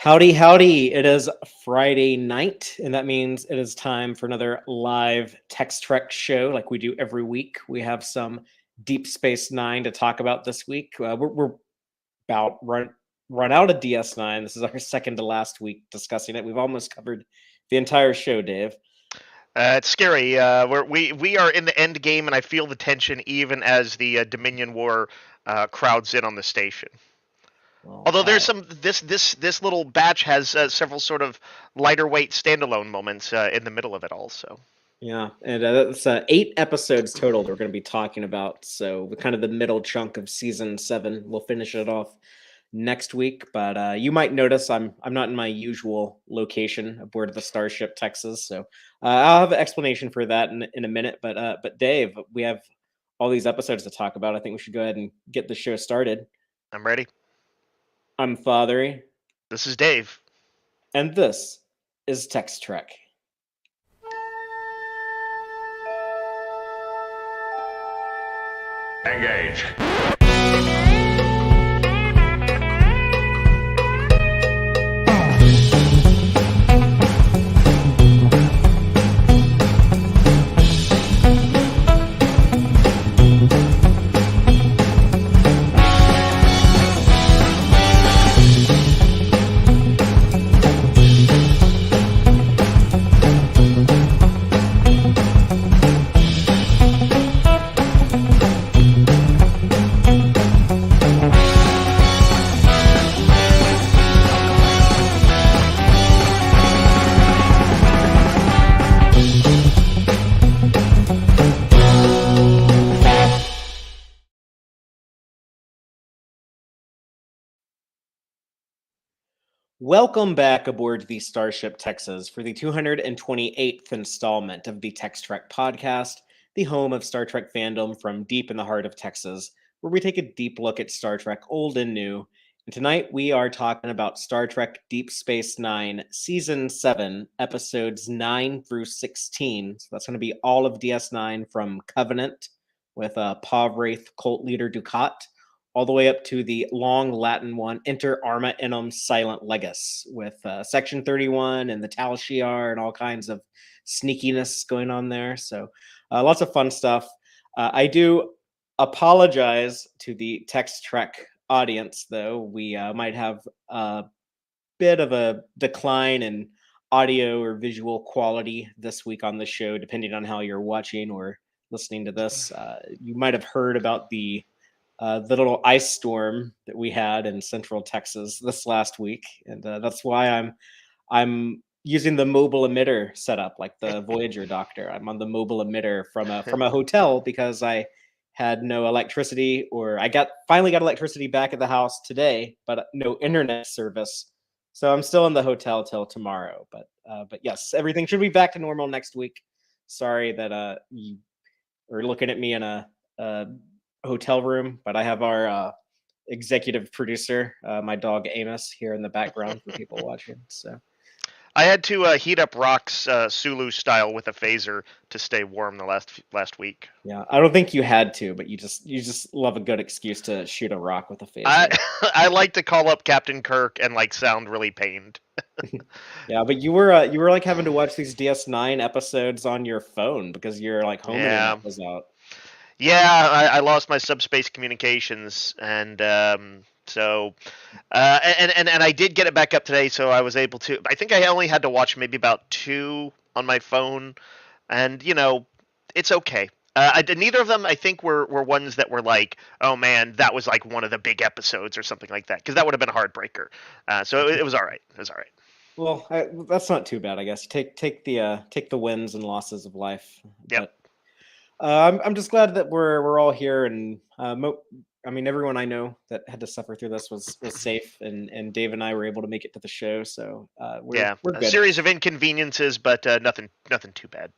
Howdy, howdy. It is Friday night, and that means it is time for another live Tex-Trek show like we do every week. We have some Deep Space Nine to talk about this week. We're about run out of DS9. This is our second to last week discussing it. We've almost covered the entire show, Dave. It's scary. We are in the end game, and I feel the tension even as the Dominion War crowds in on the station. Well, Although there's some this little batch has several sort of lighter weight standalone moments in the middle of it all. So yeah, and that's 8 episodes total that we're going to be talking about. So kind of the middle chunk of season 7. We'll finish it off next week, but you might notice I'm not in my usual location aboard the Starship Texas, so I'll have an explanation for that in a minute. But Dave, we have all these episodes to talk about. I think we should go ahead and get the show started. I'm ready. I'm Fatheree, This is Dave. and this is Tex-Trek. Engage. Welcome back aboard the Starship Texas for the 228th installment of the Tex-Trek podcast, the home of Star Trek fandom from deep in the heart of Texas, where we take a deep look at Star Trek old and new. And tonight we are talking about Star Trek Deep Space Nine, Season 7, Episodes 9 through 16. So that's going to be all of DS9 from Covenant with Pav Wraith cult leader Dukat, all the way up to the long Latin one, Enter Arma Enim Silent Leges, with Section 31 and the Tal Shiar and all kinds of sneakiness going on there. So lots of fun stuff. I do apologize to the Tex-Trek audience, though. We might have a bit of a decline in audio or visual quality this week on the show, depending on how you're watching or listening to this. You might have heard about the little ice storm that we had in Central Texas this last week, and that's why I'm using the mobile emitter setup like the Voyager doctor. I'm on the mobile emitter from a hotel because I had no electricity, or I finally got electricity back at the house today, but no internet service. So I'm still in the hotel till tomorrow. But yes, everything should be back to normal next week. Sorry that you are looking at me in a hotel room, but I have our executive producer, my dog Amos, here in the background for people watching. So I had to heat up rocks Sulu style with a phaser to stay warm the last week. yeah, I don't think you had to, but you just love a good excuse to shoot a rock with a phaser. I like to call up Captain Kirk and like sound really pained. Yeah, but you were like having to watch these DS9 episodes on your phone because your like home internet was out. Yeah, I lost my subspace communications, and so and I did get it back up today, so I was able to. I think I only had to watch maybe about 2 on my phone, and it's okay. Neither of them, I think, were ones that were like, oh man, that was like one of the big episodes or something like that, because that would have been a heartbreaker. So it was all right. It was all right. Well, that's not too bad, I guess. Take the wins and losses of life. Yep. But I'm just glad that we're all here, and I mean, everyone I know that had to suffer through this was safe, and Dave and I were able to make it to the show. So we're good. A series of inconveniences, but nothing too bad.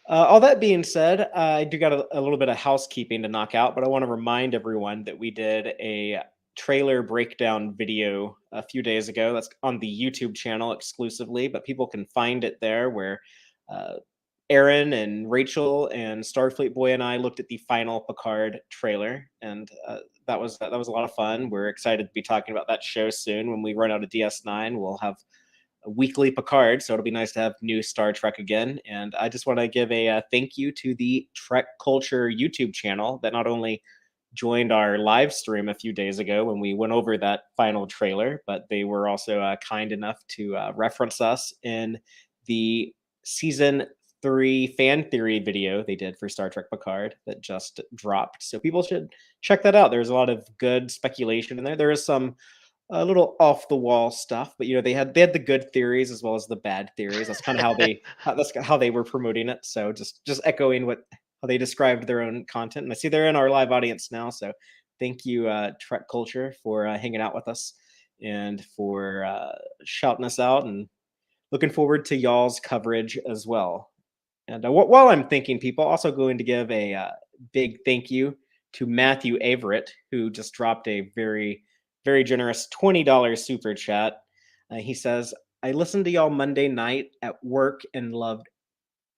All that being said, I do got a little bit of housekeeping to knock out, but I want to remind everyone that we did a trailer breakdown video a few days ago. That's on the YouTube channel exclusively, but people can find it there where Aaron and Rachel and Starfleet Boy and I looked at the final Picard trailer, and that was a lot of fun. We're excited to be talking about that show soon. When we run out of DS9, we'll have a weekly Picard, so it'll be nice to have new Star Trek again. And I just want to give a thank you to the Trek Culture YouTube channel that not only joined our live stream a few days ago when we went over that final trailer, but they were also kind enough to reference us in the season 3 fan theory video they did for Star Trek Picard that just dropped. So people should check that out. There's a lot of good speculation in there. There is some a little off the wall stuff, but they had the good theories as well as the bad theories. That's kind of that's how they were promoting it. So just echoing how they described their own content. And I see they're in our live audience now. So thank you, Trek Culture, for hanging out with us and for shouting us out, and looking forward to y'all's coverage as well. And while I'm thanking people, also going to give a big thank you to Matthew Averett, who just dropped a very, very generous $20 super chat. He says, I listened to y'all Monday night at work and loved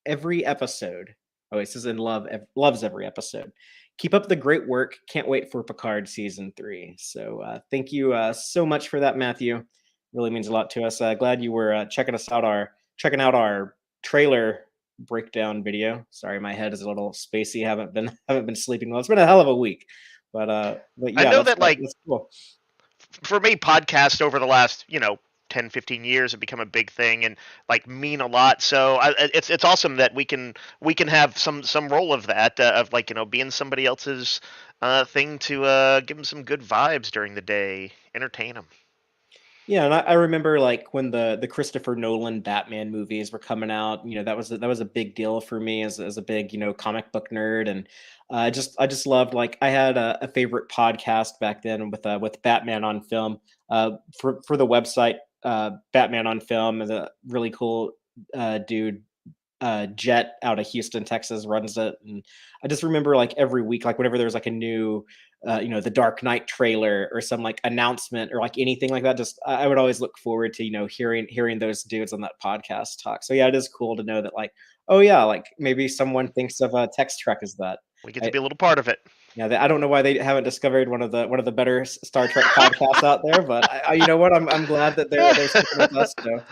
every episode. Oh, he says loves every episode. Keep up the great work. Can't wait for Picard season 3. So thank you so much for that, Matthew. Really means a lot to us. Glad you were checking out our trailer breakdown video. Sorry, my head is a little spacey. Haven't been sleeping well. It's been a hell of a week, but I yeah, know that like that's cool. For me, podcasts over the last 10, 15 years have become a big thing and like mean a lot. So it's awesome that we can have some role of that of like being somebody else's thing to give them some good vibes during the day, entertain them. Yeah, and I remember like when the Christopher Nolan Batman movies were coming out. That was a big deal for me as a big comic book nerd, and I just loved, like, I had a favorite podcast back then with Batman on Film, for the website. Batman on Film is a really cool dude. Jet out of Houston, Texas runs it, and I just remember like every week, like whenever there's like a new the Dark Knight trailer or some like announcement or like anything like that, just I would always look forward to hearing those dudes on that podcast talk. So yeah, it is cool to know that, like, oh yeah, like maybe someone thinks of Tex-Trek as that. We get to be a little part of it. Yeah, I don't know why they haven't discovered one of the better Star Trek podcasts out there, but you know what, I'm glad that they're sticking with us. So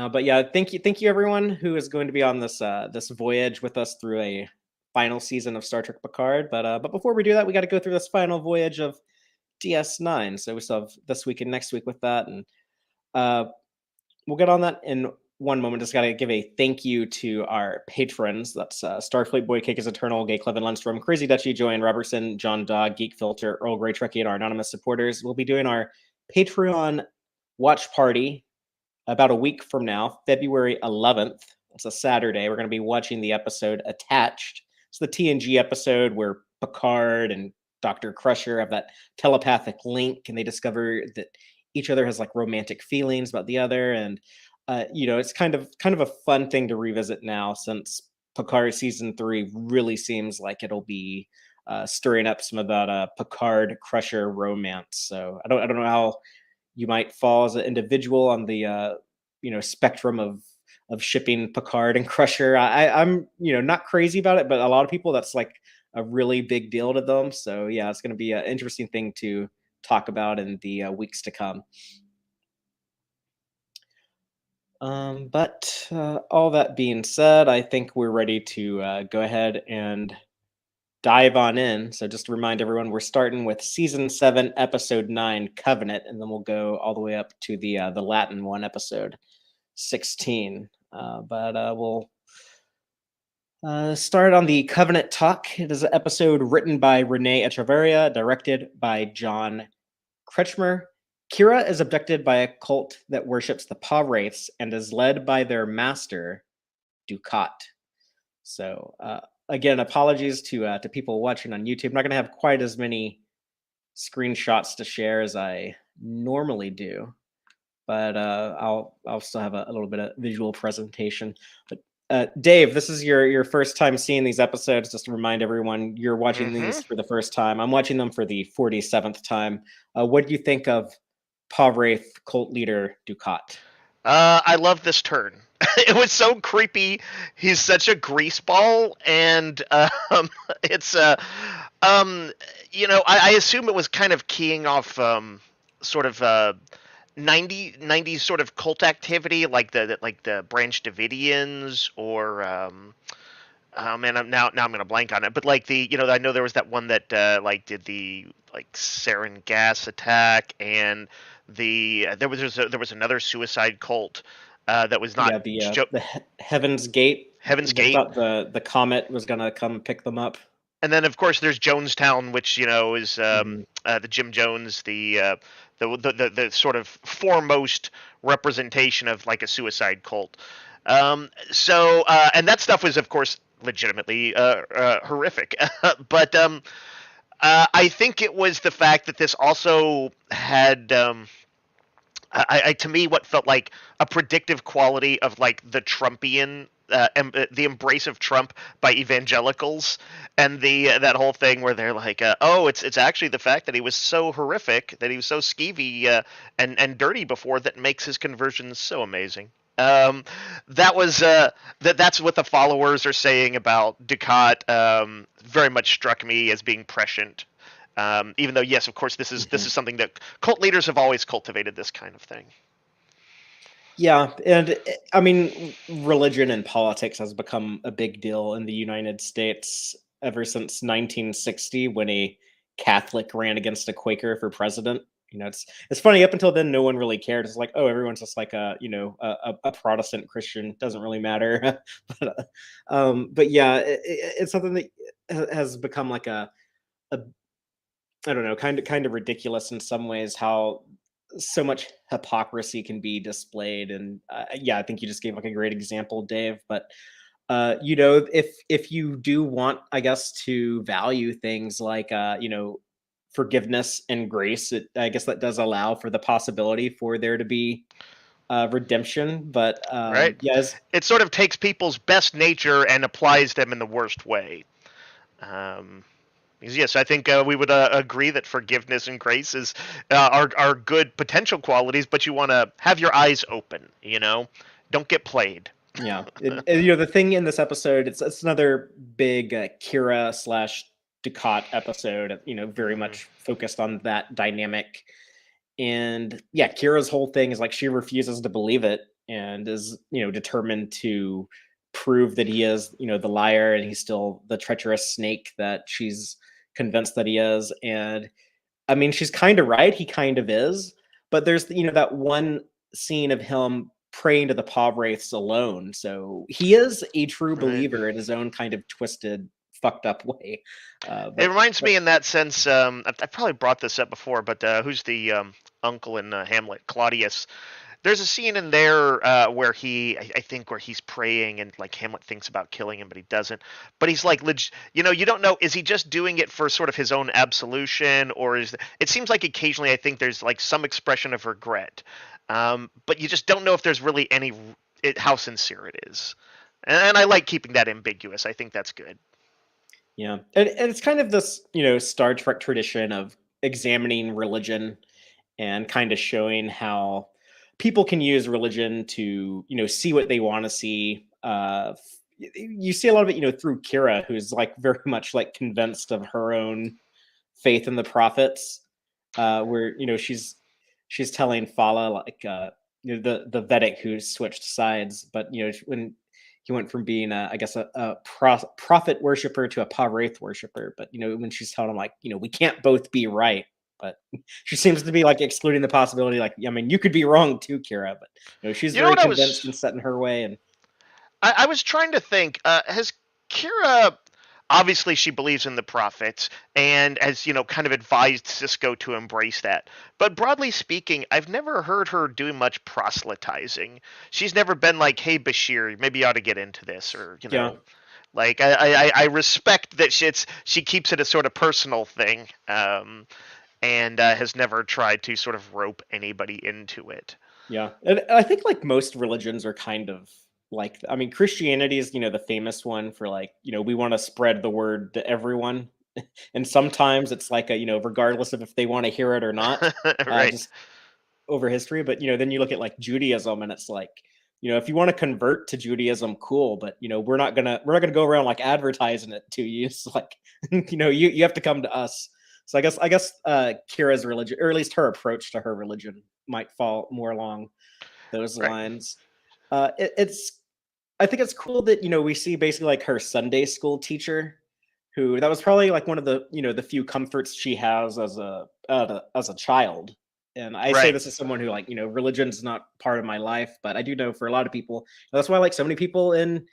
but yeah, thank you everyone who is going to be on this voyage with us through a final season of Star Trek Picard. But before we do that, we got to go through this final voyage of DS9. So we still have this week and next week with that, and uh, we'll get on that in one moment. Just got to give a thank you to our patrons. That's Starfleet Boy, Cake is Eternal, Gay Clevin Lundstrom, Crazy Dutchy, Joanne Robertson, John Dog, Geek Filter, Earl Grey Trekkie, and our anonymous supporters. We'll be doing our Patreon watch party about a week from now, February 11th. It's a Saturday. We're going to be watching the episode Attached. It's the TNG episode where Picard and Dr. Crusher have that telepathic link, and they discover that each other has like romantic feelings about the other. And it's kind of a fun thing to revisit now, since Picard season 3 really seems like it'll be stirring up some of that Picard Crusher romance. So I don't know how you might fall as an individual on the spectrum of shipping Picard and Crusher. I'm not crazy about it, but a lot of people, that's like a really big deal to them. So yeah, it's going to be an interesting thing to talk about in the weeks to come. But all that being said, I think we're ready to go ahead and dive on in. So just to remind everyone, we're starting with season 7, episode 9, Covenant, and then we'll go all the way up to the Latin one, episode 16. But we'll start on the Covenant talk. It is an episode written by Renee Echeverria, directed by John Kretschmer. Kira is abducted by a cult that worships the Pa Wraiths and is led by their master, Dukat. So again, apologies to people watching on YouTube. I'm not going to have quite as many screenshots to share as I normally do, but I'll still have a little bit of visual presentation. But Dave, this is your first time seeing these episodes. Just to remind everyone, you're watching these for the first time. I'm watching them for the 47th time. What do you think of Pa Wraith cult leader Dukat? I love this turn. It was so creepy. He's such a greaseball, and it's um, I assume it was kind of keying off sort of 90s sort of cult activity, like the Branch Davidians, or oh man, now I'm gonna blank on it. But like I know there was that one that like did the like sarin gas attack, and there was another suicide cult that was not Yeah, the Heaven's Gate. Heaven's They Gate. thought the comet was gonna come pick them up. And then of course there's Jonestown, which is Hmm. the Jim Jones, the sort of foremost representation of like a suicide cult. And that stuff was of course legitimately horrific, but I think it was the fact that this also had to me what felt like a predictive quality of like the Trumpian the embrace of Trump by evangelicals, and the that whole thing where they're like, oh, it's actually the fact that he was so horrific, that he was so skeevy and dirty before, that makes his conversion so amazing. That was that's what the followers are saying about Dukat. Very much struck me as being prescient. Even though, yes, of course, this Hmm. is something that cult leaders have always cultivated, this kind of thing. Yeah, and I mean, religion and politics has become a big deal in the United States ever since 1960, when a Catholic ran against a Quaker for president. It's funny. Up until then, no one really cared. It's like, oh, everyone's just like a Protestant Christian. Doesn't really matter. But yeah, it's something that has become like a I don't know, kind of ridiculous in some ways, how so much hypocrisy can be displayed. And yeah, I think you just gave like a great example, Dave. But if you do want, I guess, to value things like forgiveness and grace, I guess that does allow for the possibility for there to be redemption. But Right? yes, It sort of takes people's best nature and applies them in the worst way. Um, yes, I think we would agree that forgiveness and grace are good potential qualities, but you want to have your eyes open. Don't get played. yeah, the thing in this episode, it's another big Kira slash Dukat episode. Very Hmm. much focused on that dynamic. And yeah, Kira's whole thing is like she refuses to believe it, and is determined to prove that he is the liar, and he's still the treacherous snake that she's convinced that he is. And I mean, she's kind of right. He kind of is. But there's that one scene of him praying to the paw wraiths alone. So he is a true Right. believer in his own kind of twisted, fucked up way. It But reminds me in that sense. I've probably brought this up before, but who's the uncle in Hamlet? Claudius. There's a scene in there where I think, where he's praying, and like Hamlet thinks about killing him, but he doesn't. But he's like, you don't know, is he just doing it for sort of his own absolution, or it seems like occasionally I think there's like some expression of regret, but you just don't know if there's really how sincere it is. And I like keeping that ambiguous. I think that's good. yeah, and it's kind of this Star Trek tradition of examining religion and kind of showing how people can use religion to see what they want to see. You see a lot of it through Kira, who's like very much like convinced of her own faith in the prophets, where she's telling Fala, like the Vedic who switched sides. But when he went from being I guess a prophet worshiper to a Pa-wraith worshiper. But when she's telling him, like, we can't both be right. But she seems to be like excluding the possibility, like, I mean, you could be wrong too, Kira. But she's You know very what I convinced was and set in her way. And I was trying to think. Has Kira, obviously she believes in the prophets and has kind of advised Cisco to embrace that. But broadly speaking, I've never heard her do much proselytizing. She's never been like, "Hey Bashir, maybe you ought to get into this," or yeah, like I respect that she keeps it a sort of personal thing, and has never tried to sort of rope anybody into it. yeah, and I think like most religions are kind of like, I mean, Christianity is the famous one for, like, we want to spread the word to everyone. And sometimes it's like, regardless of if they want to hear it or not. Right. Just over history, but then you look at like Judaism, and it's like, if you want to convert to Judaism, cool, but we're not gonna go around like advertising it to you. It's like, you have to come to us. So I guess Kira's religion, or at least her approach to her religion, might fall more along those Right. lines. I think it's cool that we see basically like her Sunday school teacher, who that was probably like one of the the few comforts she has as a child. And I say Right. this as someone who, like, religion's not part of my life, but I do know for a lot of people, that's why like so many people in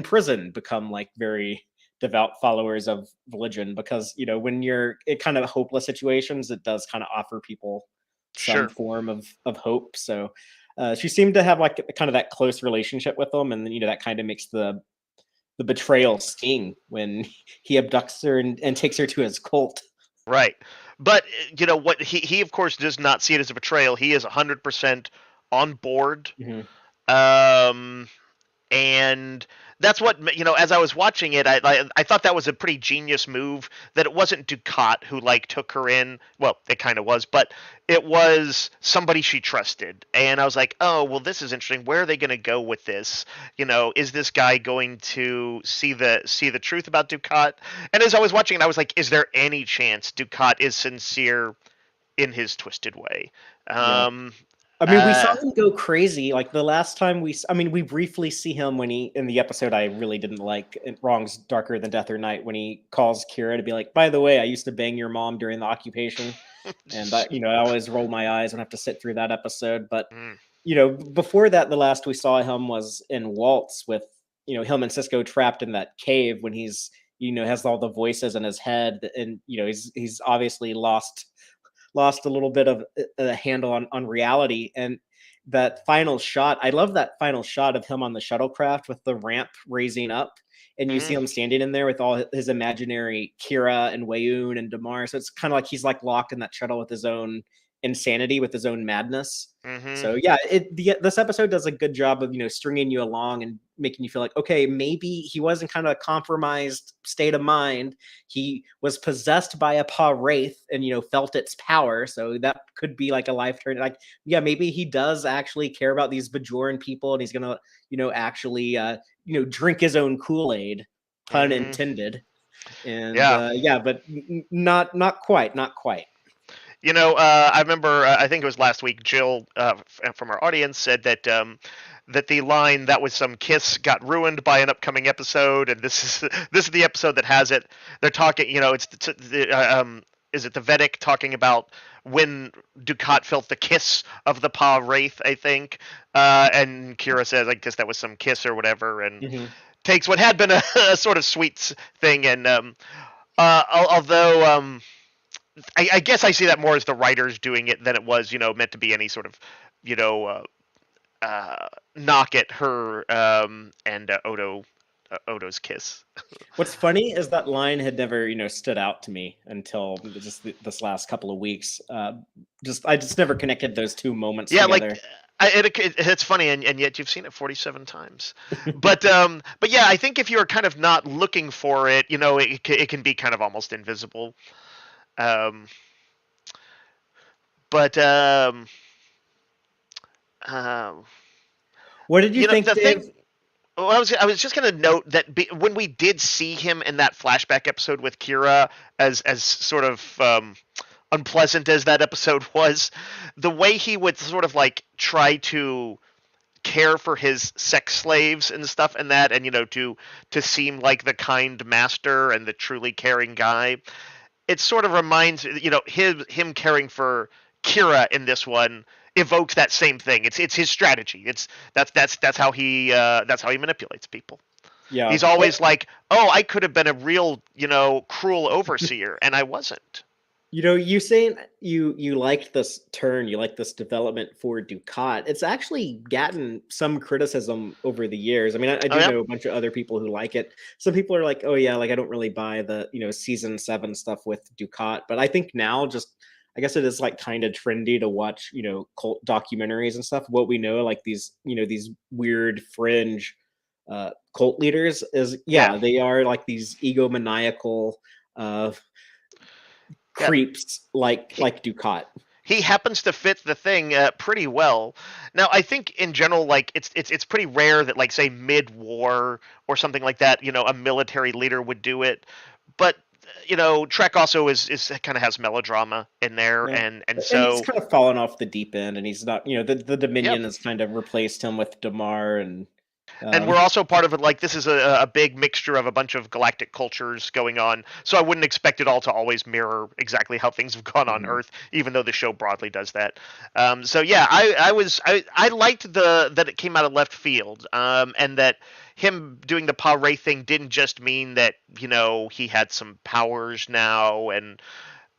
prison become like very devout followers of religion, because when you're in kind of hopeless situations, it does kind of offer people some Sure. form of hope. So she seemed to have like kind of that close relationship with them, and then that kind of makes the betrayal sting when he abducts her and takes her to his cult. Right. But what he of course does not see it as a betrayal. He is 100% on board. Mhm. Um and that's what, as I was watching it, I thought that was a pretty genius move, that it wasn't Dukat who like took her in. Well, it kind of was, but it was somebody she trusted, and I was like, oh well, this is interesting. Where are they going to go with this? Is this guy going to see the truth about Dukat? And as I was watching it, I was like, is there any chance Dukat is sincere in his twisted way? Yeah. um I mean, we saw uh him go crazy. Like the last time we briefly see him when he, in the episode I really didn't like, Wrong's Darker Than Death or Night, when he calls Kira to be like, by the way, I used to bang your mom during the occupation. And I always roll my eyes and have to sit through that episode. But, mm, before that, the last we saw him was in Waltz with, him and Cisco trapped in that cave when he's, has all the voices in his head. And, he's obviously lost a little bit of a handle on reality. And that final shot, I love that final shot of him on the shuttlecraft with the ramp raising up, and you see mhm, him standing in there with all his imaginary Kira and Wayoon and Damar. So it's kind of like he's like locked in that shuttle with his own insanity, with his own madness. mhm, So yeah, this episode does a good job of stringing you along and making you feel like, okay, maybe he was in kind of a compromised state of mind. He was possessed by a paw wraith and felt its power. So that could be like a life turn. Like, yeah, maybe he does actually care about these Bajoran people, and he's gonna actually drink his own Kool-Aid, pun mhm. intended. And Yeah. yeah, but not quite, not quite. I remember, I think it was last week, Jill, from our audience, said that the line "that was some kiss" got ruined by an upcoming episode, and this is the episode that has it. They're talking, it's is it the Vedic talking about when Dukat felt the kiss of the Pa Wraith, I think, and Kira says, "I guess that was some kiss or whatever," and Mhm. takes what had been a sort of sweet thing, and although I guess I see that more as the writers doing it than it was, meant to be any sort of, you know, knock at her and Odo's kiss. What's funny is that line had never, stood out to me until just this last couple of weeks. I just never connected those two moments Yeah, together. it's funny, and yet you've seen it 47 times. But yeah, I think if you're kind of not looking for it, it can be kind of almost invisible. Um, but um, What did you think, the Dave? thing. Well, I was just gonna note that when we did see him in that flashback episode with Kira, as sort of unpleasant as that episode was, the way he would sort of like try to care for his sex slaves and stuff, and to seem like the kind master and the truly caring guy, it sort of reminds him caring for Kira in this one evokes that same thing. It's his strategy. That's how he manipulates people. Yeah. He's always like, "Oh, I could have been a real, cruel overseer, and I wasn't." You saying you liked this turn, you like this development for Ducat. It's actually gotten some criticism over the years. I mean, I Oh do yeah, know a bunch of other people who like it. Some people are like, "Oh yeah, like I don't really buy the season 7 stuff with Ducat." But I think now, just I guess it is like kind of trendy to watch cult documentaries and stuff. What we know, like these weird fringe cult leaders, is yeah, yeah, they are like these egomaniacal uh yeah. creeps like He Ducat. he happens to fit the thing pretty well. Now, I think in general, like it's pretty rare that, like, say, mid-war or something like that, a military leader would do it. But Trek also is kind of has melodrama in there, Yeah. and And he's so kind of fallen off the deep end, and he's not, the yep. Dominion has kind of replaced him with Damar, and And um, we're also part of it. Like, this is a big mixture of a bunch of galactic cultures going on. So I wouldn't expect it all to always mirror exactly how things have gone on mhm. Earth, even though the show broadly does that. So yeah, I liked that it came out of left field, and that him doing the Pa Ray thing didn't just mean that he had some powers now, and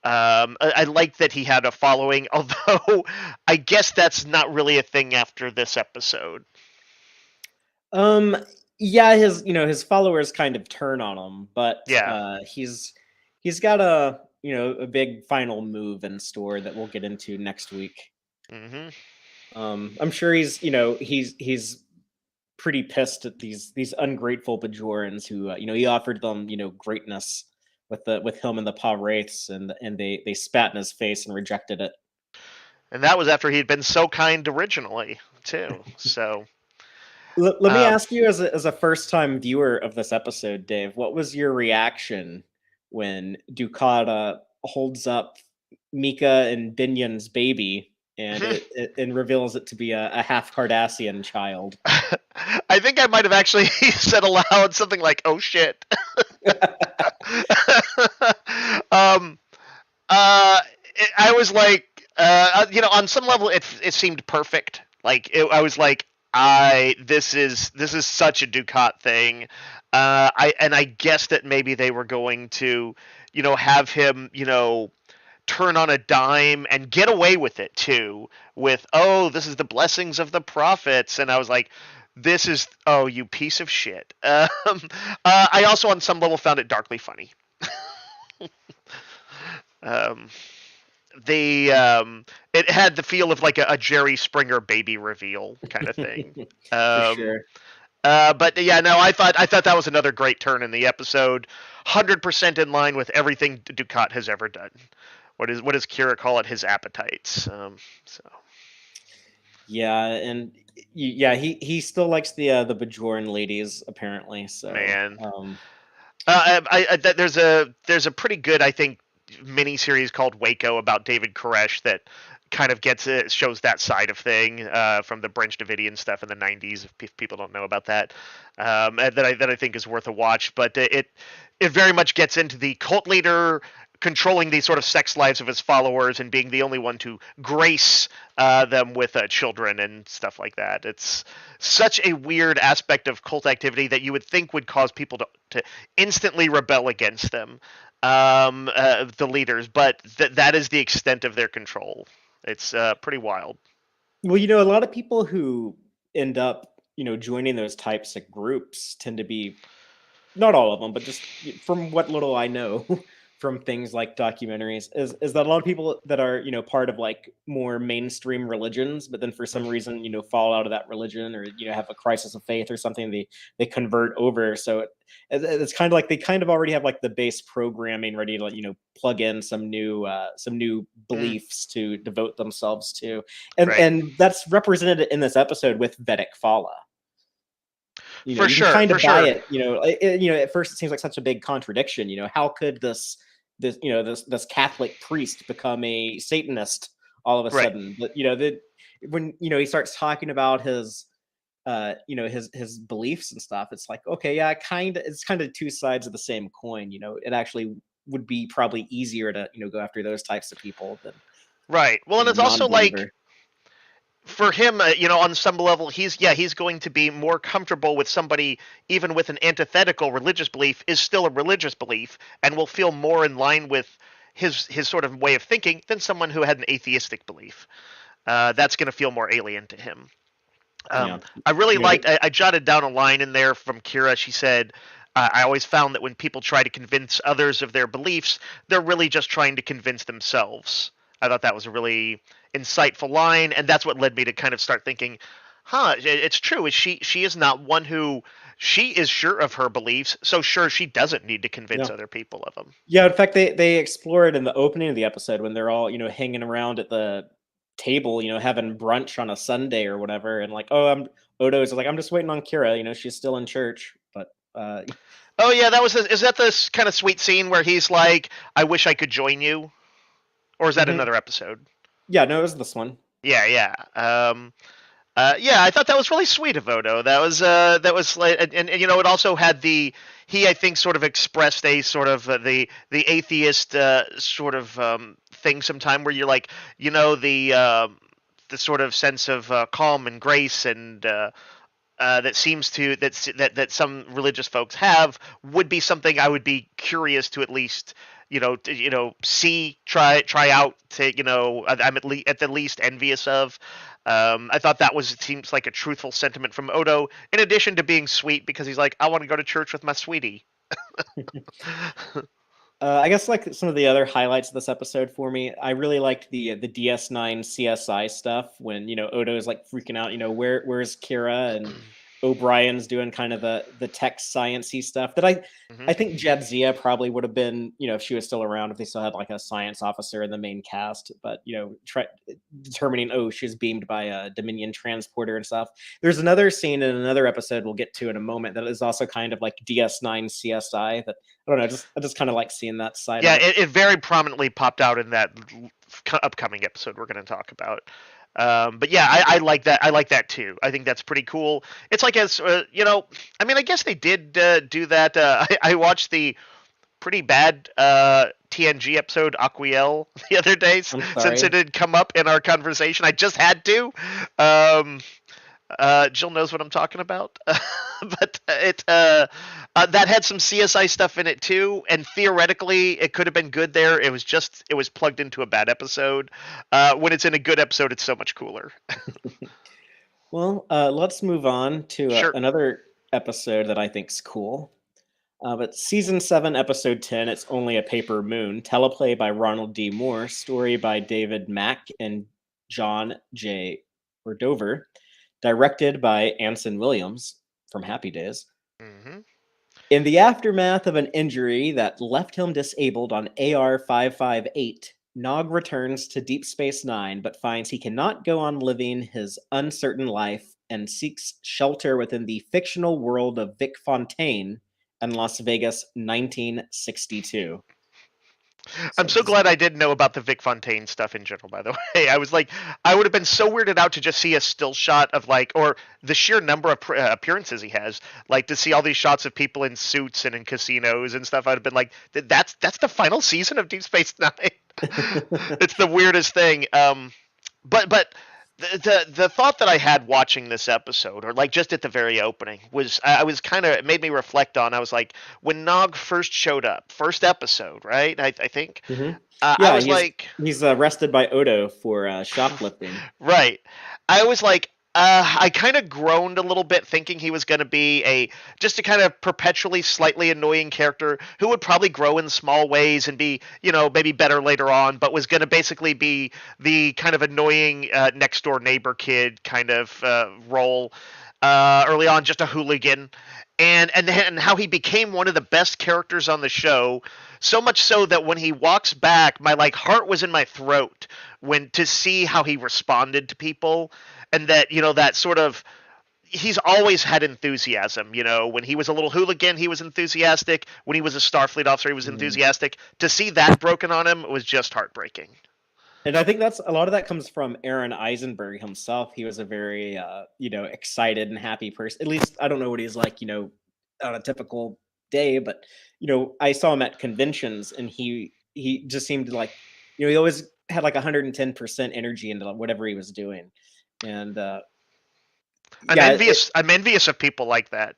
I liked that he had a following. Although I guess that's not really a thing after this episode. Um, yeah, his followers kind of turn on him, but Yeah. he's got a big final move in store that we'll get into next week. Hmm. I'm sure he's pretty pissed at these ungrateful Bajorans who he offered them greatness with him and the Pa Wraiths, and they spat in his face and rejected it. And that was after he'd been so kind originally, too. So, Let me um, ask you, as a first time viewer of this episode, Dave, what was your reaction when Dukat holds up Mika and Binion's baby, and it reveals it to be a half Cardassian child? I think I might have actually said aloud something like, "Oh shit." um, uh, I was like, on some level, it seemed perfect. Like, I was like, this is such a Dukat thing. I guess that maybe they were going to, have him, turn on a dime and get away with it too, with, oh, this is the blessings of the prophets. And I was like, this is, oh, you piece of shit. I also on some level found it darkly funny. um, it had the feel of like a Jerry Springer baby reveal kind of thing. For um, sure. but yeah, no, I thought that was another great turn in the episode. 100% in line with everything Dukat has ever done. What does Kira call it? His appetites. So Yeah, and yeah, he still likes the Bajoran ladies apparently. So man, there's a pretty good, I think, mini series called Waco about David Koresh that kind of shows that side of thing, from the Branch Davidian stuff in the 90s. If people don't know about that, and that I think is worth a watch. But it very much gets into the cult leader controlling the sort of sex lives of his followers and being the only one to grace them with children and stuff like that. It's such a weird aspect of cult activity that you would think would cause people to instantly rebel against them, the leaders, but that is the extent of their control. It's pretty wild. well, a lot of people who end up joining those types of groups tend to be, not all of them, but just from what little I know from things like documentaries, is that a lot of people that are part of like more mainstream religions, but then for some reason fall out of that religion, or have a crisis of faith or something, they convert over. So it's kind of like they kind of already have like the base programming ready to plug in some new Mm, beliefs to devote themselves to, and right. that's represented in this episode with Vedic Fala. For You can sure. kind For of buy sure. it. At first it seems like such a big contradiction. How could this Catholic priest become a Satanist all of a Right. sudden? But when he starts talking about his beliefs and stuff, it's like, okay, yeah, it's kind of two sides of the same coin. It actually would be probably easier to go after those types of people than Right. Well, and a it's also non-believer. like, for him, on some level, he's going to be more comfortable with somebody, even with an antithetical religious belief, is still a religious belief, and will feel more in line with his sort of way of thinking than someone who had an atheistic belief. That's going to feel more alien to him. Yeah. I really you know liked. I jotted down a line in there from Kira. She said, "I always found that when people try to convince others of their beliefs, they're really just trying to convince themselves." I thought that was a really insightful line, and that's what led me to kind of start thinking, "Huh, it's true. She is not one who she is sure of her beliefs, so sure she doesn't need to convince Yeah. other people of them. Yeah, in fact, they explore it in the opening of the episode when they're all, hanging around at the table, having brunch on a Sunday or whatever, and like, Odo's like, I'm just waiting on Kira, she's still in church, but Oh yeah, is that this kind of sweet scene where he's like, "I wish I could join you," or is that mhm. another episode? Yeah, no, it was this one. Yeah, yeah. Yeah, I thought that was really sweet of Odo. That was like, and it also had he I think sort of expressed a sort of the atheist sort of thing sometime where you're like, the sort of sense of calm and grace and that seems to that some religious folks have would be something I would be curious to at least see try out to I'm at the least envious of. I thought that seems like a truthful sentiment from Odo, in addition to being sweet because he's like, I want to go to church with my sweetie. I guess like some of the other highlights of this episode for me, I really liked the DS9 CSI stuff when Odo's like freaking out, where's Kira, and O'Brien's doing kind of the tech sciencey stuff that I hmm think Jadzia probably would have been, if she was still around, if they still had like a science officer in the main cast, but determining, she's beamed by a Dominion transporter and stuff. There's another scene in another episode we'll get to in a moment that is also kind of like DS9 CSI that I don't know, I just kind of like seeing that side Yeah, of it. it very prominently popped out in that upcoming episode we're going to talk about. But yeah, I like that. I like that too. I think that's pretty cool. It's like I mean, I guess they did do that. I watched the pretty bad TNG episode Aquiel the other day I'm since it sorry. had come up in our conversation. I just had to. Um, Jill knows what I'm talking about, but that had some CSI stuff in it too, and theoretically it could have been good there. It was plugged into a bad episode. When it's in a good episode, it's so much cooler. Well, let's move on to Sure. another episode that I think's cool. But season 7, episode 10, It's Only a Paper Moon, teleplay by Ronald D. Moore, story by David Mack and John J. Ordover, directed by Anson Williams from Happy Days. hmm In the aftermath of an injury that left him disabled on AR 558, Nog returns to Deep Space Nine but finds he cannot go on living his uncertain life and seeks shelter within the fictional world of Vic Fontaine in Las Vegas 1962. I'm So so this, glad I didn't know about the Vic Fontaine stuff in general, by the way. I was like, I would have been so weirded out to just see a still shot of like, or the sheer number of appearances he has, like to see all these shots of people in suits and in casinos and stuff. I'd have been like, that's the final season of Deep Space Nine. It's the weirdest thing. But the thought that I had watching this episode, or like just at the very opening, was I was kind of it made me reflect on. I was like, when Nog first showed up, first episode, right? I think Mhm. I Yeah, was like, he's arrested by Odo for shoplifting. right. I was like, I kind of groaned a little bit thinking he was going to be just a kind of perpetually slightly annoying character who would probably grow in small ways and be, maybe better later on, but was going to basically be the kind of annoying next door neighbor kid kind of role early on, just a hooligan. And how he became one of the best characters on the show, so much so that when he walks back, my like heart was in my throat when to see how he responded to people, and that that sort of he's always had enthusiasm. When he was a little hooligan, he was enthusiastic. When he was a Starfleet officer, he was Mhm. enthusiastic. To see that broken on him was just heartbreaking. And I think that's a lot of that comes from Aaron Eisenberg himself. He was a very, excited and happy person. At least I don't know what he's like, on a typical day, but I saw him at conventions, and he just seemed like, he always had like 110% energy into whatever he was doing, and yeah, I'm envious of people like that.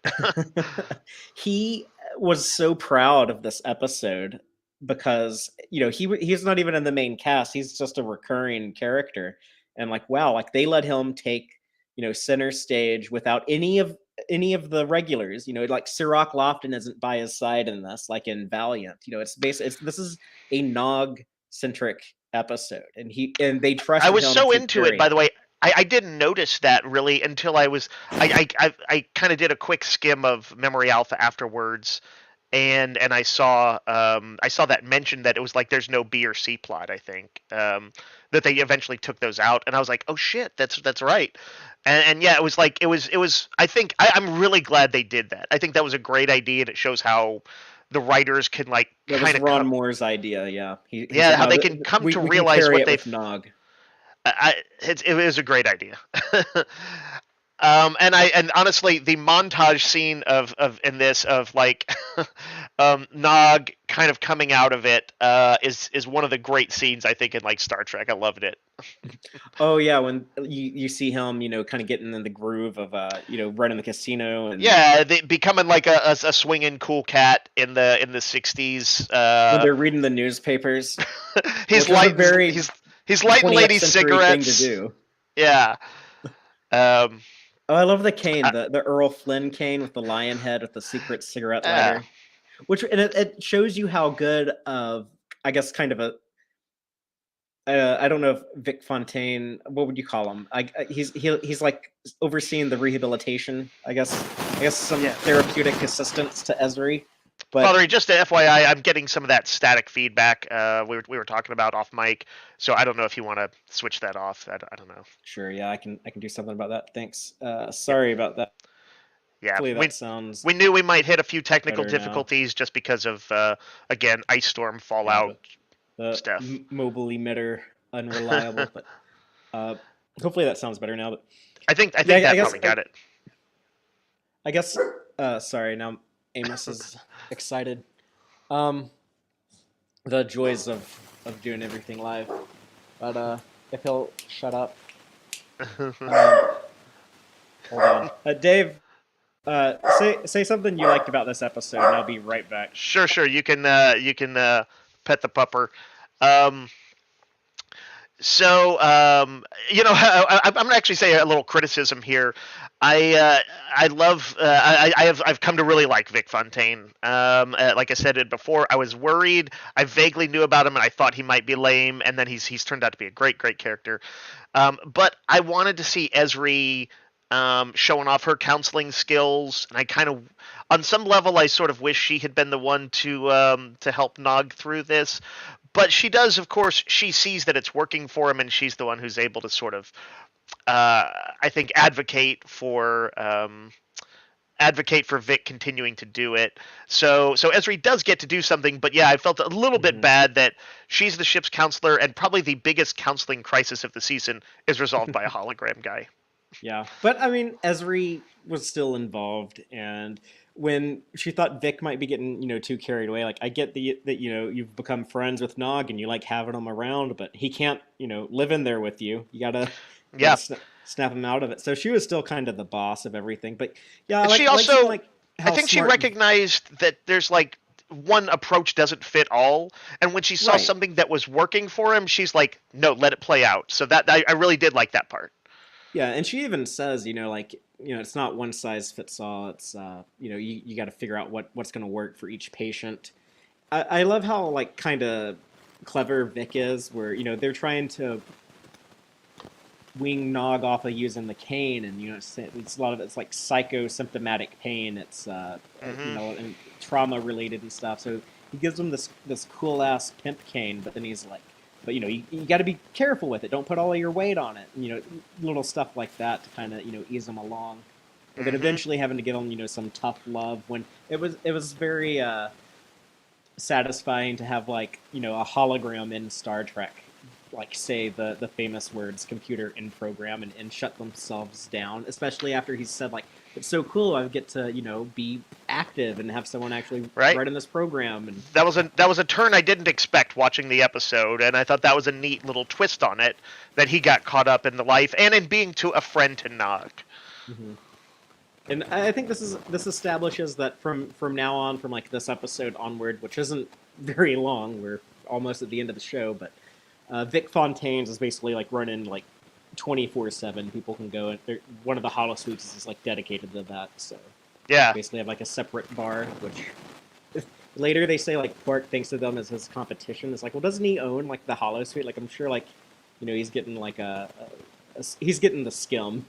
he was so proud of this episode because he's not even in the main cast, he's just a recurring character, and like, wow, like they let him take center stage without any of the regulars, like Sirach Lofton isn't by his side in this, like in Valiant. This is a Nog centric episode, and they I trusted was him so to into it, carry by it. the way. I didn't notice that really until I kind of did a quick skim of Memory Alpha afterwards, and I saw that mentioned that it was like there's no B or C plot. I think that they eventually took those out, and I was like, oh shit, that's right. And yeah, it was. I think I'm really glad they did that. I think that was a great idea, and it shows how the writers can like That was kind of Ron Moore's idea. Yeah, he yeah, said how no. they can come to We can realize carry what it with they've Nog. it was a great idea. And honestly, the montage scene of in this of like Nog kind of coming out of it is one of the great scenes I think in like Star Trek. I loved it. Oh yeah, when you see him, kind of getting in the groove of running the casino and Yeah, becoming like a swinging cool cat in the 60s. when they're reading the newspapers, He's which is a lighting very he's lighting 20th ladies' century thing to cigarettes. do. Yeah. Um, Oh, I love the cane, I, the Earl Flynn cane with the lion head with the secret cigarette yeah. lighter. And it shows you how good of, I guess, kind of a I don't know if Vic Fontaine, what would you call him? He's like overseeing the rehabilitation. I guess some Yeah. therapeutic assistance to Ezri, but Fatheree, just a FYI, I'm getting some of that static feedback we were talking about off mic, so I don't know if you want to switch that off. I don't know. sure, yeah, I can do something about that. Thanks. Yeah, Sorry about that. yeah. Hopefully that We sounds we knew we might hit a few technical better now. difficulties just because of again ice storm Yeah, fallout the stuff. mobile emitter unreliable, but uh, hopefully that sounds better now. But I yeah, think that probably got it. I guess. Sorry, now Amos is excited. Um, the joys of doing everything live. But if he'll shut up, um, hold on, Dave. Say something you liked about this episode, and I'll be right back. Sure. You can pet the pupper. Um, So, I'm going to actually say a little criticism here. I love I've come to really like Vic Fontaine. Like I said it before, I was worried. I vaguely knew about him, and I thought he might be lame, and then he's turned out to be a great character. But I wanted to see Ezri showing off her counseling skills, and I kind of, on some level, I sort of wish she had been the one to help Nog through this. But she does, of course. She sees that it's working for him, and she's the one who's able to sort of, I think, advocate for Vic continuing to do it. So Ezri does get to do something, but yeah, I felt a little bit Mhm. bad that she's the ship's counselor, and probably the biggest counseling crisis of the season is resolved by a hologram guy. Yeah, but I mean, Esri was still involved, and when she thought Vic might be getting, too carried away, like I get that you've become friends with Nog and you like having him around, but he can't, live in there with you. You gotta Yeah, snap him out of it. So she was still kind of the boss of everything. But yeah, I she like seeing also, like I how think she smart. recognized that there's like one approach doesn't fit all, and when she saw Right. something that was working for him, she's like, no, let it play out. So that I really did like that part. Yeah, and she even says, it's not one size fits all. It's you got to figure out what's going to work for each patient. I love how like kind of clever Vic is, where they're trying to wing Nog off of using the cane, and it's a lot of it's like psychosymptomatic pain. It's Hmm. and trauma related and stuff. So he gives them this cool ass pimp cane, but then he's like, but you got to be careful with it. Don't put all of your weight on it. Little stuff like that to kind of ease them along. And then Hmm. eventually having to give them some tough love when it was very satisfying to have like a hologram in Star Trek like say the famous words computer in program and shut themselves down, especially after he's said like it's so cool I get to be active and have someone actually Right. write in this program. And That was a turn I didn't expect watching the episode, and I thought that was a neat little twist on it that he got caught up in the life and in being to a friend to Nog. mhm. And I think this establishes that from now on, from like this episode onward, which isn't very long, we're almost at the end of the show, but Vic Fontaine's is basically like running like 24/7. People can go and one of the hollow suites is like dedicated to that. So Yeah. basically have like a separate bar, which later they say like Quark thinks of them as his competition. It's like, well, doesn't he own like the hollow suite? Like I'm sure like he's getting like a he's getting the skim,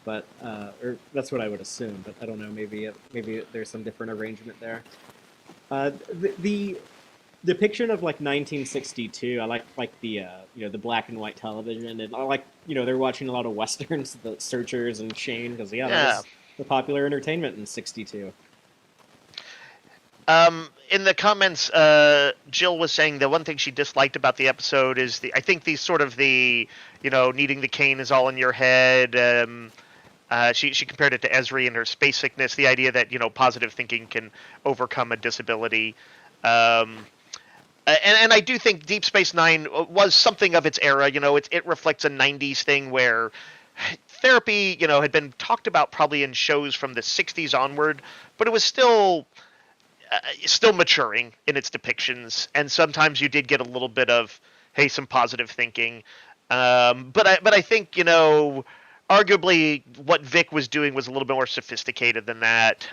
but or that's what I would assume. But I don't know. Maybe there's some different arrangement there. The depiction of like 1962, I like the the black and white television, and I like they're watching a lot of westerns, the Searchers and Shane, because that Yeah. was the popular entertainment in '62. In the comments, Jill was saying the one thing she disliked about the episode is I think the sort of needing the cane is all in your head. She compared it to Ezri and her space sickness, the idea that, positive thinking can overcome a disability. And I do think Deep Space Nine was something of its era. It reflects a '90s thing where therapy, had been talked about probably in shows from the '60s onward, but it was still maturing in its depictions, and sometimes you did get a little bit of, hey, some positive thinking. But I think arguably what Vic was doing was a little bit more sophisticated than that.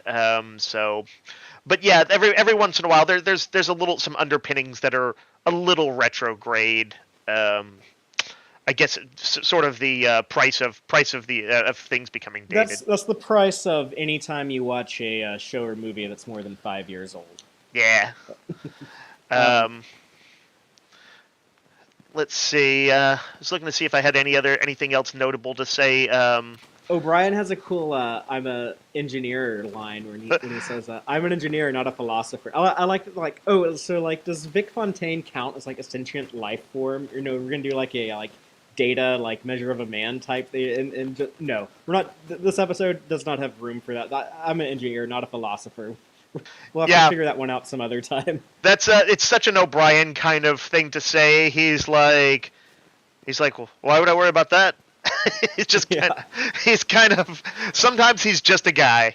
But yeah, every once in a while there's some underpinnings that are a little retrograde. I guess it's sort of the price of things becoming dated. That's the price of any time you watch a show or movie that's more than 5 years old. Yeah. Let's see. I was looking to see if I had anything else notable to say. O'Brien has a cool "I'm a engineer" line when he says, "I'm an engineer, not a philosopher." I like does Vic Fontaine count as like a sentient life form? We're gonna do like a data measure of a man type thing, and no, we're not. This episode does not have room for that. I'm an engineer, not a philosopher. We'll have to figure that one out some other time. That's it's such an O'Brien kind of thing to say. He's like, well, why would I worry about that? He's kind of sometimes he's just a guy.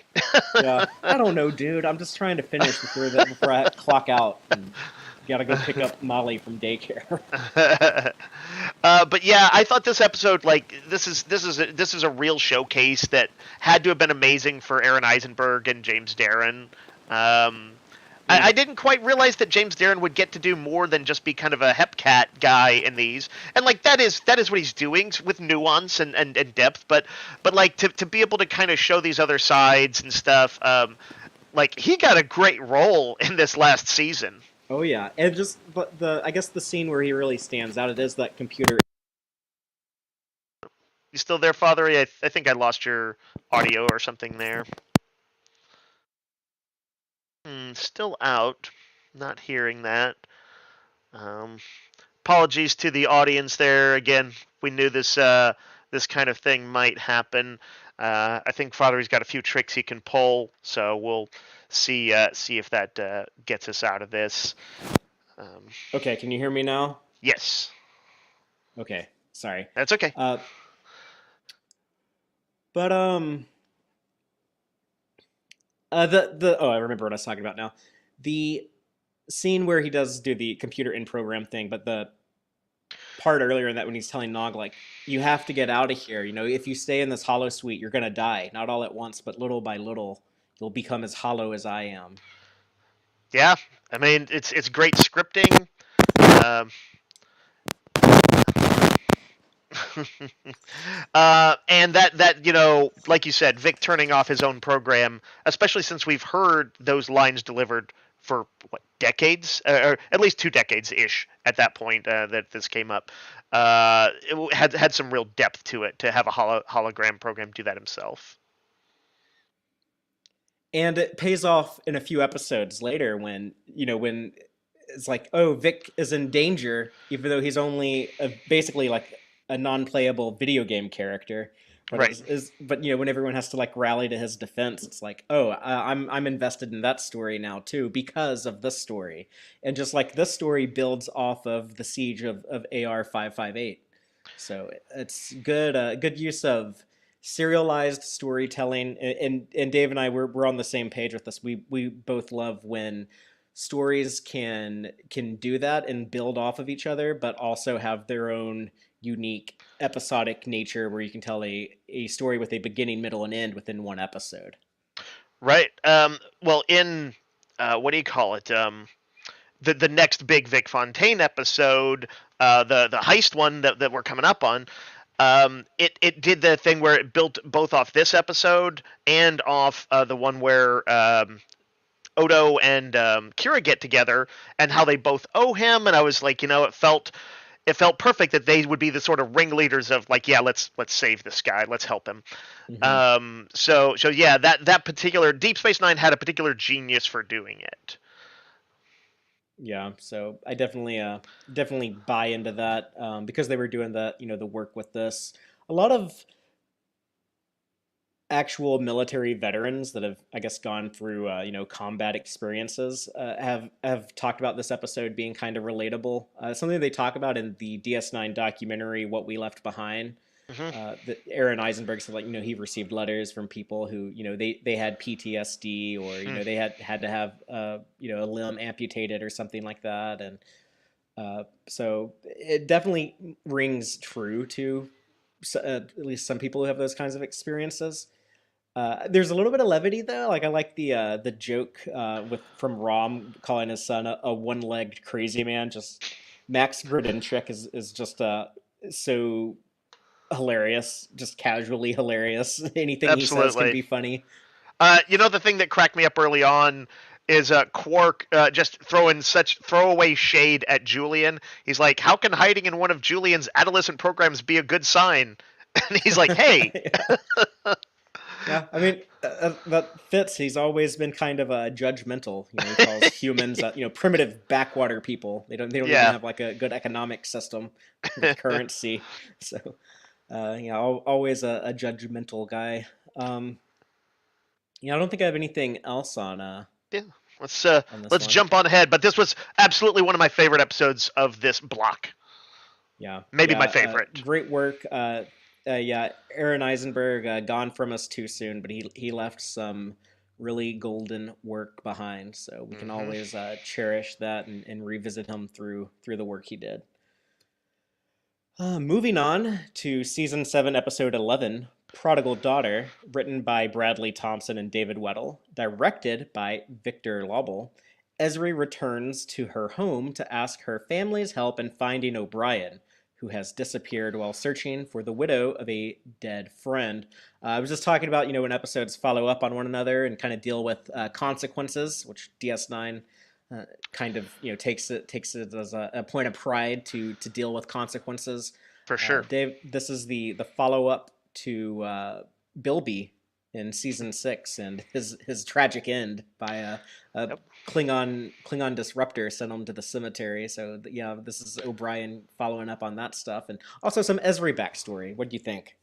Yeah, I don't know, dude. I'm just trying to finish before I clock out. And gotta go pick up Molly from daycare. But yeah, I thought this episode, this is a real showcase that had to have been amazing for Aaron Eisenberg and James Darren. I didn't quite realize that James Darren would get to do more than just be kind of a hepcat guy in these, and that is what he's doing with nuance and depth. But to be able to kind of show these other sides and stuff, he got a great role in this last season. Oh yeah, and I guess the scene where he really stands out, it is that computer. You still there, Fatheree? I think I lost your audio or something there. Still out. Not hearing that. Apologies to the audience there. Again, we knew this kind of thing might happen. I think Fatheree's got a few tricks he can pull, so we'll see if that gets us out of this. Okay, can you hear me now? Yes. Okay, sorry. That's okay. I remember what I was talking about now. The scene where he does do the computer in program thing, but the part earlier in that when he's telling Nog, you have to get out of here. If you stay in this hollow suite, you're gonna die. Not all at once, but little by little, you'll become as hollow as I am. Yeah, I mean it's great scripting. And that like you said, Vic turning off his own program, especially since we've heard those lines delivered for decades, or at least 2 decades ish at that point that this came up. It had some real depth to it to have a hologram program do that himself. And it pays off in a few episodes later when it's like, oh, Vic is in danger, even though he's only basically a non-playable video game character. But right. But when everyone has to rally to his defense, it's like, oh, I'm invested in that story now too because of this story, and just this story builds off of the siege of AR 558. So it's good use of serialized storytelling, and Dave and I we're on the same page with this. We both love when stories can do that and build off of each other, but also have their own unique episodic nature where you can tell a story with a beginning, middle, and end within one episode. Right. Well, in what do you call it? The next big Vic Fontaine episode, the heist one that we're coming up on. it did the thing where it built both off this episode and off the one where Odo and Kira get together and how they both owe him. And I was like, it felt perfect that they would be the sort of ringleaders of like, yeah, let's save this guy, let's help him. So yeah, that particular Deep Space Nine had a particular genius for doing it. Yeah, so I definitely buy into that because they were doing the work with this. A lot of actual military veterans that have, I guess, gone through combat experiences have talked about this episode being kind of relatable. Something they talk about in the DS9 documentary, "What We Left Behind." That Aaron Eisenberg said, like, he received letters from people who, they had PTSD, or they had to have a limb amputated or something like that, and so it definitely rings true to at least some people who have those kinds of experiences. There's a little bit of levity though. Like, I like the joke from Rom calling his son a one-legged crazy man. Just Max Grodenchik is just so hilarious, just casually hilarious. Anything he says can be funny. The thing that cracked me up early on is Quark just throwing such throwaway shade at Julian. He's like, "How can hiding in one of Julian's adolescent programs be a good sign?" And he's like, "Hey." Yeah, I mean, that fits. He's always been kind of judgmental. He calls humans, primitive backwater people. They don't even have like a good economic system with currency. So, always a judgmental guy. I don't think I have anything else on. Yeah, let's jump on ahead. But this was absolutely one of my favorite episodes of this block. Yeah, maybe my favorite. Great work. Aaron Eisenberg gone from us too soon, but he left some really golden work behind. So we can always cherish that and revisit him through the work he did. Moving on to season 7, episode 11, Prodigal Daughter, written by Bradley Thompson and David Weddle, directed by Victor Lobel. Ezri returns to her home to ask her family's help in finding O'Brien, who has disappeared while searching for the widow of a dead friend. I was just talking about, when episodes follow up on one another and kind of deal with consequences, which DS9 kind of, takes it as a point of pride to deal with consequences. For sure. Dave, this is the follow-up to Bilby in season 6 and his tragic end by a Klingon disruptor sent him to the cemetery. So this is O'Brien following up on that stuff, and also some Ezri backstory. What do you think?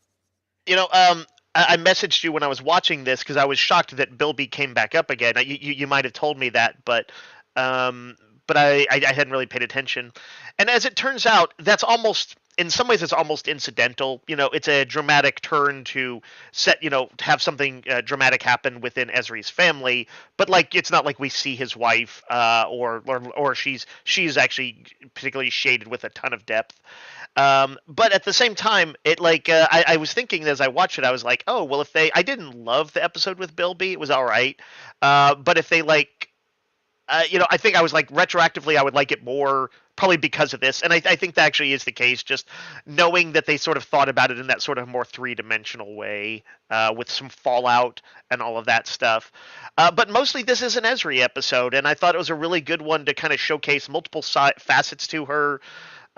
I messaged you when I was watching this because I was shocked that Bilby came back up again. You might have told me that, but I hadn't really paid attention. And as it turns out, that's almost, in some ways, it's almost incidental. It's a dramatic turn to set, to have something dramatic happen within Ezri's family. But like, it's not like we see his wife, or she's actually particularly shaded with a ton of depth. But at the same time, it I was thinking as I watched it, I was like, oh well, I didn't love the episode with Bilby, it was all right. But if they I think I was like, retroactively, I would like it more, probably because of this. And I think that actually is the case, just knowing that they sort of thought about it in that sort of more three-dimensional way, with some fallout and all of that stuff. But mostly this is an Ezri episode, and I thought it was a really good one to kind of showcase multiple facets to her,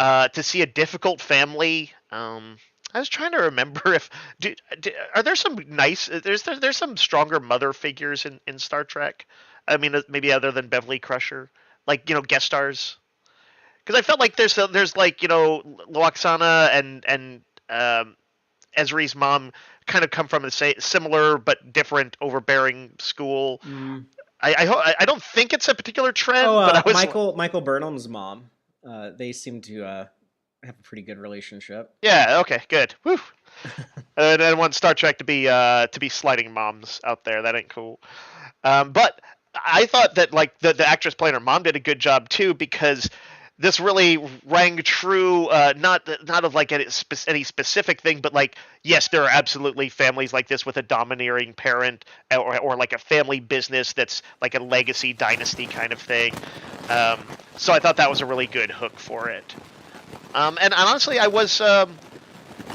to see a difficult family. I was trying to remember if are there some there's some stronger mother figures in Star Trek. I mean, maybe other than Beverly Crusher, like guest stars. Because I felt like there's Loaxana and Ezri's mom kind of come from a similar but different overbearing school. I don't think it's a particular trend. But I was Michael Burnham's mom. They seem to have a pretty good relationship. Yeah. Okay. Good. Whew. And I want Star Trek to be sliding moms out there. That ain't cool. But I thought that the actress playing her mom did a good job too, because this really rang true, not of like any specific thing, but like, yes, there are absolutely families like this with a domineering parent, or like a family business that's like a legacy dynasty kind of thing. So I thought that was a really good hook for it. And honestly, I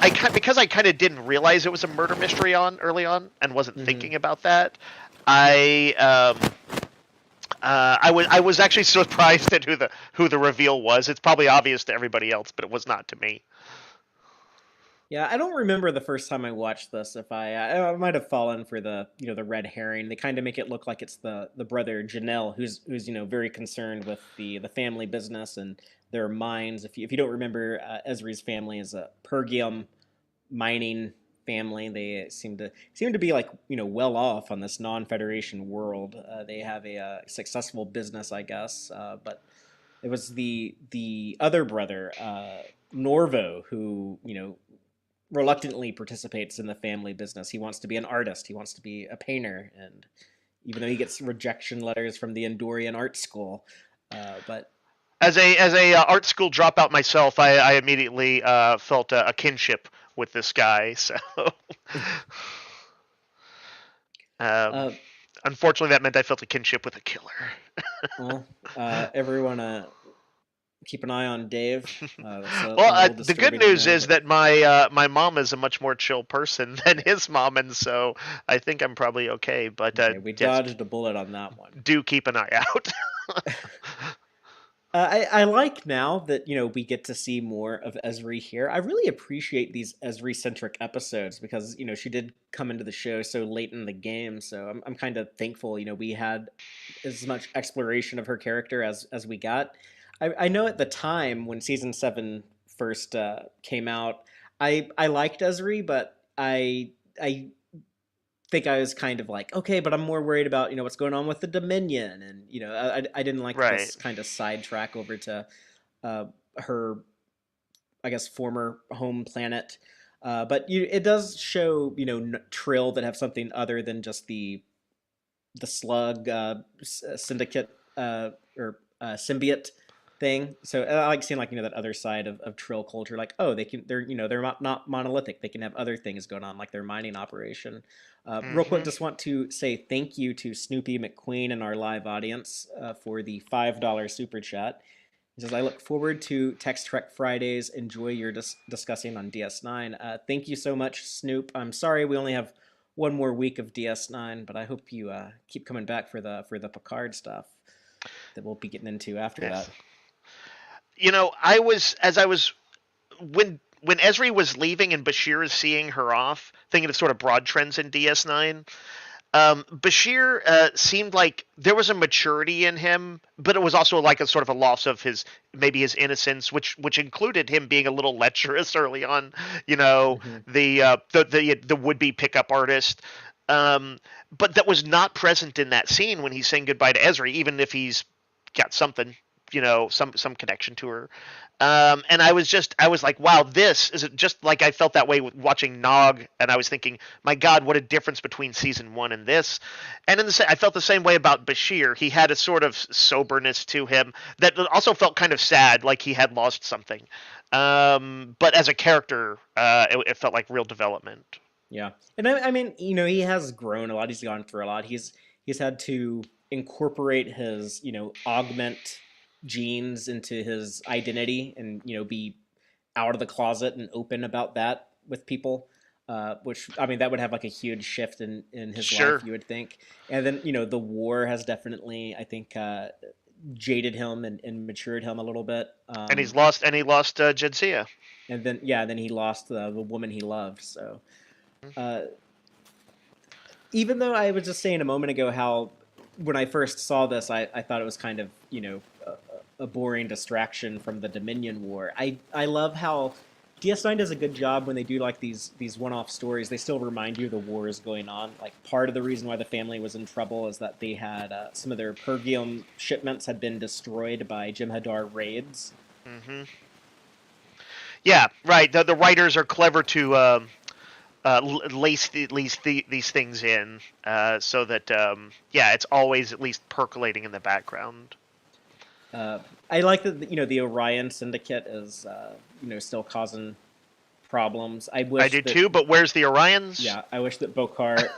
because I kind of didn't realize it was a murder mystery early on and wasn't Mm-hmm. thinking about that. I was actually surprised at who the reveal was. It's probably obvious to everybody else, but it was not to me. Yeah, I don't remember the first time I watched this. If I might have fallen for the the red herring. They kind of make it look like it's the brother Janelle who's very concerned with the family business and their mines. If you don't remember, Ezri's family is a Pergium mining family. They seem to be like well off on this non-Federation world. They have a successful business, I guess, but it was the other brother, Norvo, who reluctantly participates in the family business. He wants to be an artist. He wants to be a painter, and even though he gets rejection letters from the Endorian art school, but As a art school dropout myself, I immediately felt a kinship with this guy. So, um, uh, unfortunately, that meant I felt a kinship with a killer. well, everyone keep an eye on Dave. That's Well, a little the good disturbing to news know, is but that my mom is a much more chill person than his mom, and so I think I'm probably okay. But okay, we yes, dodged a bullet on that one. do keep an eye out. I like now that we get to see more of Ezri here. I really appreciate these Ezri centric episodes because she did come into the show so late in the game. So I'm kind of thankful we had as much exploration of her character as we got. I know at the time when season 7 first came out, I liked Ezri, but I think I was kind of like, okay, but I'm more worried about what's going on with the Dominion, and I didn't like Right. this kind of sidetrack over to her, I guess, former home planet. But it does show Trill that have something other than just the slug syndicate or symbiote thing. So I like seeing like that other side of Trill culture. Like, oh, they're not monolithic. They can have other things going on, like their mining operation. Real quick, Hmm. just want to say thank you to Snoopy McQueen and our live audience for the $5 super chat. He says, I look forward to Tex-Trek Fridays. Enjoy your discussing on DS9. Thank you so much, Snoop. I'm sorry we only have one more week of DS9, but I hope you keep coming back for the Picard stuff that we'll be getting into after Yes. that. I was when Esri was leaving and Bashir is seeing her off, thinking of sort of broad trends in DS9. Bashir seemed like there was a maturity in him, but it was also like a sort of a loss of his innocence, which included him being a little lecherous early on. You know, Mm-hmm. the would be pickup artist. Um, but that was not present in that scene when he's saying goodbye to Ezri, even if he's got something, some connection to her. And I was like, wow, this is just like I felt that way watching Nog, and I was thinking, my God, what a difference between season 1 and this. And I felt the same way about Bashir. He had a sort of soberness to him that also felt kind of sad, like he had lost something. But as a character, it felt like real development. Yeah, and I mean, he has grown a lot. He's gone through a lot. He's had to incorporate his, augment genes into his identity, and be out of the closet and open about that with people. Which I mean, that would have like a huge shift in his life, Sure. you would think. And then the war has definitely, I think, jaded him and matured him a little bit. And he lost Jadzia. And then yeah, then he lost the woman he loved. So uh, even though I was just saying a moment ago how when I first saw this, I thought it was kind of a boring distraction from the Dominion War. I love how DS9 does a good job when they do like these one-off stories. They still remind you the war is going on. Like part of the reason why the family was in trouble is that they had some of their Pergium shipments had been destroyed by Jem'Hadar raids. Hmm. Yeah, right. The writers are clever to lace these things in so that yeah, it's always at least percolating in the background. Uh, I like that the Orion Syndicate is still causing problems. I I wish do that too, but where's the Orions? yeah, I wish that Bokar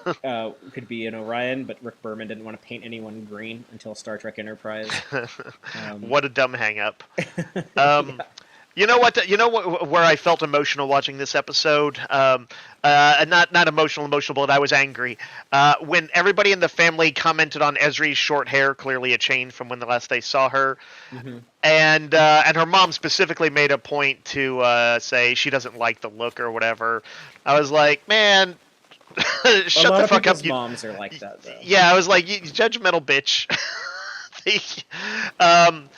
could be an Orion, but Rick Berman didn't want to paint anyone green until Star Trek Enterprise. Um, What a dumb hang up. yeah. You know what? You know what? Where I felt emotional watching this episode. Not emotional, but I was angry when everybody in the family commented on Ezri's short hair, clearly a change from when the last they saw her, Hmm. and her mom specifically made a point to say she doesn't like the look or whatever. I was like, man, A shut lot the of fuck up, people's you. moms are like that, though. Yeah, I was like, you judgmental bitch. um,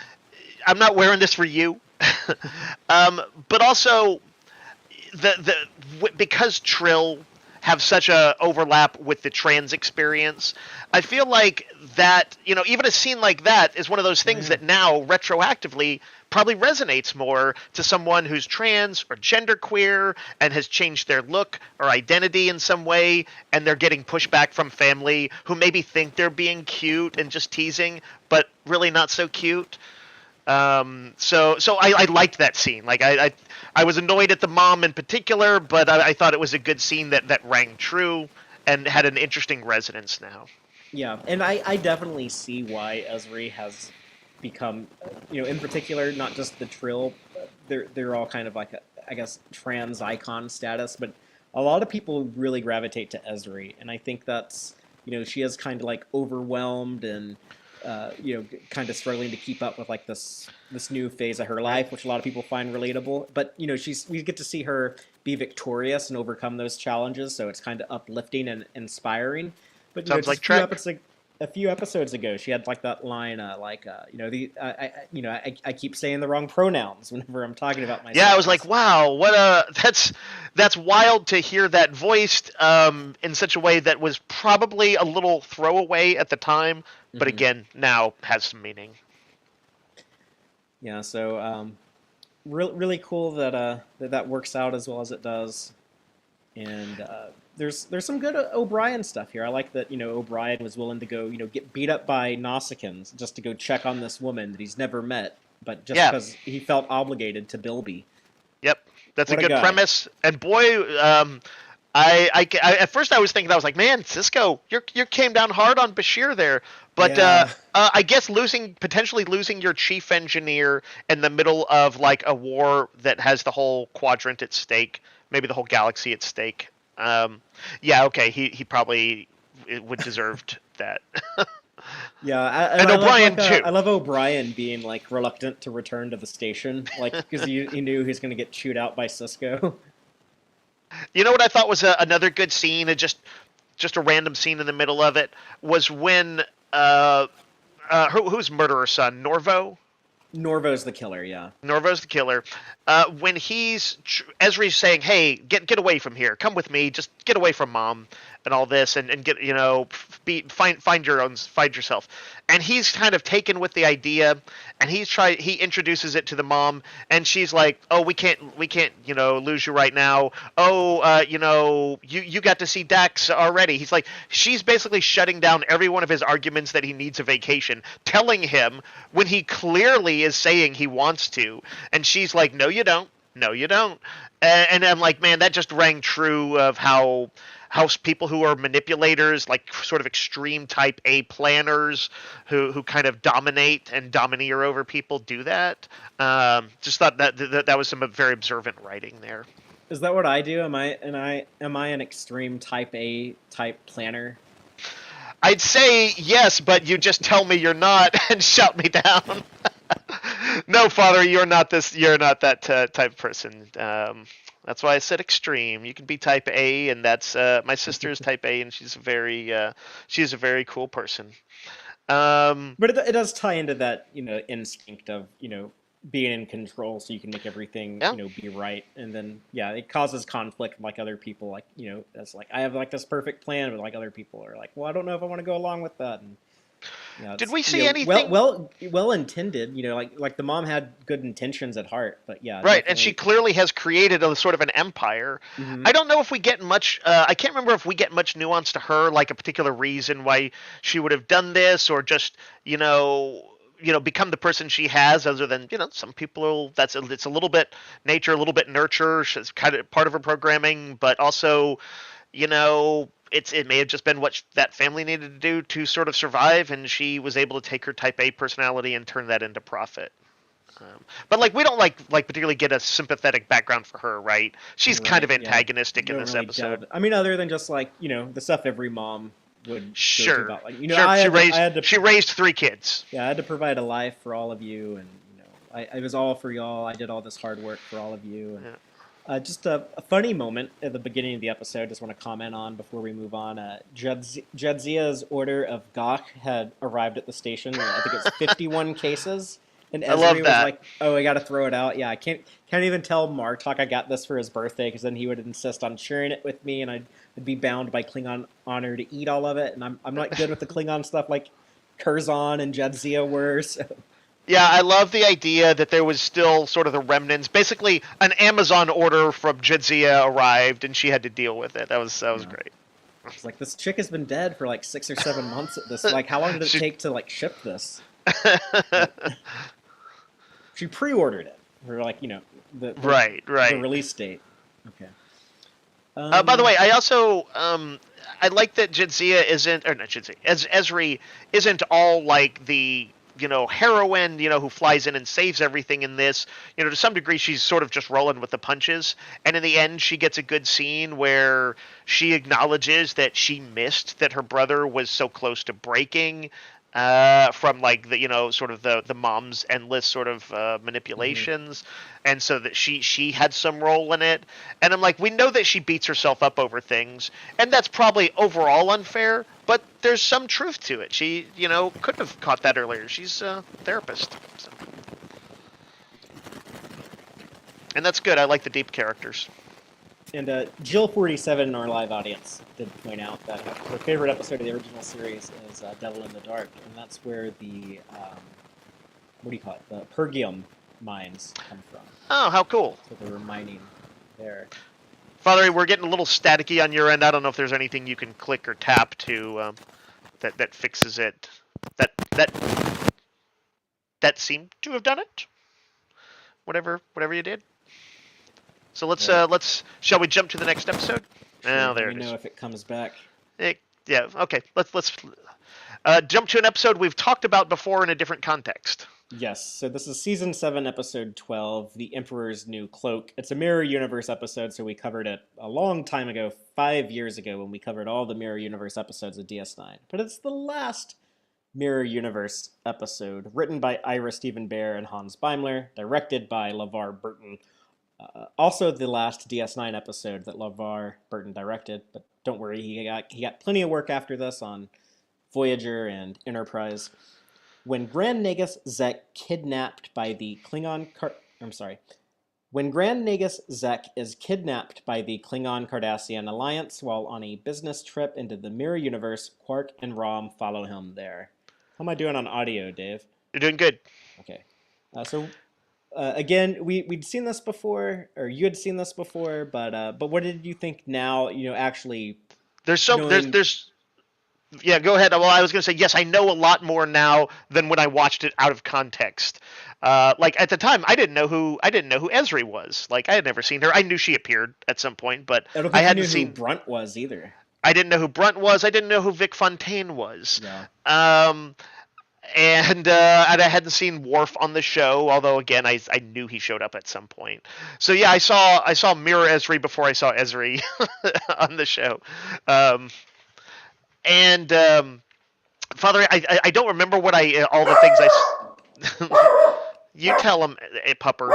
I'm not wearing this for you. But also because Trill have such a overlap with the trans experience, I feel like that, even a scene like that is one of those Oh, things yeah. that now retroactively probably resonates more to someone who's trans or genderqueer and has changed their look or identity in some way, and they're getting pushback from family who maybe think they're being cute and just teasing, but really not so cute. So I liked that scene. Like I was annoyed at the mom in particular, but I thought it was a good scene that rang true and had an interesting resonance now. Yeah, and I definitely see why Ezri has become, in particular, not just the Trill. They're all kind of like I guess trans icon status, but a lot of people really gravitate to Ezri, and I think that's she is kind of like overwhelmed and kind of struggling to keep up with like this new phase of her life, which a lot of people find relatable. But we get to see her be victorious and overcome those challenges, so it's kind of uplifting and inspiring. But Sounds just like Trek. a few episodes ago, she had like that line, I keep saying the wrong pronouns whenever I'm talking about Yeah, I myself. was like, wow, what a that's wild to hear that voiced in such a way that was probably a little throwaway at the time, but Mhm. again, now has some meaning. Yeah, so really cool that that works out as well as it does. And there's some good O'Brien stuff here. I like that O'Brien was willing to go get beat up by Nausicaans just to go check on this woman that he's never met, but just Yeah, because he felt obligated to Bilby. yep, that's a What a good guy! premise. And boy, at first I was thinking, I was like, man, Cisco, you came down hard on Bashir there. But Yeah, I guess potentially losing your chief engineer in the middle of like a war that has the whole quadrant at stake, maybe the whole galaxy at stake. Yeah, okay, he probably would deserved that. yeah, and And I love O'Brien I too. love O'Brien being like reluctant to return to the station, like because he knew he's going to get chewed out by Cisco. You know what I thought was another good scene, and just a random scene in the middle of it was when who's murderer's son, Norvo. Norvo's the killer, yeah. Norvo's the killer. When Ezri's saying, "Hey, get away from here. Come with me. Just get away from mom and all this, and get find yourself." And he's kind of taken with the idea, and he introduces it to the mom, and she's like, "Oh, we can't lose you right now. Oh, you got to see Dax already." He's like, she's basically shutting down every one of his arguments that he needs a vacation, telling him when he clearly is saying he wants to, and she's like, "No, you don't. No, you don't." And I'm like, man, that just rang true of how people who are manipulators, like sort of extreme type A planners, who kind of dominate and domineer over people, do that. Just thought that was some very observant writing there. Is that what I do? Am I an extreme type A type planner? I'd say yes, but you just tell me you're not and shout me down. No, Father, you're not this. You're not that type of person. That's why I said extreme. You can be type A, and that's my sister is type A, and she's a very cool person. Um, But it does tie into that instinct of being in control, so you can make everything yeah. be right, and then yeah, it causes conflict like other people, like that's like I have like this perfect plan, but like other people are like, well, I don't know if I want to go along with that, and Did it's we see anything? well intended, like the mom had good intentions at heart, but yeah, Right, and she definitely. clearly has created a sort of an empire. Hmm. I don't know if we get much. I can't remember if we get much nuance to her, like a particular reason why she would have done this, or just become the person she has. Other than some people, it's a little bit nature, a little bit nurture. She's kind of part of her programming, but also, it may have just been what that family needed to do to sort of survive, and she was able to take her Type A personality and turn that into profit. But like we don't like particularly get a sympathetic background for her, right? She's kind of antagonistic in this episode. I mean, other than just like the stuff every mom would go through about, like sure. She raised 3 kids. Yeah, I had to provide a life for all of you, and I was all for y'all. I did all this hard work for all of you. And, just a funny moment at the beginning of the episode. Just want to comment on before we move on. Jadzia's order of Gok had arrived at the station. I think it's 51 cases. And Ezri was like, "Oh, I got to throw it out." Yeah, I can't even tell Martok I got this for his birthday, because then he would insist on sharing it with me, and I'd be bound by Klingon honor to eat all of it. And I'm not good with the Klingon stuff like Curzon and Jadzia were. So. Yeah, I love the idea that there was still sort of the remnants. Basically, an Amazon order from Jadzia arrived, and she had to deal with it. That was great. It's like, this chick has been dead for like 6 or 7 months at this. Like, how long did it take to like ship this? She pre-ordered it for like the release date. Okay. By the way, I also I like that Ezri isn't all like the heroine who flies in and saves everything in this. To some degree she's sort of just rolling with the punches, and in the end she gets a good scene where she acknowledges that she missed that her brother was so close to breaking. From like the sort of the mom's endless sort of manipulations, and so that she had some role in it. And I'm like, we know that she beats herself up over things, and that's probably overall unfair, but there's some truth to it. She could have caught that earlier. She's a therapist, so. And that's good. I like the deep characters. And Jill47 in our live audience did point out that her favorite episode of the original series is Devil in the Dark, and that's where the, the Pergium mines come from. Oh, how cool. So they were mining there. Fatheree, we're getting a little staticky on your end. I don't know if there's anything you can click or tap to that fixes it. That seemed to have done it. Whatever you did. So let's shall we jump to the next episode? Sure, there it is. Let me know if it comes back. Yeah, okay. Let's jump to an episode we've talked about before in a different context. Yes, so this is Season 7, Episode 12, The Emperor's New Cloak. It's a Mirror Universe episode, so we covered it a long time ago, 5 years ago, when we covered all the Mirror Universe episodes of DS9. But it's the last Mirror Universe episode, written by Ira Stephen Bear and Hans Beimler, directed by LeVar Burton. Also the last DS9 episode that LeVar Burton directed, but don't worry, he got plenty of work after this on Voyager and Enterprise. When Grand Nagus Zek kidnapped by the Klingon When Grand Nagus Zek is kidnapped by the Klingon Cardassian Alliance while on a business trip into the Mirror Universe, Quark and Rom follow him there. How am I doing on audio, Dave? You're doing good. Okay. Again, we'd seen this before, or you had seen this before, but what did you think now? Actually, there's yeah. Go ahead. Well, I was going to say yes. I know a lot more now than when I watched it out of context. Like at the time, I didn't know who Ezri was. Like I had never seen her. I knew she appeared at some point, but I hadn't seen who Brunt was either. I didn't know who Brunt was. I didn't know who Vic Fontaine was. Yeah. And I hadn't seen Worf on the show, although again I knew he showed up at some point. So yeah, I saw Mirror Ezri before I saw Ezri on the show. Father, I don't remember what all the things I. You tell him, pupper.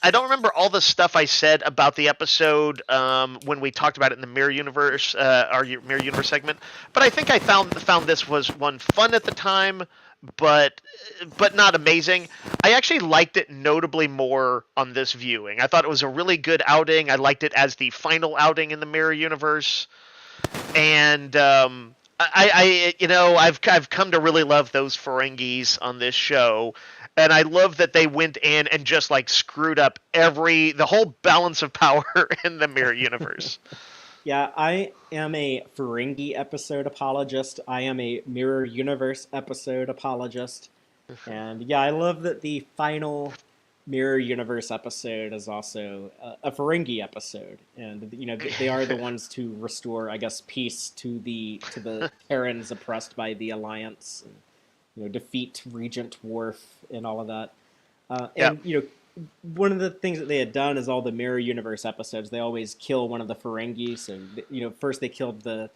I don't remember all the stuff I said about the episode when we talked about it in the Mirror Universe, our Mirror Universe segment. But I think I found this was one fun at the time, but not amazing. I actually liked it notably more on this viewing. I thought it was a really good outing. I liked it as the final outing in the Mirror Universe, and I've come to really love those Ferengis on this show. And I love that they went in and just like screwed up the whole balance of power in the Mirror Universe. Yeah, I am a Ferengi episode apologist. I am a Mirror Universe episode apologist. And yeah, I love that the final Mirror Universe episode is also a Ferengi episode. And they are the ones to restore, I guess, peace to the Terrans oppressed by the Alliance. defeat Regent Worf and all of that. Yeah. And one of the things that they had done is all the Mirror Universe episodes. They always kill one of the Ferengi. So first they killed the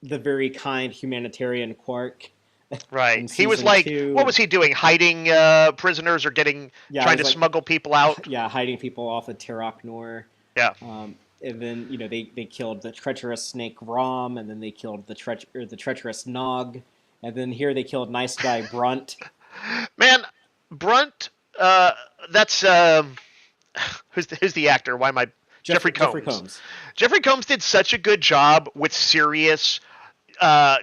very kind humanitarian Quark Right. in He was season like, two, what was and he doing? Hiding prisoners or yeah, it trying was to like smuggle people out? yeah, hiding people off of Teroknor. Yeah. And then they killed the treacherous snake Rom, and then they killed the treacherous Nog, and then here they killed nice guy Brunt. Man, Brunt, that's who's the actor? Why am I Jeffrey Jeffrey Combs? Combs. Jeffrey Combs did such a good job with serious,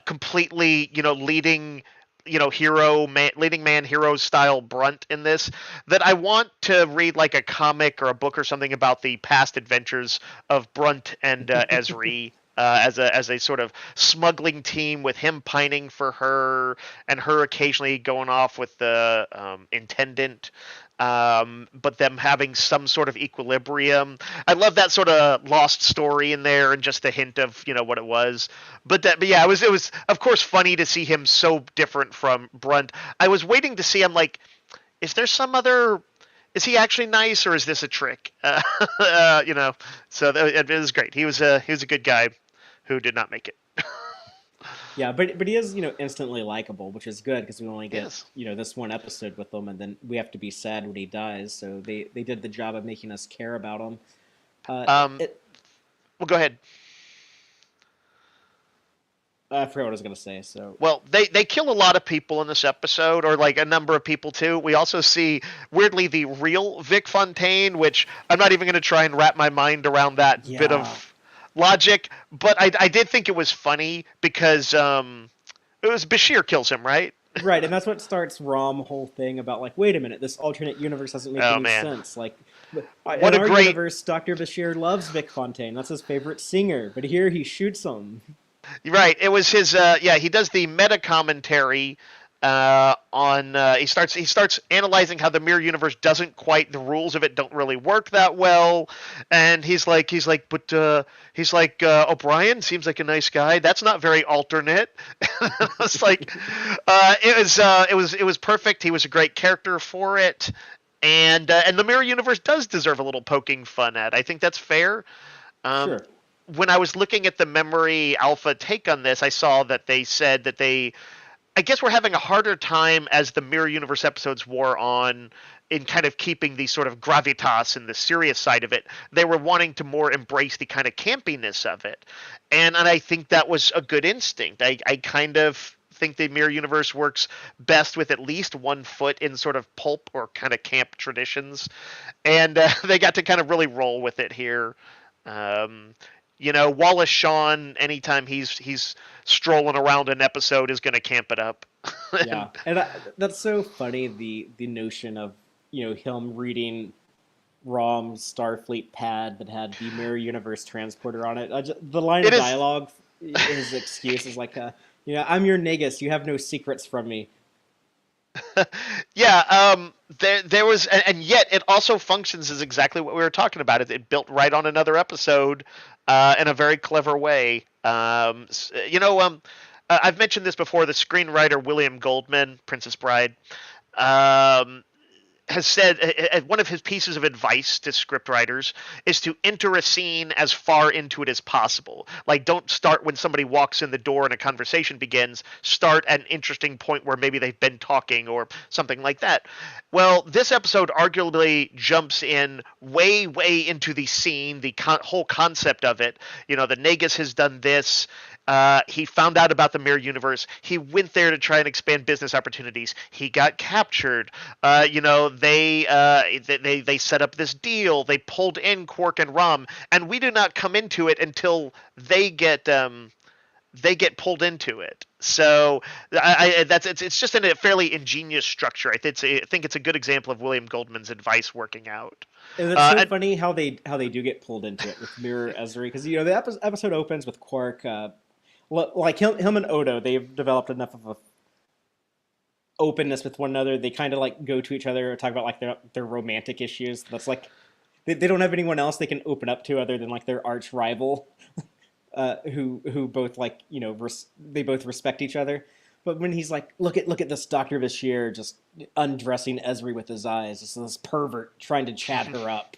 completely, leading, leading man hero style Brunt in this, that I want to read like a comic or a book or something about the past adventures of Brunt and Ezri. As a sort of smuggling team, with him pining for her and her occasionally going off with the intendant, but them having some sort of equilibrium. I love that sort of lost story in there, and just a hint of what it was. But yeah, it was of course funny to see him so different from Brunt. I was waiting to see him like, is there some other? Is he actually nice, or is this a trick? So it was great. He was a good guy who did not make it. Yeah, but he is instantly likable, which is good because we only get Yes. this one episode with him, and then we have to be sad when he dies. So they did the job of making us care about him. Uh, Um, it, well, go ahead. I forgot what I was gonna say. So Well, they kill a lot of people in this episode, or like a number of people too. We also see, weirdly, the real Vic Fontaine, which I'm not even going to try and wrap my mind around that bit yeah, of logic. But I did think it was funny because it was Bashir kills him, right? right, and that's what starts Rom whole thing about like, wait a minute, this alternate universe doesn't make Oh any man, sense. Like, what in a our great. universe, Dr. Bashir loves Vic Fontaine. That's his favorite singer, but here he shoots him. Right. It was his. Yeah, he does the meta commentary on. He starts analyzing how the mirror universe doesn't quite. The rules of it don't really work that well, and O'Brien seems like a nice guy. That's not very alternate. It's like, it was perfect. He was a great character for it. And the mirror universe does deserve a little poking fun at. I think that's fair. Um, Sure. when I was looking at the Memory Alpha take on this, I saw that they said that I guess we're having a harder time as the Mirror Universe episodes wore on, in kind of keeping the sort of gravitas and the serious side of it. They were wanting to more embrace the kind of campiness of it. And I think that was a good instinct. I kind of think the Mirror Universe works best with at least one foot in sort of pulp or kind of camp traditions. And they got to kind of really roll with it here. Um, Wallace Shawn, anytime he's strolling around an episode, is going to camp it up. Yeah, and that's so funny. The notion of him reading Rom's Starfleet pad that had the Mirror Universe transporter on it. The line It of is. dialogue, his excuse is like, I'm your Negus. You have no secrets from me. Yeah, there was, and yet it also functions as exactly what we were talking about. It built right on another episode in a very clever way. I've mentioned this before. The screenwriter William Goldman, Princess Bride, um, has said one of his pieces of advice to scriptwriters is to enter a scene as far into it as possible. Like, don't start when somebody walks in the door and a conversation begins. Start at an interesting point where maybe they've been talking or something like that. Well, this episode arguably jumps in way, way into the scene, the whole concept of it. The Negus has done this. He found out about the mirror universe. He went there to try and expand business opportunities. He got captured. They set up this deal. They pulled in Quark and Rom, and we do not come into it until they get pulled into it. So it's just in a fairly ingenious structure. I think it's a good example of William Goldman's advice working out. And it's so funny how they do get pulled into it with Mirror Ezri, because the episode opens with Quark. Like him and Odo, they've developed enough of a openness with one another. They kind of like go to each other, talk about like their romantic issues. That's like they don't have anyone else they can open up to other than like their arch rival, who both like they both respect each other. But when he's like, look at this Dr. Bashir just undressing Ezri with his eyes, just this pervert trying to chat her up,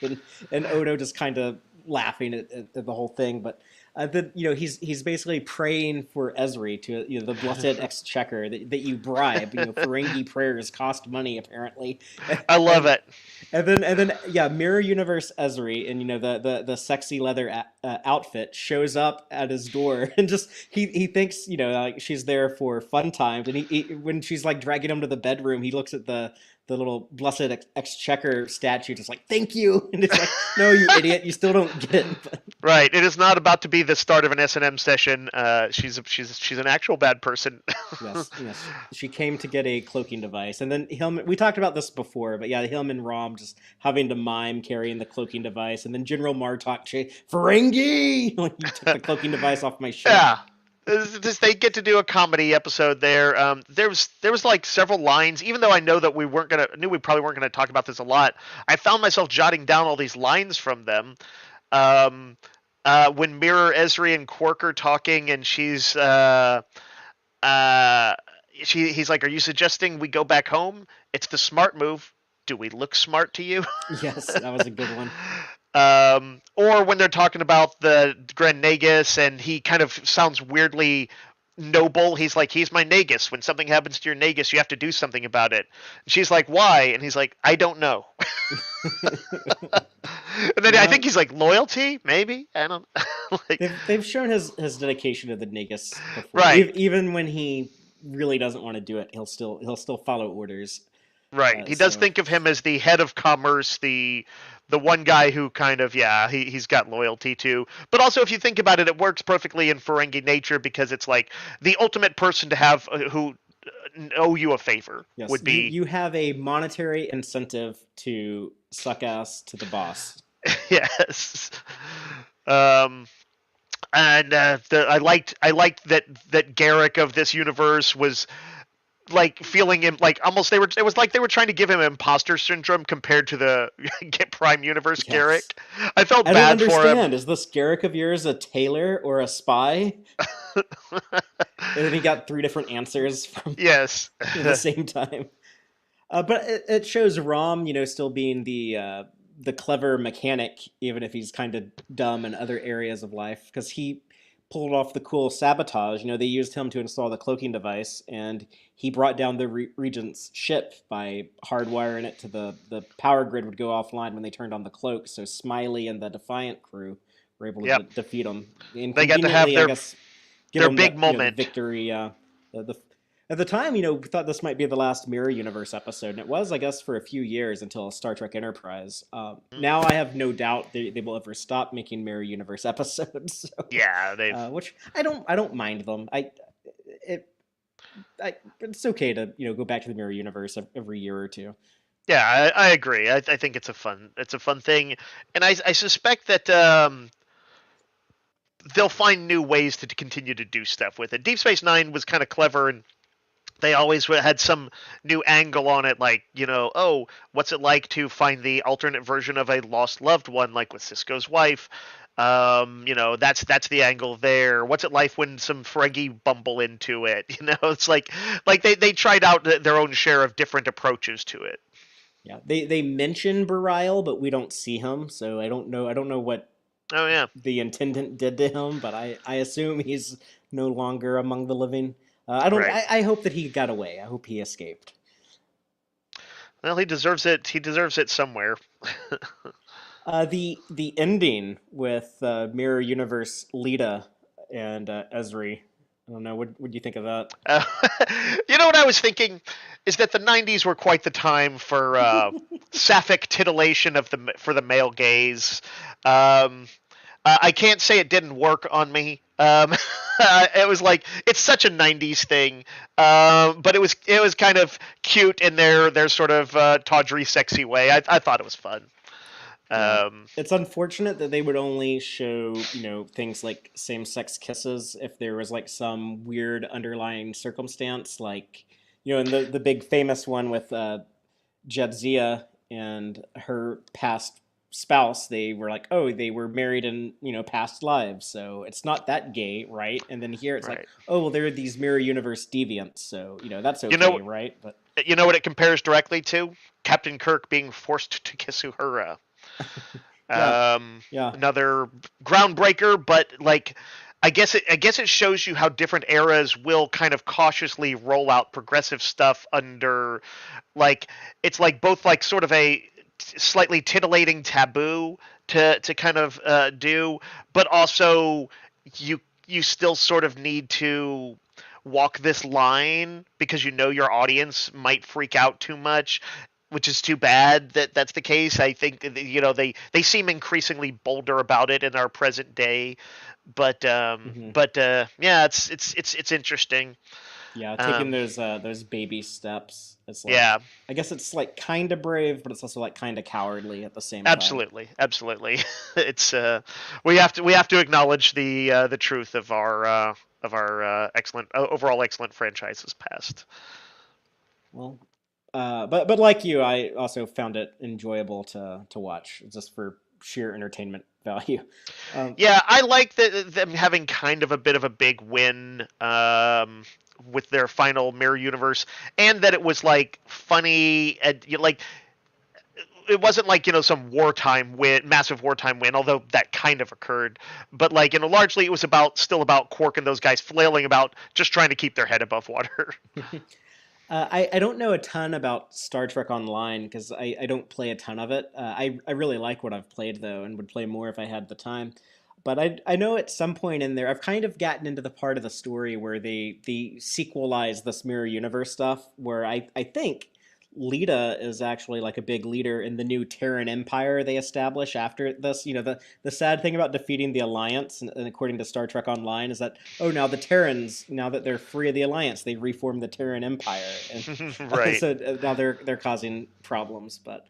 and Odo just kind of laughing at the whole thing. But then he's basically praying for Ezri to the blessed exchequer that you bribe. Ferengi prayers cost money apparently. I love and it. and then yeah, Mirror Universe Ezri and the sexy leather outfit shows up at his door and just he thinks like she's there for fun times, and he when she's like dragging him to the bedroom, he looks at the little blessed exchequer statue, just like, thank you, and it's like, no, you idiot, you still don't get it. Right. It is not about to be the start of an S&M session. She's an actual bad person. Yes. She came to get a cloaking device, and then Hillman. We talked about this before, but yeah, Hillman Rom just having to mime carrying the cloaking device, and then General Martok Ferengi, like, you took the cloaking device off my ship. Yeah. They get to do a comedy episode there. There was like several lines, even though I know that knew we probably weren't gonna talk about this a lot. I found myself jotting down all these lines from them. When Mirror, Ezri, and Quark are talking, and he's like, "Are you suggesting we go back home? It's the smart move. Do we look smart to you?" Yes, that was a good one. Or when they're talking about the Grand Nagus, and he kind of sounds weirdly noble. He's like, "He's my Nagus. When something happens to your Nagus, you have to do something about it." And she's like, "Why?" And he's like, "I don't know." And then I think he's like, "Loyalty, maybe." I don't. They've shown his dedication to the Nagus before. Right. Even when he really doesn't want to do it, he'll still follow orders. Right. He does think of him as the head of commerce, the one guy who kind of, he's got loyalty to. But also, if you think about it, it works perfectly in Ferengi nature, because it's like the ultimate person to have who owe you a favor. Yes, would be you have a monetary incentive to suck ass to the boss. Yes. And I liked that Garrick of this universe was like feeling him like almost it was like they were trying to give him imposter syndrome compared to the Prime Universe. Yes. Garrick. I felt bad for him. I don't understand. Is this Garrick of yours a tailor or a spy? And then he got 3 different answers from yes at the same time. But it shows Rom, still being the clever mechanic, even if he's kind of dumb in other areas of life, because he pulled off the cool sabotage. They used him to install the cloaking device, and he brought down the Regent's ship by hardwiring it to the power grid would go offline when they turned on the cloak. So Smiley and the Defiant crew were able to defeat them. They got to have their big moment. Victory. At the time, we thought this might be the last Mirror Universe episode, and it was, I guess, for a few years until Star Trek Enterprise. Now I have no doubt they will ever stop making Mirror Universe episodes. So, yeah, which I don't mind them. It's okay to go back to the Mirror Universe every year or two. Yeah, I agree. I think it's a fun thing, and I suspect that they'll find new ways to continue to do stuff with it. Deep Space Nine was kind of clever, and they always had some new angle on it, like, what's it like to find the alternate version of a lost loved one, like with Sisko's wife. That's the angle there. What's it like when some Ferengi bumble into it? It's like they tried out their own share of different approaches to it. Yeah, they mention Bareil, but we don't see him, so I don't know what the intendant did to him, but I assume he's no longer among the living. I hope that he got away. I hope he escaped. Well, he deserves it. He deserves it somewhere. The ending with Mirror Universe Lita and Ezri. I don't know. What do you think of that? What I was thinking is that the '90s were quite the time for sapphic titillation for the male gaze. I can't say it didn't work on me. It was like, it's such a '90s thing, but it was kind of cute in their sort of tawdry, sexy way. I thought it was fun. It's unfortunate that they would only show things like same-sex kisses if there was like some weird underlying circumstance, like in the big famous one with Jadzia and her past spouse, they were like, oh, they were married in, past lives, so it's not that gay, right? And then here it's like, Right. oh, well, they're these mirror universe deviants, so that's You know, okay, right? But you know what it compares directly to? Captain Kirk being forced to kiss Uhura. yeah, yeah. Another groundbreaker, but like, I guess it shows you how different eras will kind of cautiously roll out progressive stuff under, like, it's like both like sort of a slightly titillating taboo to kind of do, but also you still sort of need to walk this line because you know your audience might freak out too much, which is too bad that that's the case. I think they seem increasingly bolder about it in our present day, but Hmm. yeah, it's interesting. Yeah, taking Um, those baby steps. It's like, yeah, I guess it's like kind of brave, but it's also like kind of cowardly at the same time. absolutely. It's we have to acknowledge the truth of our excellent overall excellent franchises past. Well, but like you, I also found it enjoyable to watch just for sheer entertainment value. Um, Yeah, I like them having kind of a bit of a big win with their final mirror universe, and that it was like funny and like it wasn't like some wartime win, massive wartime win, although that kind of occurred. But like largely it was still about Quark and those guys flailing about just trying to keep their head above water. I don't know a ton about Star Trek Online because I don't play a ton of it. I really like what I've played though, and would play more if I had the time. But I know at some point in there I've kind of gotten into the part of the story where they sequelize this mirror universe stuff, where I think Lita is actually like a big leader in the new Terran Empire they establish after this. The sad thing about defeating the Alliance, and according to Star Trek Online, is that, oh, now the Terrans, now that they're free of the Alliance, they reform the Terran Empire, and Right. so now they're causing problems. But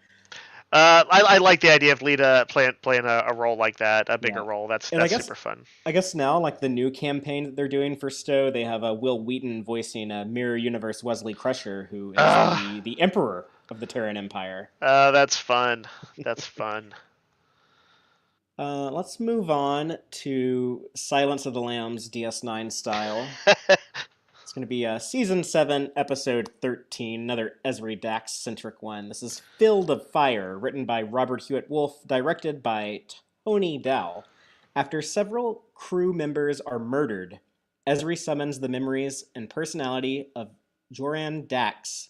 I like the idea of Lita playing a role like that, a bigger yeah, role. That's and that's super fun. I guess now, like the new campaign that they're doing for Stowe, they have Will Wheaton voicing a Mirror Universe Wesley Crusher, who is Uh, the Emperor of the Terran Empire. that's fun. That's fun. Let's move on to Silence of the Lambs DS9 style. It's going to be Season 7, Episode 13, another Ezri Dax centric one. This is Filled of Fire, written by Robert Hewitt Wolf, directed by Tony Dow. After several crew members are murdered, Ezri summons the memories and personality of Joran Dax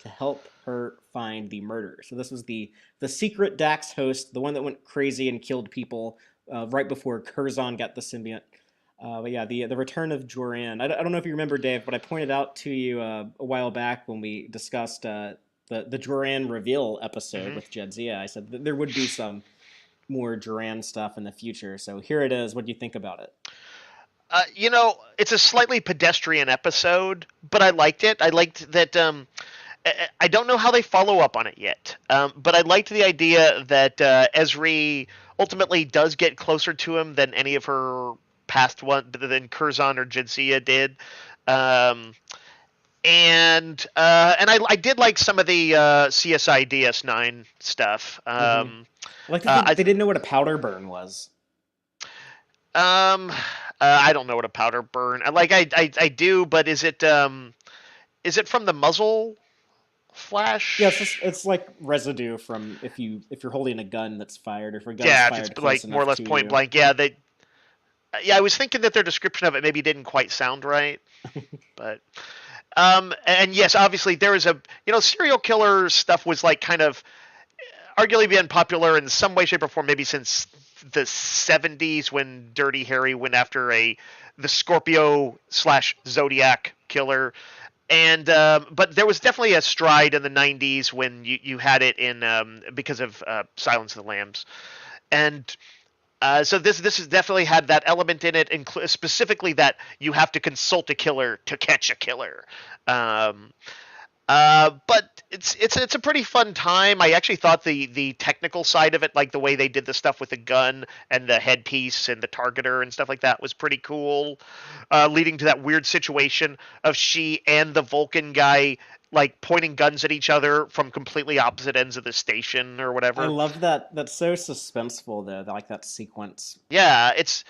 to help her find the murderer. So this was the secret Dax host, the one that went crazy and killed people right before Curzon got the symbiont. But yeah, the return of Joran. I don't know if you remember, Dave, but I pointed out to you a while back when we discussed the Joran reveal episode Hmm. with Jedzia. I said that there would be some more Joran stuff in the future. So here it is. What do you think about it? It's a slightly pedestrian episode, but I liked it. I liked that. I don't know how they follow up on it yet, but I liked the idea that Esri ultimately does get closer to him than any of her past one, than Curzon or Jadzia did. Um, and I did like some of the CSI DS9 stuff. Mm-hmm. Like that I they didn't know what a powder burn was. um, I don't know what a powder burn. Like I do, but is it from the muzzle Yeah, flash? it's like residue from if you're holding a gun that's fired, or if a gun is Yeah, if it's fired close like more or enough less to point you. blank. Yeah, they. Yeah, I was thinking that their description of it maybe didn't quite sound right, but and yes, obviously there is a serial killer stuff was like kind of arguably been popular in some way, shape, or form maybe since the 70s when Dirty Harry went after the Scorpio slash Zodiac killer. And but there was definitely a stride in the 90s when you had it in because of Silence of the Lambs, and so this has definitely had that element in it, specifically that you have to consult a killer to catch a killer. Um, but it's a pretty fun time. I actually thought the technical side of it, like the way they did the stuff with the gun and the headpiece and the targeter and stuff like that, was pretty cool. Leading to that weird situation of she and the Vulcan guy like pointing guns at each other from completely opposite ends of the station or I whatever. love that. That's so suspenseful, though. Like that sequence. Yeah, it's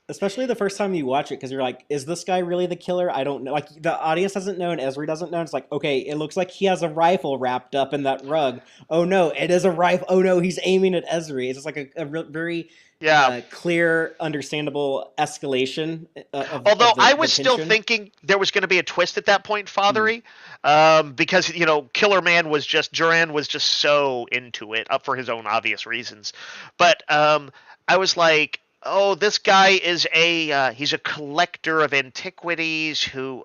Especially the first time you watch it, because you're like, is this guy really the killer? I don't know. Like, the audience doesn't know, and Ezri doesn't know. It's like, okay, it looks like he has a rifle wrapped up in that rug. Oh no, it is a rifle. Oh no, he's aiming at Ezri. It's just like a very yeah. clear, understandable escalation Although of I the was still tension. thinking there was going to be a twist at that point, Mm. Fatheree, because Killer Man was just Joran was just so into it, up for his own obvious reasons. But I was like, oh, this guy is he's a collector of antiquities who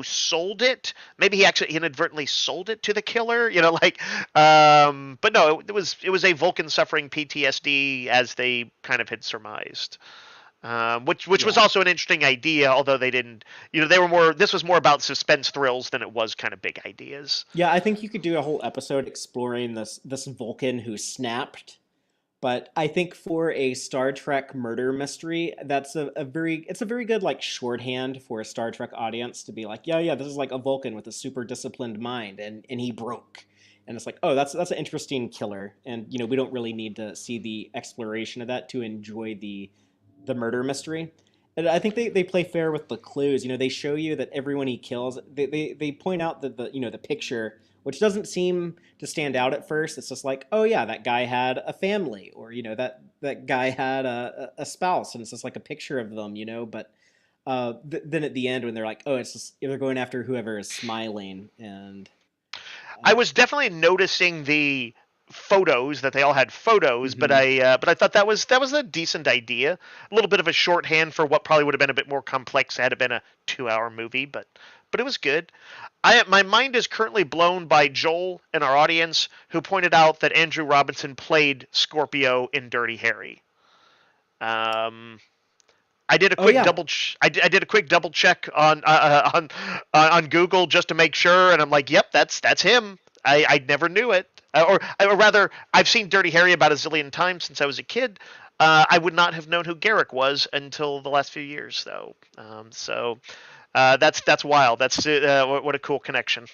sold it. Maybe he actually inadvertently sold it to the killer. But no, it was a Vulcan suffering PTSD as they kind of had surmised. Which was Yeah. also an interesting idea, although they didn't, they were more. This was more about suspense thrills than it was kind of big ideas. Yeah, I think you could do a whole episode exploring this Vulcan who snapped. But I think for a Star Trek murder mystery, that's a very good like shorthand for a Star Trek audience to be like, yeah, yeah, this is like a Vulcan with a super disciplined mind, and he broke. And it's like, oh, that's an interesting killer. And we don't really need to see the exploration of that to enjoy the murder mystery. And I think they play fair with the clues. They show you that everyone he kills, they point out that the picture, which doesn't seem to stand out at first. It's just like, oh yeah, that guy had a family, or that guy had a spouse, and it's just like a picture of them. But then at the end, when they're like, oh, it's just they're going after whoever is smiling, and I uh, was definitely noticing the photos that they all had photos, but mhm. I thought that was a decent idea. A little bit of a shorthand for what probably would have been a bit more complex had it been a 2-hour movie, but it was good. My mind is currently blown by Joel in our audience, who pointed out that Andrew Robinson played Scorpio in Dirty Harry. Um, I did a Oh quick yeah, I did a quick double check on Google just to make sure, and I'm like, yep, that's him. I never knew it, or rather, I've seen Dirty Harry about a zillion times since I was a kid. I would not have known who Garrick was until the last few years, though. That's wild. That's what a cool connection.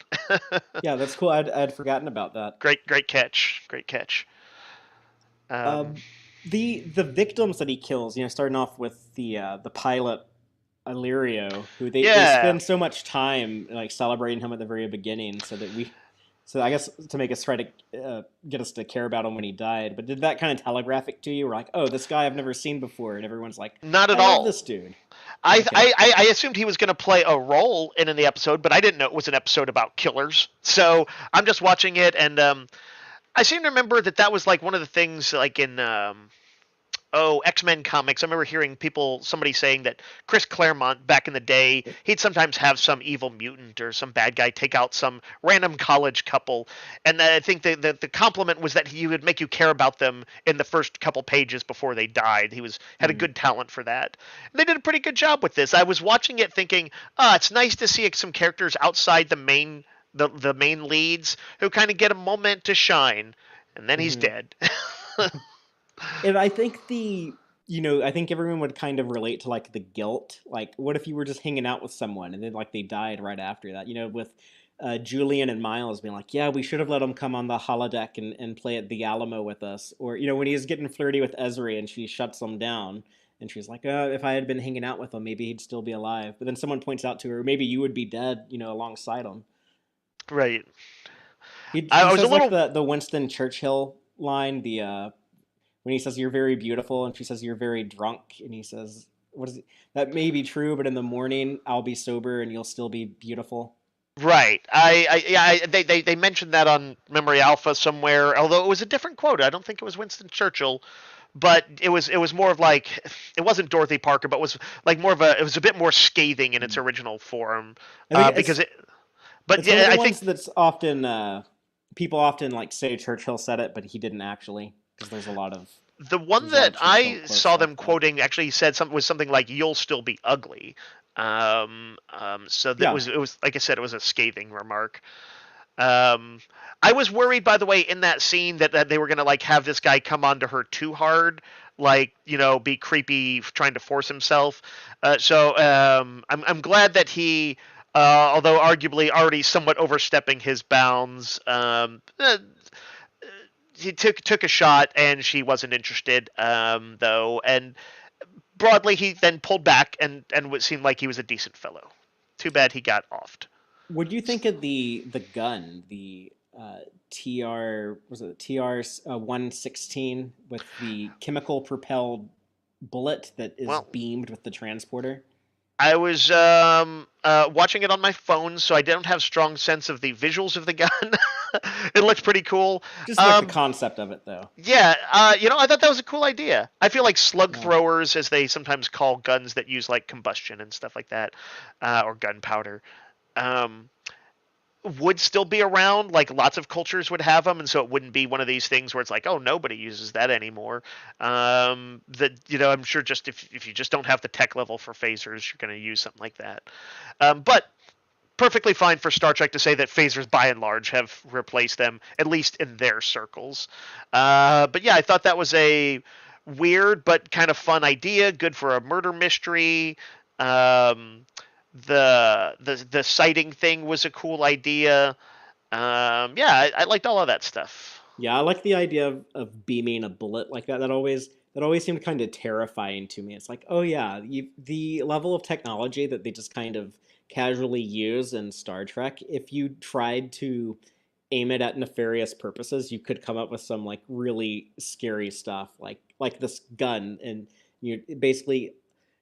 yeah, that's cool. I'd forgotten about that. Great catch. Great catch. Um, Um, the victims that he kills, starting off with the pilot Illyrio, who they yeah, spend so much time like celebrating him at the very beginning, so I guess to make us try to get us to care about him when he died. But did that kind of telegraph it to you? We're like, oh, this guy I've never seen before, and everyone's like, not at I love all. this dude. I Okay. I, I assumed he was going to play a role in the episode, but I didn't know it was an episode about killers. So I'm just watching it, and I seem to remember that was like one of the things, like in X-Men comics. I remember hearing somebody saying that Chris Claremont back in the day, he'd sometimes have some evil mutant or some bad guy take out some random college couple, and I think the compliment was that he would make you care about them in the first couple pages before they died. He had a Mm. good talent for that. And they did a pretty good job with this. I was watching it thinking, it's nice to see some characters outside the main leads who kind of get a moment to shine, and then he's Hmm. dead. And I think I think everyone would kind of relate to like the guilt. Like, what if you were just hanging out with someone and then like they died right after that? With Julian and Miles being like, yeah, we should have let him come on the holodeck and play at the Alamo with us. Or, when he's getting flirty with Ezri and she shuts him down. And she's like, if I had been hanging out with him, maybe he'd still be alive. But then someone points out to her, maybe you would be dead, alongside him. Right. He I was a says like little the Winston Churchill line, the when he says you're very beautiful and she says you're very drunk, and he says, what is it? That may be true, but in the morning I'll be sober and you'll still be beautiful. right. They mentioned that on Memory Alpha somewhere, although it was a different quote. I don't think it was Winston Churchill, but it was more of like, it wasn't Dorothy Parker, but was like more of it was a bit more scathing in its Mm. original form, I think because but it's one of yeah, the I think ones that's often people often like say Churchill said it, but he didn't actually, because the one there's a lot that of Churchill I quotes saw like them that. quoting actually said something like "You'll still be ugly." So that Yeah. was like I said, it was a scathing remark. Um, I was worried, by the way, in that scene that they were gonna like have this guy come onto her too hard, like be creepy, trying to force himself. So I'm glad that he. although arguably already somewhat overstepping his bounds. He took a shot, and she wasn't interested, though. And broadly, he then pulled back, and it seemed like he was a decent fellow. Too bad he got offed. What do you think of the gun, the TR was it TR 116 with the chemical propelled bullet that is Well, beamed with the transporter? I was watching it on my phone, so I don't have strong sense of the visuals of the gun. It looked pretty cool. Just like the Um, concept of it, though. yeah, I thought that was a cool idea. I feel like slug Yeah. throwers, as they sometimes call guns that use like combustion and stuff like that, or gunpowder, um, would still be around. Like lots of cultures would have them, and so it wouldn't be one of these things where it's like, oh, nobody uses that anymore. That I'm sure just if you just don't have the tech level for phasers, you're going to use something like that. But perfectly fine for Star Trek to say that phasers, by and large, have replaced them, at least in their circles. But yeah, I thought that was a weird but kind of fun idea. Good for a murder mystery. Um, the sighting thing was a cool idea. Yeah, I liked all of that stuff. Yeah, I like the idea of beaming a bullet like that. That always seemed kind of terrifying to me. It's like, oh yeah, the level of technology that they just kind of casually use in Star Trek. If you tried to aim it at nefarious purposes, you could come up with some like really scary stuff, like this gun, and you basically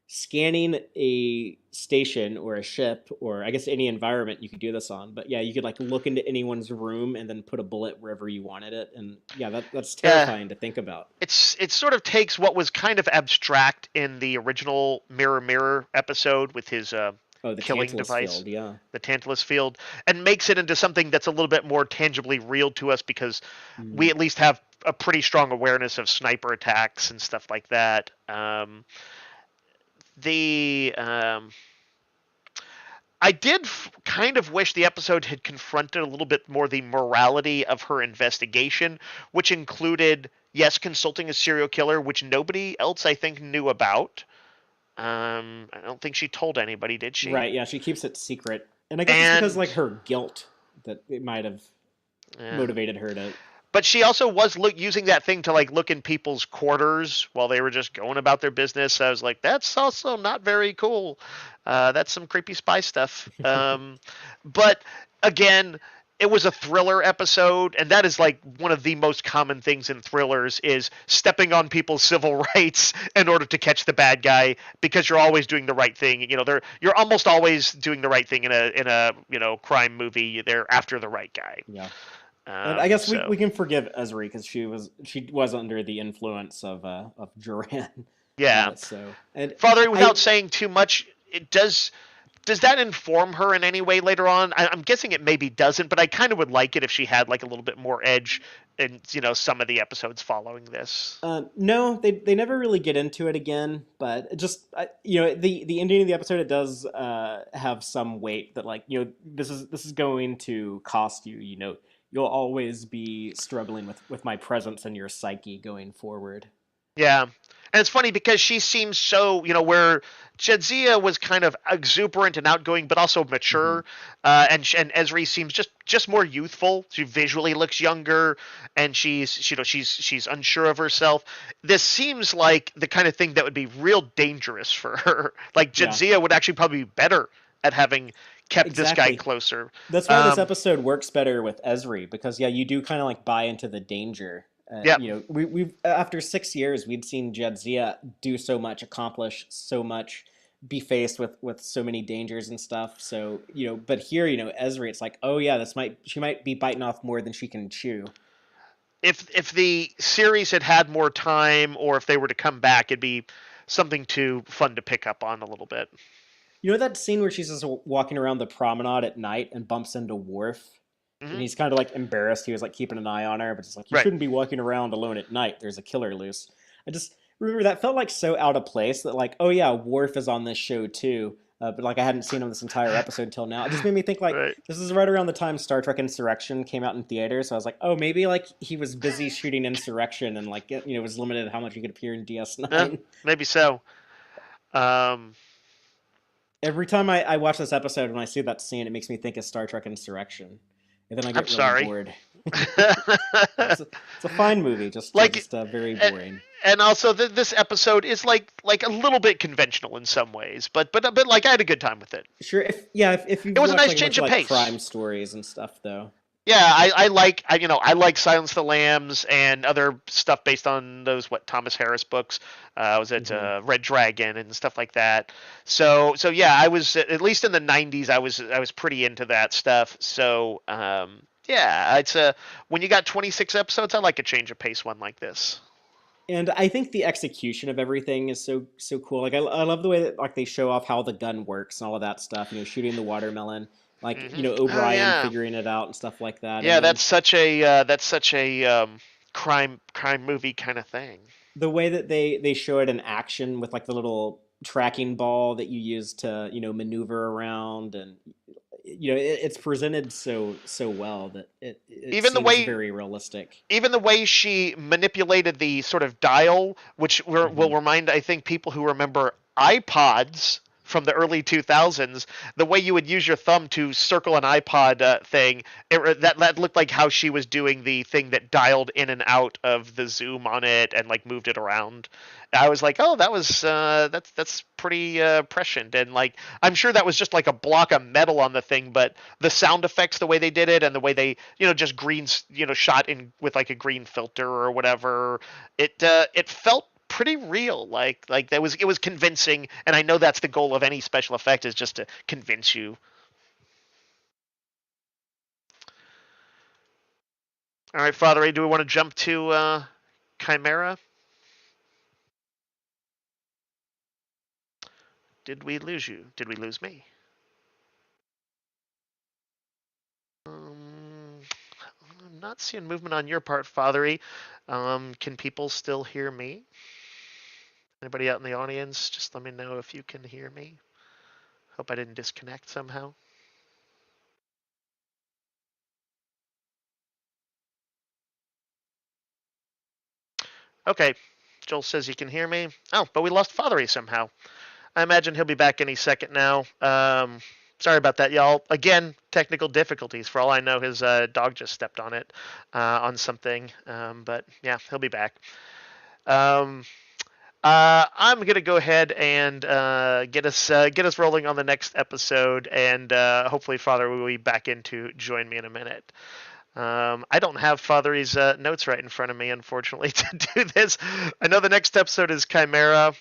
scanning a station or a ship, or I guess any environment you could do this on. But yeah, you could like look into anyone's room and then put a bullet wherever you wanted it. And yeah, that's Yeah, terrifying to think about. it sort of takes what was kind of abstract in the original Mirror Mirror episode with his Oh, the killing Tantalus device, field, yeah. the Tantalus field, and makes it into something that's a little bit more tangibly real to us because we Mm. at least have a pretty strong awareness of sniper attacks and stuff like that. The I did kind of wish the episode had confronted a little bit more the morality of her investigation, which included, yes, consulting a serial killer, which nobody else I think knew about. I don't think she told anybody, did she? Right, yeah, she keeps it secret. And I guess it's because And like her guilt that it might have yeah. motivated her to. But she also was using that thing to like look in people's quarters while they were just going about their business. I was like, that's also not very cool. That's some creepy spy stuff. But again, it was a thriller episode, and that is like one of the most common things in thrillers is stepping on people's civil rights in order to catch the bad guy because you're always doing the right thing. You're almost always doing the right thing in a crime movie. They're after the right guy. Yeah. And I guess we So can forgive Ezri because she was under the influence of Joran. yeah, So and Father, without I saying too much, it does that inform her in any way later on? I'm guessing it maybe doesn't, but I kind of would like it if she had like a little bit more edge in some of the episodes following this. no, they never really get into it again. But it just the ending of the episode, it does have some weight that like this is going to cost you. You'll always be struggling with my presence in your psyche going forward. Yeah. And it's funny because she seems so, where Jadzia was kind of exuberant and outgoing, but also Hmm. mature, and Esri seems just more youthful. She visually looks younger, and she's unsure of herself. This seems like the kind of thing that would be real dangerous for her. Like Yeah, Jadzia would actually probably be better at having kept this guy exactly. closer. That's why this Um, episode works better with Esri because yeah, you do kind of like buy into the danger. yep. We after 6 years, we'd seen Jadzia do so much, accomplish so much, be faced with so many dangers and stuff. So but here, Esri, it's like, oh yeah, she might be biting off more than she can chew. If the series had had more time, or if they were to come back, it'd be something too fun to pick up on a little bit. You know that scene where she's just walking around the promenade at night and bumps into Worf, and Hmm. he's kind of like embarrassed. He was like keeping an eye on her, but it's like you Right. shouldn't be walking around alone at night. There's a killer loose. I just remember that felt like so out of place that like, oh yeah, Worf is on this show too. But like I hadn't seen him this entire episode until now. It just made me think like Right. this is right around the time Star Trek Insurrection came out in theaters. So I was like, oh, maybe like he was busy shooting Insurrection and like was limited how much he could appear in Yeah, DS9. maybe so. Um, Every time I watch this episode and I see that scene, it makes me think of Star Trek Insurrection, and then I I'm get really sorry. bored. It's a fine movie, like, just very boring. and also this episode is like a little bit conventional in some ways, but like I had a good time with it. Sure, if It you've was a watched nice like a bunch change of of like pace. crime stories and stuff, though. Yeah, I like Silence of the Lambs and other stuff based on those Thomas Harris books. Was it Hmm. Red Dragon and stuff like that. So yeah, I was at least in the '90s. I was pretty into that stuff. So yeah, it's a when you got 26 episodes, I like a change of pace one like this. And I think the execution of everything is so cool. Like I love the way that like they show off how the gun works and all of that stuff. Shooting the watermelon, like Oh O'Brien yeah, figuring it out and stuff like that. And yeah. then That's such a crime movie kind of thing. the way that they show it in action with like the little tracking ball that you use to maneuver around, and it's presented so well that it Even the seems way very realistic. even the way she manipulated the sort of dial, which Hmm. will remind, I think, people who remember iPods from the early 2000s, the way you would use your thumb to circle an iPod thing, that looked like how she was doing the thing that dialed in and out of the zoom on it and like moved it around. I was like, oh, that's pretty prescient, and like I'm sure that was just like a block of metal on the thing, but the sound effects, the way they did it, and the way they just greens shot in with like a green filter or whatever, it felt pretty real. Like that was it was convincing, and I know that's the goal of any special effect is just to convince you. All right, Father A, do we want to jump to Chimera? Did we lose you? Did we lose me? Um, I'm not seeing movement on your part, Fathery. Can people still hear me? Anybody out in the audience, just let me know if you can hear me. Hope I didn't disconnect somehow. Okay, Joel says he can hear me. Oh, but we lost Fathery somehow. I imagine he'll be back any second now. Sorry about that, y'all. Again, technical difficulties. For all I know, his dog just stepped on it, on something. But yeah, he'll be back. Um, I'm gonna go ahead and get us rolling on the next episode, and hopefully Father will be back in to join me in a minute. I don't have Fathery's notes right in front of me, unfortunately, to do this. I know the next episode is Chimera.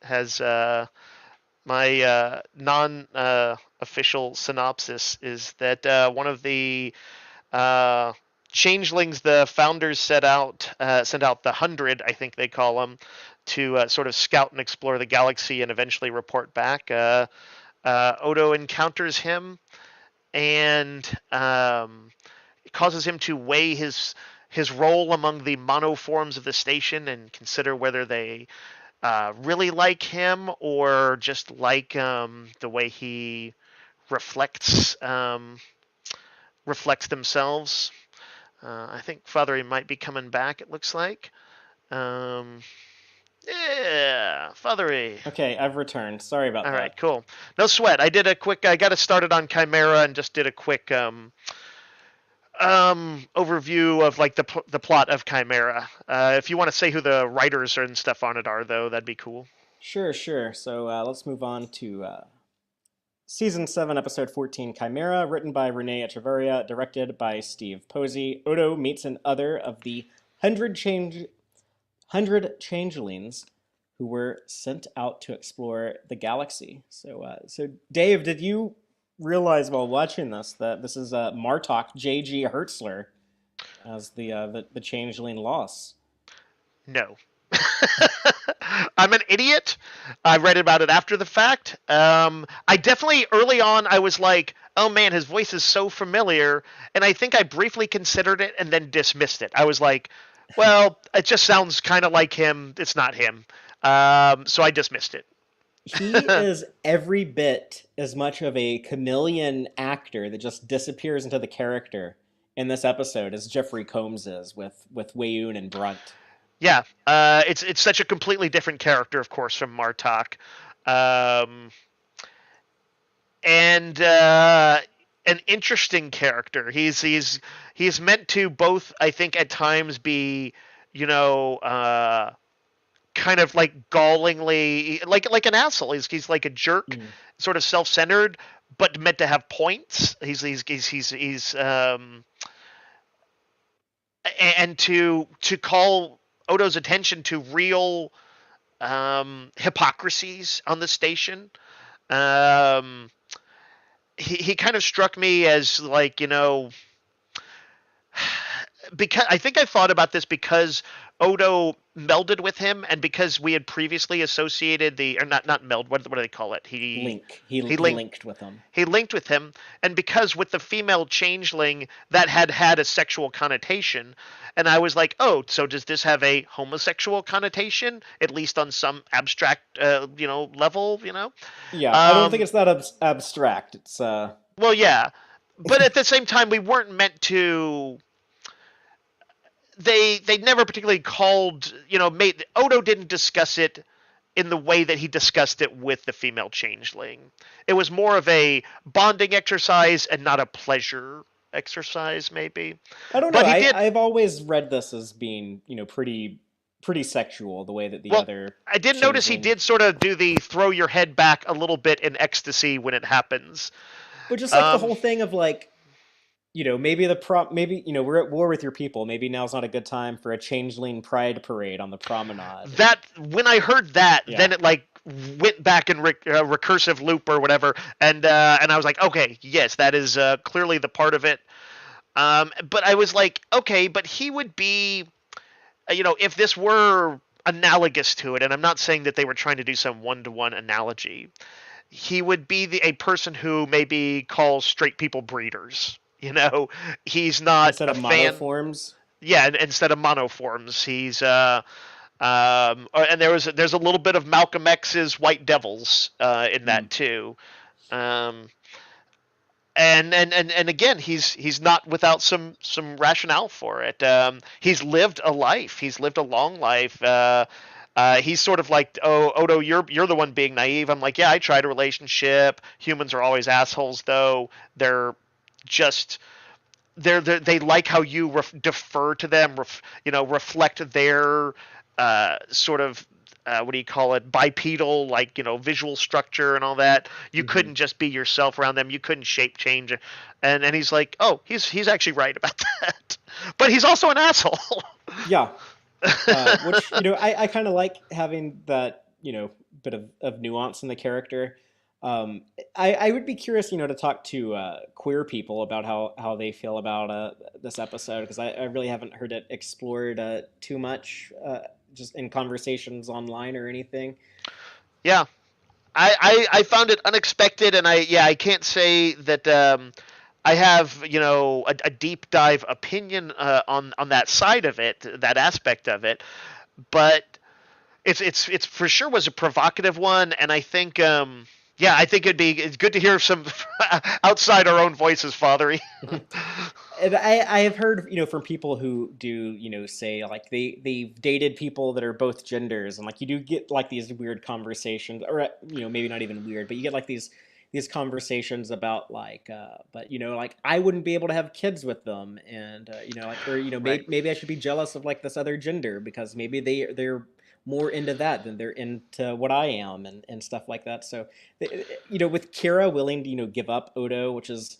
Has my non official synopsis is that one of the uh, changelings the founders sent out the 100, I think they call them, to sort of scout and explore the galaxy and eventually report back. Odo encounters him and it causes him to weigh his role among the monoforms of the station and consider whether they really like him or just like the way he reflects reflects themselves. I think Father might be coming back. It looks like. Um, yeah, Fathery. Okay, I've returned. Sorry about All right, that. cool. No sweat. I got it started on Chimera and just did a quick overview of like the plot of Chimera. If you want to say who the writers and stuff on it are, though, that'd be cool. Sure. So let's move on to Season 7, Episode 14, Chimera, written by Renee Echeverria, directed by Steve Posey. Odo meets an other of the 100 changelings who were sent out to explore the galaxy. So Dave, did you realize while watching this that this is Martok J.G. Hertzler as the changeling Loss? No. I'm an idiot. I read about it after the fact. I definitely early on I was like, "Oh man, his voice is so familiar," and I think I briefly considered it and then dismissed it. I was like, "Well, it just sounds kind of like him. It's not him," so I dismissed it. He is every bit as much of a chameleon actor that just disappears into the character in this episode as Jeffrey Combs is with Wayoon and Brunt. Yeah, it's such a completely different character, of course, from Martok. um, and an interesting character. He's meant to both, I think, at times be, you know, kind of like gallingly like an asshole. He's like a jerk, Mm. sort of self-centered, but meant to have points. He's and to call Odo's attention to real hypocrisies on the station. Um, he kind of struck me as like, you know, because I think I thought about this because Odo melded with him, and because we had previously associated or not meld. What do they call it? Link. He He linked linked with them. he linked with him, and because with the female changeling that had a sexual connotation, and I was like, oh, so does this have a homosexual connotation, at least on some abstract level, Yeah, I don't think um it's that abstract. It's well, yeah, but at the same time we weren't meant to. They never particularly called, made Odo didn't discuss it in the way that he discussed it with the female changeling. It was more of a bonding exercise and not a pleasure exercise, maybe. I don't know. But he did. I've always read this as being, pretty sexual, the way that the Well, other I did notice he changeling. did sort of do the throw your head back a little bit in ecstasy when it happens. But just like the Um, whole thing of like, maybe maybe, we're at war with your people. Maybe now's not a good time for a changeling pride parade on the promenade. And that when I heard that, yeah. then it like went back in recursive loop or whatever, and I was like, okay, yes, that is clearly the part of it. But I was like, okay, but he would be, if this were analogous to it, and I'm not saying that they were trying to do some one-to-one analogy, he would be a person who maybe calls straight people breeders. He's not Instead a of fan. monoforms. Yeah, instead of monoforms, he's and there's a little bit of Malcolm X's White Devils in Mm. that too. Um, and again, he's not without some rationale for it. He's lived a life. He's lived a long life. He's sort of like, oh, Odo, you're the one being naive. I'm like, yeah, I tried a relationship. Humans are always assholes, though. They're just they like how you defer to them, reflect their sort of what do you call it, bipedal, like, visual structure and all that. You Hmm. couldn't just be yourself around them. You couldn't shape change. And he's like, oh, he's actually right about that. But he's also an asshole. Yeah. Which, I kind of like having that, bit of nuance in the character. Um, I would be curious, to talk to queer people about how they feel about this episode, because I really haven't heard it explored too much, just in conversations online or anything. Yeah. I found it unexpected, and I can't say that I have, a deep dive opinion on that side of it, that aspect of it, but it's for sure was a provocative one, and I think yeah, I think it's good to hear some outside our own voices, Fathery. And I have heard, from people who do, say like they've dated people that are both genders, and like you do get like these weird conversations, or maybe not even weird, but you get like these conversations about like, but like I wouldn't be able to have kids with them, and like, or Right. maybe I should be jealous of like this other gender because maybe they're more into that than they're into what I am, and stuff like that. So, with Kira willing to give up Odo, which is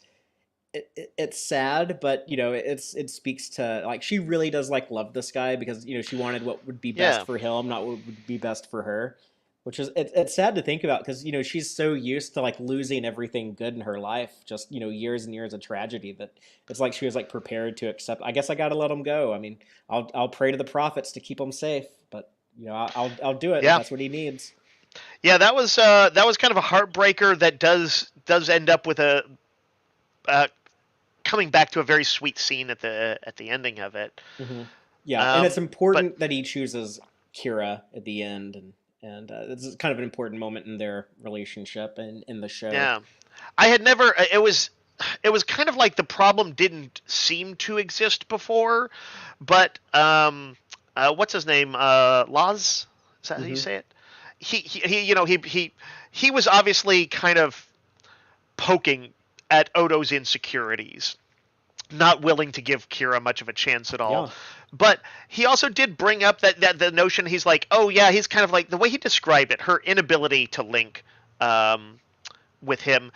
it's sad, but it speaks to like she really does like love this guy because she wanted what would be best Yeah. for him, not what would be best for her. Which is it's sad to think about because she's so used to like losing everything good in her life, just years and years of tragedy, that it's like she was like prepared to accept. I guess I got to let him go. I mean, I'll pray to the prophets to keep him safe, but I'll do it if Yeah. that's what he needs. Yeah, that was kind of a heartbreaker that does end up with a uh, coming back to a very sweet scene at the ending of it. Hmm. Yeah, and it's But important that he chooses Kira at the end, and it's kind of an important moment in their relationship and in the show. yeah, I had never. It was kind of like the problem didn't seem to exist before, but what's his name? Laz? Is that how you Hmm. say it? he was obviously kind of poking at Odo's insecurities, not willing to give Kira much of a chance at all. Yeah. But he also did bring up that the notion, he's like, oh yeah, he's kind of like, the way he described it, her inability to link um, with him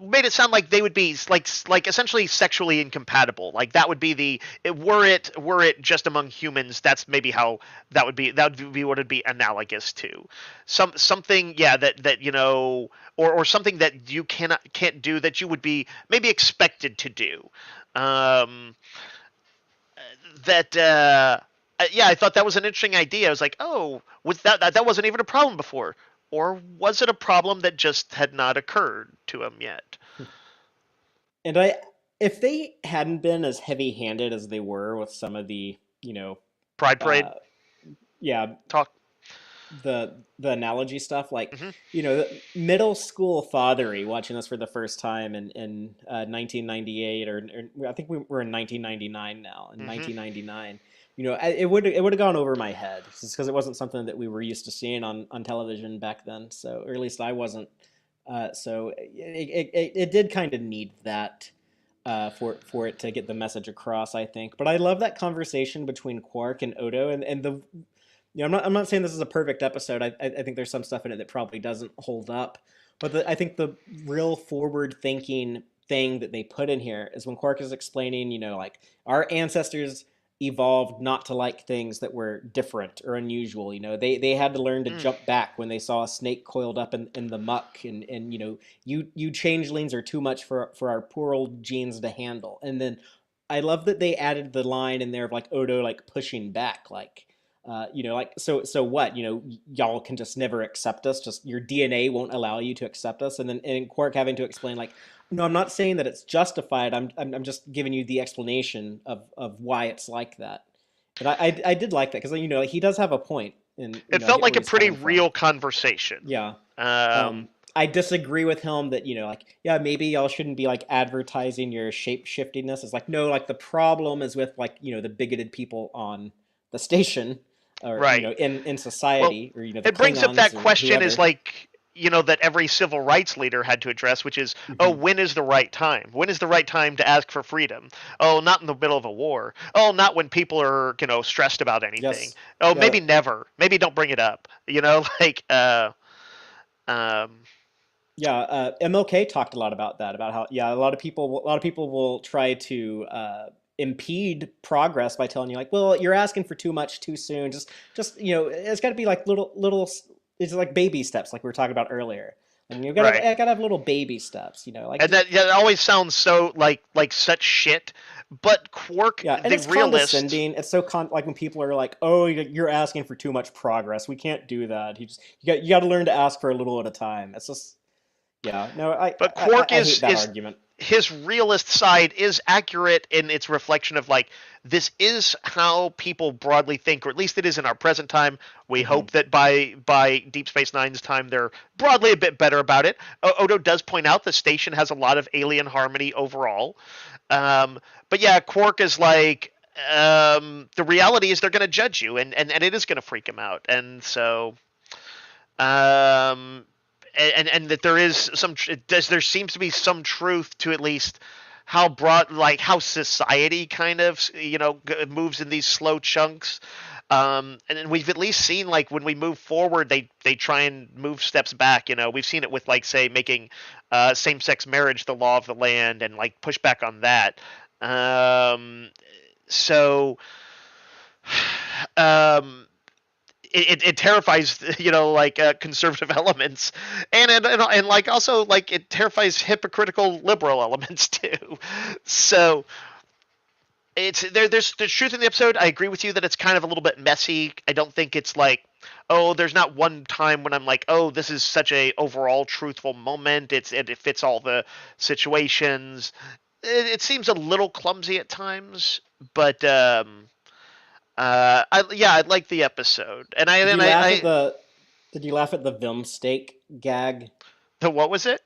made it sound like they would be like essentially sexually incompatible. Like that would be were it just among humans, that's maybe how that would be what it'd be analogous to. Something, yeah, that or something that you can't do that you would be maybe expected to do. Um that yeah, I thought that was an interesting idea. I was like, oh, was that wasn't even a problem before, or was it a problem that just had not occurred to him yet? And if they hadn't been as heavy-handed as they were with some of the, Pride Parade uh, yeah, talk. the analogy stuff, like, Hmm. the middle school Fatheree watching this for the first time in 1998, or I think we're in 1999 now, in Hmm. 1999. It would have gone over my head just because it wasn't something that we were used to seeing on television back then. So, or at least I wasn't. So it did kind of need that for it to get the message across, I think. But I love that conversation between Quark and Odo, and the I'm not saying this is a perfect episode. I think there's some stuff in it that probably doesn't hold up, but I think the real forward thinking thing that they put in here is when Quark is explaining, like our ancestors evolved not to like things that were different or unusual. They had to learn to Mm. jump back when they saw a snake coiled up in the muck, and you changelings are too much for our poor old genes to handle. And then I love that they added the line in there of like Odo like pushing back, like like, so what, y'all can just never accept us, just your DNA won't allow you to accept us. And then and Quark having to explain, like, no, I'm not saying that it's justified. I'm just giving you the explanation of why it's like that. And I did like that because he does have a point, and It I felt get like where a he's pretty coming from. real conversation. Yeah. Um, I disagree with him that, like, yeah, maybe y'all shouldn't be like advertising your shape shiftiness. It's like, no, like the problem is with, like, the bigoted people on the station, or right. in Well, society, or the it brings up Klingons that or question, is whoever. like, that every civil rights leader had to address, which is, oh, Hmm. when is the right time? When is the right time to ask for freedom? Oh, not in the middle of a war. Oh, not when people are, stressed about anything. Yes. Oh, Yeah. maybe never. Maybe don't bring it up. Like, um, Yeah, MLK talked a lot about that, about how, yeah, a lot of people will try to impede progress by telling you, like, well, you're asking for too much too soon. Just it's got to be like little. It's like baby steps, like we were talking about earlier. And you right. gotta have little baby steps, like, And that always sounds so like such shit. But Quark, yeah, and the it's realist, condescending. It's so like when people are like, "Oh, you're asking for too much progress. We can't do that. You got to learn to ask for a little at a time." It's just, yeah, no, I but I, I Quark I hate that is argument. his realist side is accurate in its reflection of, like, this is how people broadly think, or at least it is in our present time. We Hmm. hope that by Deep Space Nine's time they're broadly a bit better about it. Odo does point out the station has a lot of alien harmony overall. But yeah, Quark is like, the reality is they're going to judge you, and it is going to freak him out, and so um, and that there is there seems to be some truth to, at least, how broad, like how society kind of moves in these slow chunks. And then we've at least seen, like, when we move forward, they try and move steps back. We've seen it with, like, say, making same-sex marriage the law of the land, and like push back on that. Um, so um, it terrifies, like, conservative elements, and like, also, like, it terrifies hypocritical liberal elements too. So there's truth in the episode. I agree with you that it's kind of a little bit messy. I don't think it's like, oh, there's not one time when I'm like, oh, this is such a overall truthful moment. It fits all the situations. It seems a little clumsy at times, but yeah, I like the episode, and I Did and you laugh at I the Did you laugh at the Vilm steak gag? the what was it?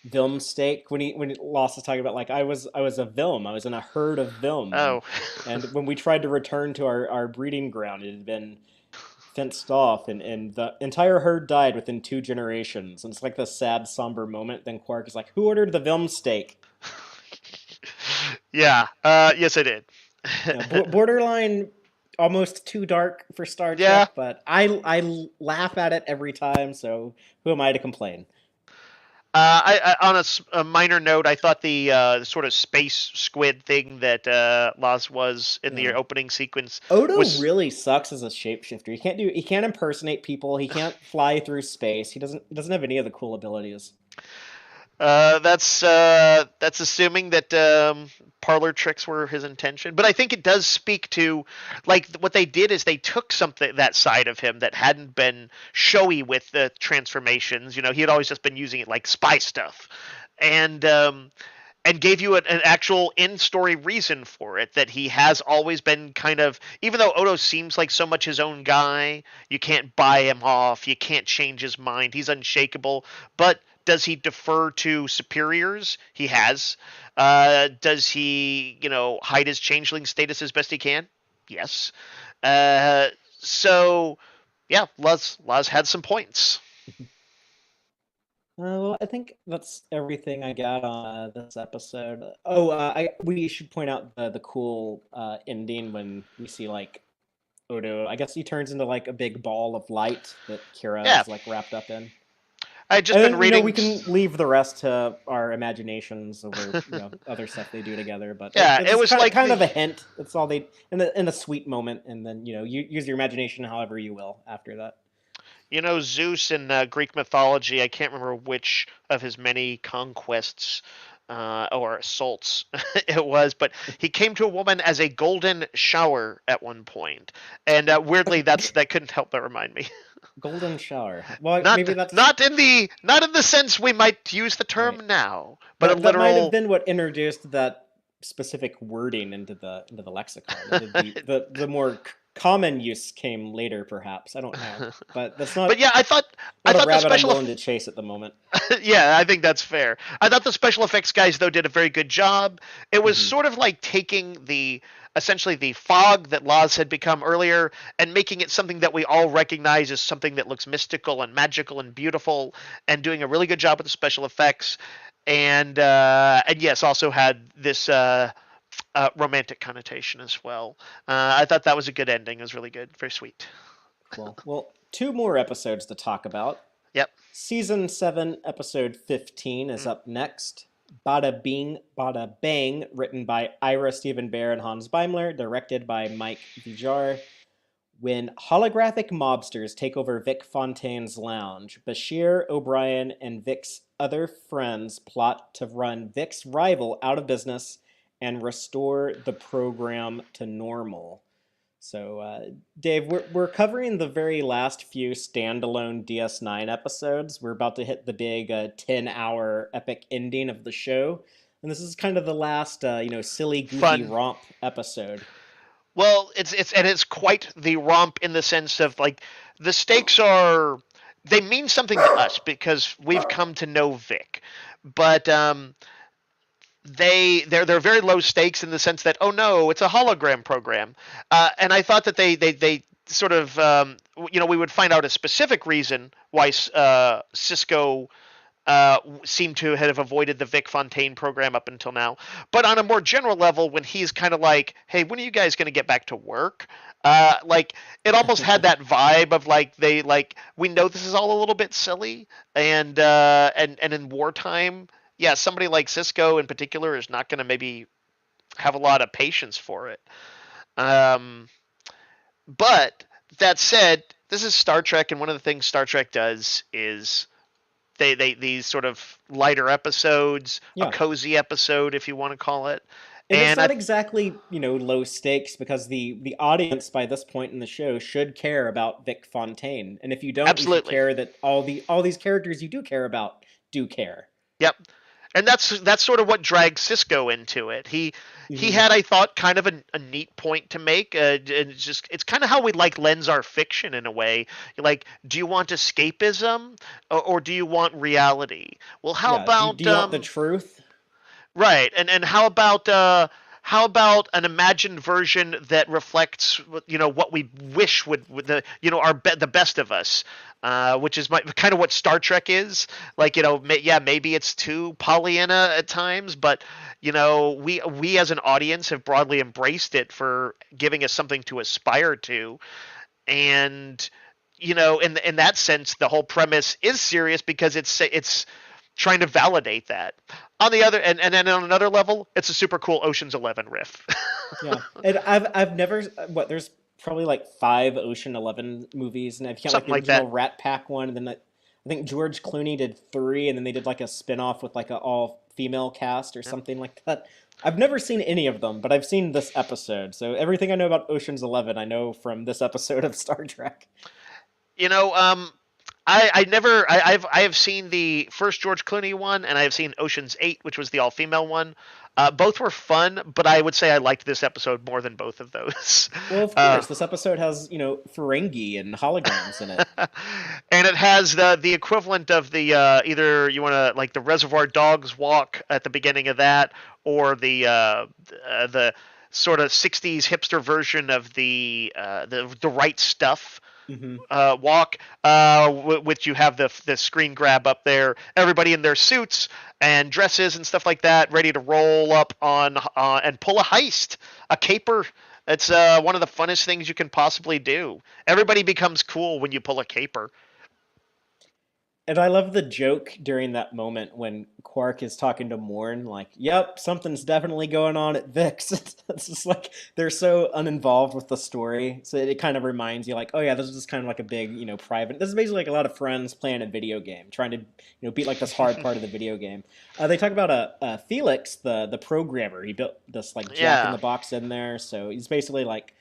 Vilm steak, when Lost is talking about, like, I was a Vilm. I was in a herd of Vilm, and Oh, when we tried to return to our breeding ground, it had been fenced off, and the entire herd died within 2 generations. And it's like this sad, somber moment. Then Quark is like, "Who ordered the Vilm steak?" Yeah. Yes, I did. Yeah, borderline, almost too dark for Star Yeah. Trek, but I laugh at it every time. So who am I to complain? On a minor note, I thought the sort of space squid thing that Laz was in the Yeah. opening sequence Odo was. really sucks as a shapeshifter. He can't impersonate people. He can't fly through space. He doesn't have any of the cool abilities. That's assuming that parlor tricks were his intention, but I think it does speak to like what they did is they took something that side of him that hadn't been showy with the transformations. You know, he had always just been using it like spy stuff, and gave you an actual in-story reason for it that he has always been kind of, even though Odo seems like so much his own guy, you can't buy him off, you can't change his mind, he's unshakable. But does he defer to superiors? He has. Does he, hide his changeling status as best he can? Yes. uh, so yeah, Laz had some points. Well, I think that's everything I got on this episode. Oh, we should point out the cool ending when we see like Odo. I guess he turns into like a big ball of light that Kira Yeah, is like wrapped up in. I had just And been then we reading. can leave the rest to our imaginations over other stuff they do together. But Yeah, it it's was kind of like kind the of a hint. It's all they in a sweet moment, and then you use your imagination however you will after that. Zeus in Greek mythology. I can't remember which of his many conquests or assaults it was, but he came to a woman as a golden shower at one point, and weirdly, that couldn't help but remind me. Golden shower. Well, not maybe that's not in the sense we might use the right. term now, but a That might have literal. been what introduced that specific wording into the lexicon. The more common use came later, perhaps. I don't know, but that's But yeah, I not a thought the rabbit I'm special. willing to chase at the moment. Yeah, I think that's fair. I thought the special effects guys though did a very good job. It was Hmm. sort of like taking the essentially the fog that Laws had become earlier and making it something that we all recognize as something that looks mystical and magical and beautiful, and doing a really good job with the special effects. And yes, also had this romantic connotation as well. I thought that was a good ending. It was really good, very sweet. Cool. Well, two more episodes to talk about. Yep. Season 7, Episode 15 is Mm. up next. Bada Bing, Bada Bang, written by Ira Stephen Bear and Hans Beimler, directed by Mike Vijar. When holographic mobsters take over Vic Fontaine's lounge, Bashir, O'Brien, and Vic's other friends plot to run Vic's rival out of business and restore the program to normal. So, Dave, we're covering the very last few standalone DS9 episodes. We're about to hit the big 10-hour epic ending of the show. And this is kind of the last, silly, goofy Fun. romp episode. Well, it's quite the romp in the sense of like the stakes are they mean something to us because we've come to know Vic, but they're very low stakes in the sense that oh no, it's a hologram program, and I thought that they sort of we would find out a specific reason why Cisco seem to have avoided the Vic Fontaine program up until now. But on a more general level, when he's kind of like, "Hey, when are you guys going to get back to work?" Like it almost had that vibe of like we know this is all a little bit silly, and in wartime, yeah, somebody like Cisco in particular is not going to maybe have a lot of patience for it. Um, but that said, this is Star Trek, and one of the things Star Trek does is they these sort of lighter episodes, a Yeah. cozy episode if you want to call it. And it's And I not exactly, low stakes because the audience by this point in the show should care about Vic Fontaine. And if you don't, you should absolutely. care that all these characters you do care about do care. Yep. And that's sort of what dragged Cisco into it. He Hmm. had, I thought, kind of a neat point to make. And it's kind of how we like lens our fiction in a way. You're like, do you want escapism or do you want reality? Well, how Yeah. Do about you want the truth? right? And how about how about an imagined version that reflects what we wish would the the best of us, which is kind of what Star Trek is. Like, maybe it's too Pollyanna at times, but we as an audience have broadly embraced it for giving us something to aspire to. And in that sense, the whole premise is serious because it's trying to validate that. On the other, and then on another level, it's a super cool Ocean's 11 riff. Yeah, and I've never there's probably like 5 Ocean 11 movies, and if you count like Something the like original that. Rat Pack one, and then I think George Clooney did 3, and then they did like a spin-off with like a all female cast or Yep. something like that. I've never seen any of them, but I've seen this episode, so everything I know about Ocean's 11 I know from this episode of Star Trek. You know, I never I have seen the first George Clooney one, and I have seen Ocean's 8, which was the all female one. Both were fun, but I would say I liked this episode more than both of those. Well, of Uh, course, this episode has, Ferengi and holograms in it. and it has the equivalent of the either you want to like the Reservoir Dogs walk at the beginning of that, or the sort of '60s hipster version of the right stuff Hmm. walk, which you have the screen grab up there, everybody in their suits and dresses and stuff like that, ready to roll up on and pull a heist, a caper. It's one of the funnest things you can possibly do. Everybody becomes cool when you pull a caper. And I love the joke during that moment when Quark is talking to Morn, like, "Yep, something's definitely going on at Vic's." It's just like they're so uninvolved with the story, so it kind of reminds you, like, "Oh yeah, this is just kind of like a big, private." This is basically like a lot of friends playing a video game, trying to, beat like this hard part of the video game. They talk about Felix, the programmer. He built this like Jack in Yeah, the Box in there, so he's basically like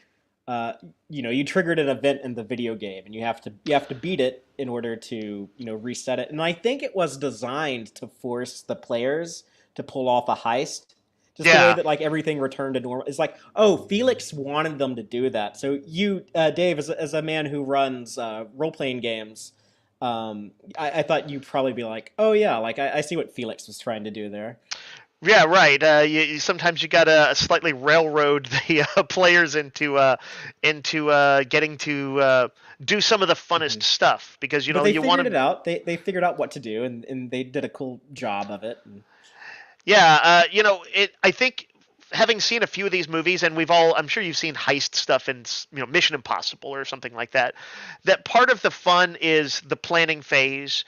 you triggered an event in the video game, and you have to beat it in order to reset it. And I think it was designed to force the players to pull off a heist. Just the way yeah. that like everything returned to normal. It's like, oh, Felix wanted them to do that. So you, Dave, as a man who runs role playing games, I thought you'd probably be like, oh yeah, like I see what Felix was trying to do there. Yeah, right. Sometimes you gotta slightly railroad the players into getting to do some of the Mhm. funnest stuff because But they you want figured to. it out. They figured out what to do, and they did a cool job of it. And, Yeah, I think having seen a few of these movies, and I'm sure you've seen heist stuff in Mission Impossible or something like that. That part of the fun is the planning phase.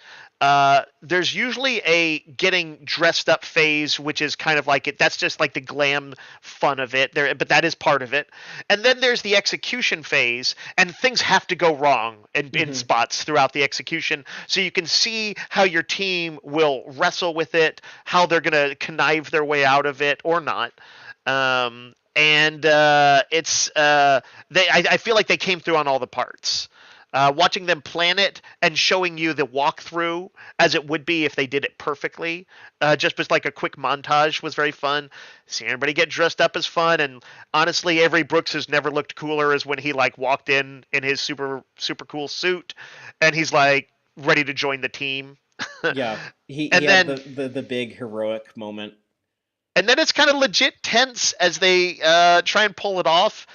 There's usually a getting dressed up phase, which is kind of like it. That's just like the glam fun of it. But that is part of it. And then there's the execution phase, and things have to go wrong in mhm. spots throughout the execution. So you can see how your team will wrestle with it, how they're gonna connive their way out of it or not. And it's I feel like they came through on all the parts. Watching them plan it and showing you the walkthrough as it would be if they did it perfectly, just as like a quick montage was very fun. Seeing everybody get dressed up is fun, and honestly, Avery Brooks has never looked cooler as when he like walked in his super super cool suit, and he's like ready to join the team. Yeah, he and had then the big heroic moment. and then it's kind of legit tense as they try and pull it off,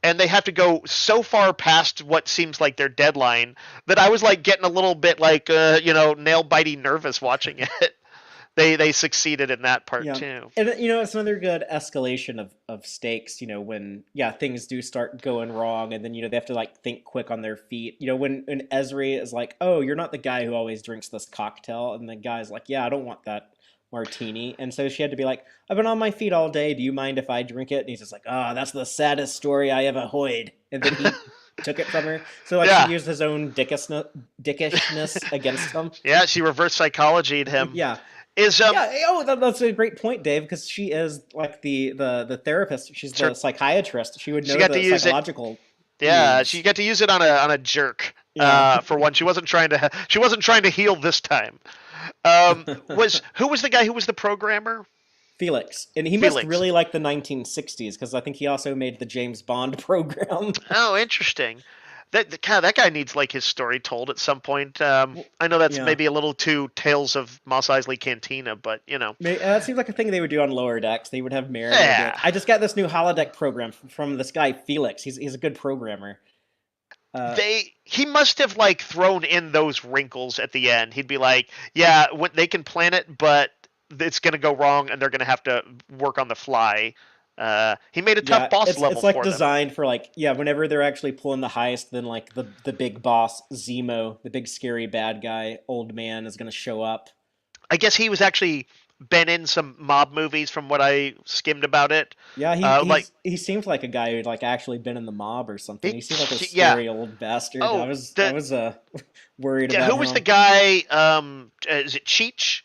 and they have to go so far past what seems like their deadline that I was like getting a little bit like nail biting nervous watching it. They succeeded in that part Yeah. too. And it's another good escalation of stakes, when things do start going wrong, and then they have to like think quick on their feet. When Ezri is like, "Oh, you're not the guy who always drinks this cocktail." And the guy's like, "Yeah, I don't want that martini." And so she had to be like, "I've been on my feet all day. Do you mind if I drink it?" And he's just like, "Ah, that's the saddest story I ever heard." And then he took it from her. So like she Yeah, used his own dickishness against him. yeah. She reverse psychologied him. Yeah. Is Yeah. Oh, that's a great point, Dave, because she is like the therapist. She's sure, the psychiatrist. She would she know got to the use it. psychological Yeah, she needs. got to use it on a jerk. Yeah. For one, she wasn't trying to heal this time. Was Who was the guy who was the programmer? Felix, and he must Felix. really like the 1960s because I think he also made the James Bond program. Oh, interesting. that guy needs like his story told at some point. Well, I know that's yeah. maybe a little too Tales of Mos Eisley Cantina, but That seems like a thing they would do on lower decks. They would have Mariner be like, yeah. "I just got this new holodeck program from this guy Felix. He's a good programmer." Uh, He must have like thrown in those wrinkles at the end. He'd be like, yeah, they can plan it, but it's gonna go wrong, and they're gonna have to work on the fly. He made a tough yeah, boss it's level like for them. designed for like whenever they're actually pulling the heist, then like the big boss Zemo, the big scary bad guy, old man is gonna show up. I guess he was actually been in some mob movies from what I skimmed about it. Yeah, Like he seems like a guy who'd like actually been in the mob or something. He seems like a yeah. scary old bastard. Oh, I the was worried yeah. about Who was the him. guy? Is it Cheech?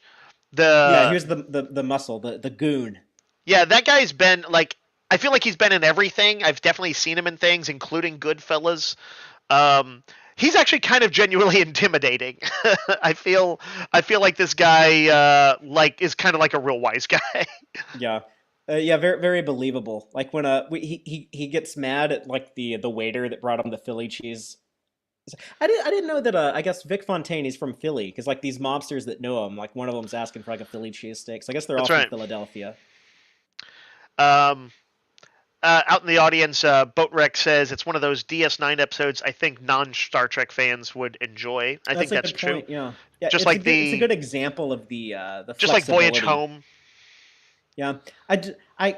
Yeah, The here's the muscle, the goon. Yeah, that guy's been like. I feel like he's been in everything. I've definitely seen him in things, including Goodfellas. Um, he's actually kind of genuinely intimidating. I feel like this guy like is kind of like a real wise guy. Yeah. Yeah, very believable. Like when he gets mad at like the waiter that brought him the Philly cheese. I didn't know that I guess Vic Fontaine is from Philly because like these mobsters that know him, like one of them's asking for like a Philly cheesesteak. So I guess they're all That's from right. Philadelphia. Um, Out in the audience, Boatrek says it's one of those DS9 episodes I think non-Star Trek fans would enjoy. I That's think a that's good true. point. Yeah, yeah. Just like It's a good example of the just like Voyage flexibility. Home. Yeah, I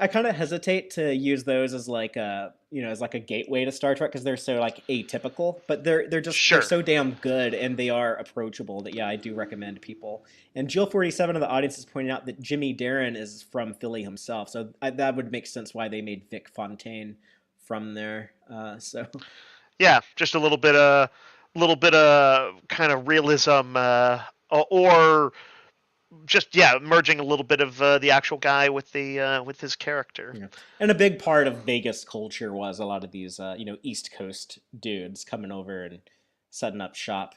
kind of hesitate to use those as like a as like a gateway to Star Trek because they're so like atypical, but they're Sure. so damn good and they are approachable that yeah I do recommend people. And Jill 47 of the audience is pointing out that Jimmy Darren is from Philly himself, so that would make sense why they made Vic Fontaine from there. So Yeah, just a little bit of kind of realism, or just merging a little bit of the actual guy with his character. yeah, and a big part of Vegas culture was a lot of these East Coast dudes coming over and setting up shop.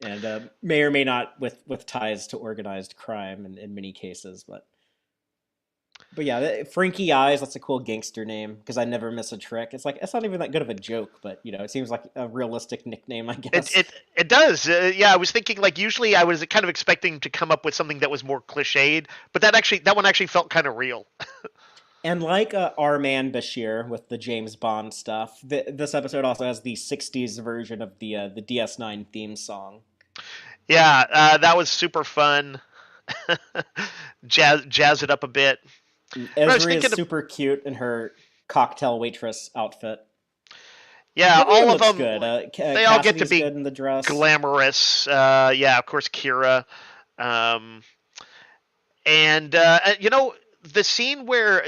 And may or may not with ties to organized crime in many cases, but yeah, Frankie Eyes, that's a cool gangster name because I never miss a trick. It's like it's not even that good of a joke, but it seems like a realistic nickname, I It guess. it it does. Yeah, I was thinking like usually I was kind of expecting to come up with something that was more cliched, but that one actually felt kind of real. And like Arman Bashir with the James Bond stuff, this episode also has the '60s version of the DS9 theme song. Yeah, that was super fun. Jazz it up a bit. But I was Ezri is thinking, super cute in her cocktail waitress outfit. yeah, Everyone all of looks them, good. they all get to Cassidy's be good in the dress. glamorous. Yeah, of course, Kira. Um, and the scene where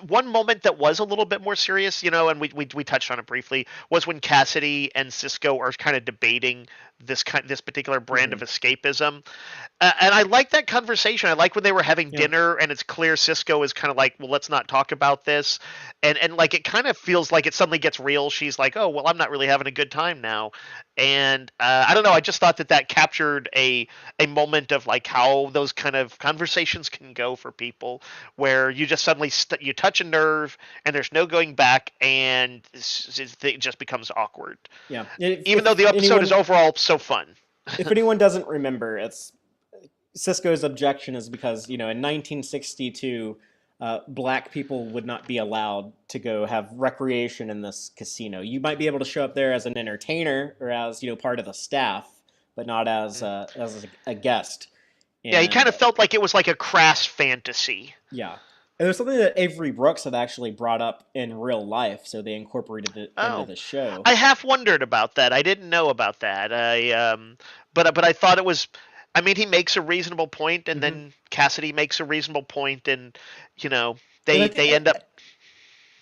one moment that was a little bit more serious, and we touched on it briefly, was when Cassidy and Cisco are kind of debating this particular brand Hmm. of escapism. And I like that conversation. I like when they were having Yeah. dinner, and it's clear Cisco is kind of like, "Well, let's not talk about this," and like it kind of feels like it suddenly gets real. She's like, "Oh, well, I'm not really having a good time now," and I don't know. I just thought that captured a moment of like how those kind of conversations can go for people, where you just suddenly you touch a nerve, and there's no going back, and it just becomes awkward. Yeah. Even though the episode is overall so fun. If anyone doesn't remember, it's Cisco's objection is because in 1962, black people would not be allowed to go have recreation in this casino. You might be able to show up there as an entertainer or as part of the staff, but not as a guest. Yeah, he And kind of felt like it was like a crass fantasy. yeah. And there's something that Avery Brooks had actually brought up in real life, so they incorporated it into Oh, the show. I half wondered about that. I didn't know about that. But I thought it was. I mean, he makes a reasonable point, and Hmm. then Cassidy makes a reasonable point, and you know, And they end up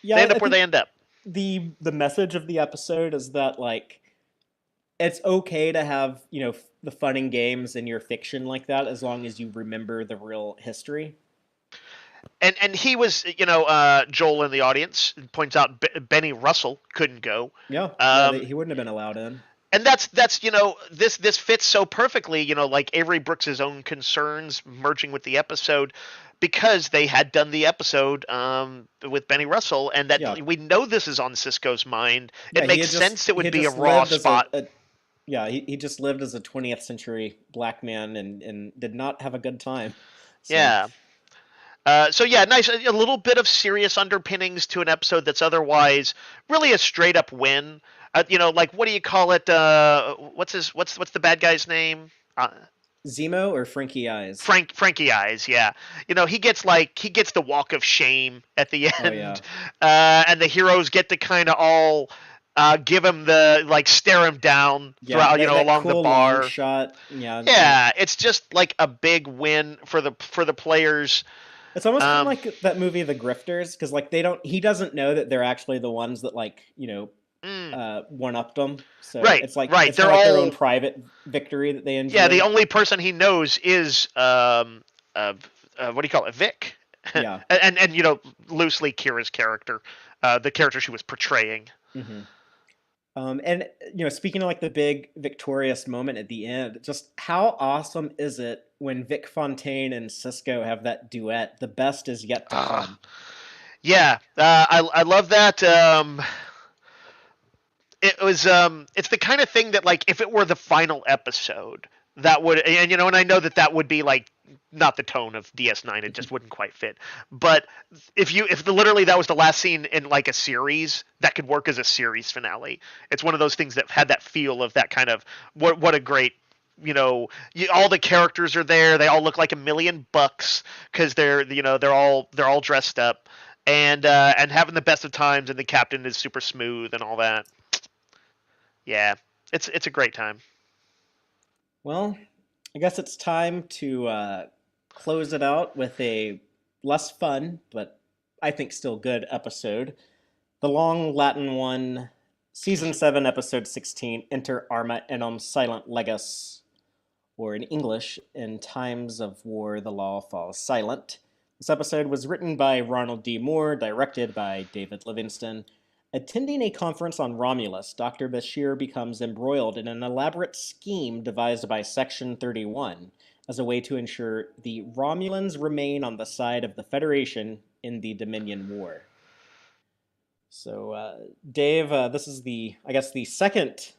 yeah, I where think they end up. the message of the episode is that like it's okay to have the fun and games in your fiction like that as long as you remember the real history. And he was, Joel in the audience points out Benny Russell couldn't go. Yeah, yeah, Um, he wouldn't have been allowed in. and that's this fits so perfectly, like Avery Brooks's own concerns merging with the episode. because they had done the episode with Benny Russell, and that Yeah, we know this is on Sisko's mind. yeah. It makes sense it He would had be a just raw lived as spot. yeah, he just lived as a 20th century black man and did not have a good time. So Yeah. So yeah, nice. A little bit of serious underpinnings to an episode that's otherwise really a straight up win. Like what do you call it? What's the bad guy's name? Zemo or Frankie Eyes? Frankie Eyes, yeah. He gets the walk of shame at the Oh end, yeah, and the heroes get to kind of all give him the like stare him down yeah. throughout, That along the cool long bar. shot. Yeah, Yeah, it's just like a big win for the players. it's almost kind of Um, like that movie The Grifters, because like they don't. He doesn't know that they're actually the ones that like mm, one upped them. So right, it's like right. it's kind They're of like their own all private victory that they yeah. The enjoy. only person he knows is uh, what do you call it, Vic, Yeah. and loosely Kira's character, the character she was portraying. hmm and speaking of like the big victorious moment at the end, just how awesome is it when Vic Fontaine and Cisco have that duet? The best is yet to Uh, come. yeah, I love that. It's the kind of thing that like if it were the final episode that would, and I know that would be like not the tone of DS9, it just wouldn't quite fit. But if literally that was the last scene in like a series, that could work as a series finale. It's one of those things that had that feel of that kind of what a great, all the characters are there, they all look like $1,000,000 because they're all dressed up, and having the best of times, and the captain is super smooth and all that. Yeah, it's a great time. Well, I guess it's time to close it out with a less fun, but I think still good episode. The long Latin one, Season 7, Episode 16, Enter Arma Enim Silent Leges, or in English, In Times of War, the Law Falls Silent. This episode was written by Ronald D. Moore, directed by David Livingston. Attending a conference on Romulus, Dr. Bashir becomes embroiled in an elaborate scheme devised by Section 31 as a way to ensure the Romulans remain on the side of the Federation in the Dominion War. So, Dave, this is I guess, the second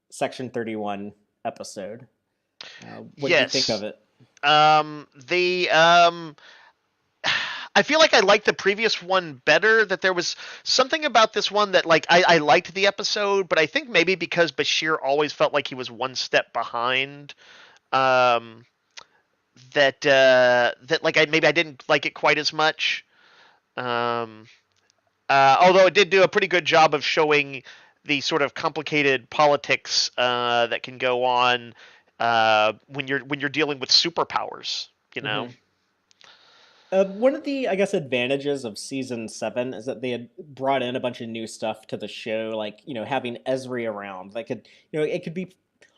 Section 31 episode. What did you think of Yes. it? The I feel like I liked the previous one better. That there was something about this one that like I liked the episode, but I think maybe because Bashir always felt like he was one step behind. Um, that like I didn't like it quite as much. Um, although it did do a pretty good job of showing the sort of complicated politics that can go on when you're dealing with superpowers. You know. hmm One of the, I guess, advantages of season 7 is that they had brought in a bunch of new stuff to the show, like, having Ezri around. It could be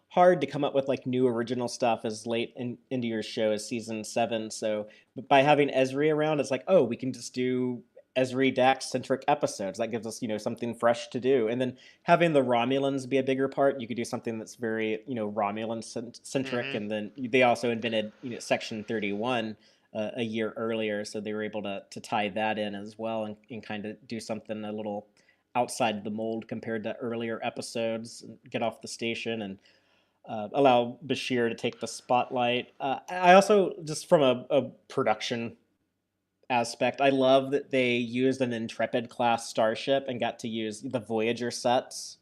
hard to come up with like new original stuff as late into your show as season 7. So, but by having Ezri around, it's like, oh, we can just do Ezri Dax centric episodes. That gives us, something fresh to do. And then having the Romulans be a bigger part, you could do something that's very, Romulan centric. Hmm. And then they also invented, Section 31 a year earlier, so they were able to tie that in as well and kind of do something a little outside the mold compared to earlier episodes, and get off the station and allow Bashir to take the spotlight. I also, just from a production aspect, I love that they used an Intrepid class starship and got to use the Voyager sets.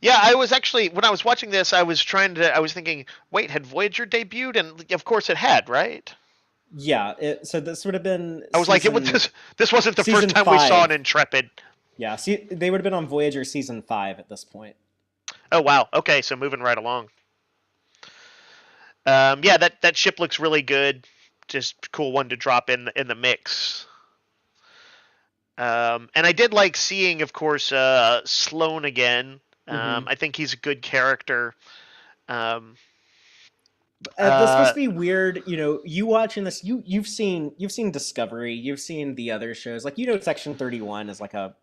Yeah, I was actually when I was watching this, I was thinking, wait, had Voyager debuted? And of course it had, right? Yeah, so this would have been I was like, it was this wasn't the first season time we saw an 5. Intrepid. Yeah, see, they would have been on Voyager season 5 at this point. Oh wow. Okay, so moving right along. Yeah, that ship looks really good. Just cool one to drop in the mix. And I did like seeing, of course, Sloan again. hmm I think he's a good character. Um, This must uh, be weird, you watching this. You've seen Discovery, you've seen the other shows. Like, Section 31 is like a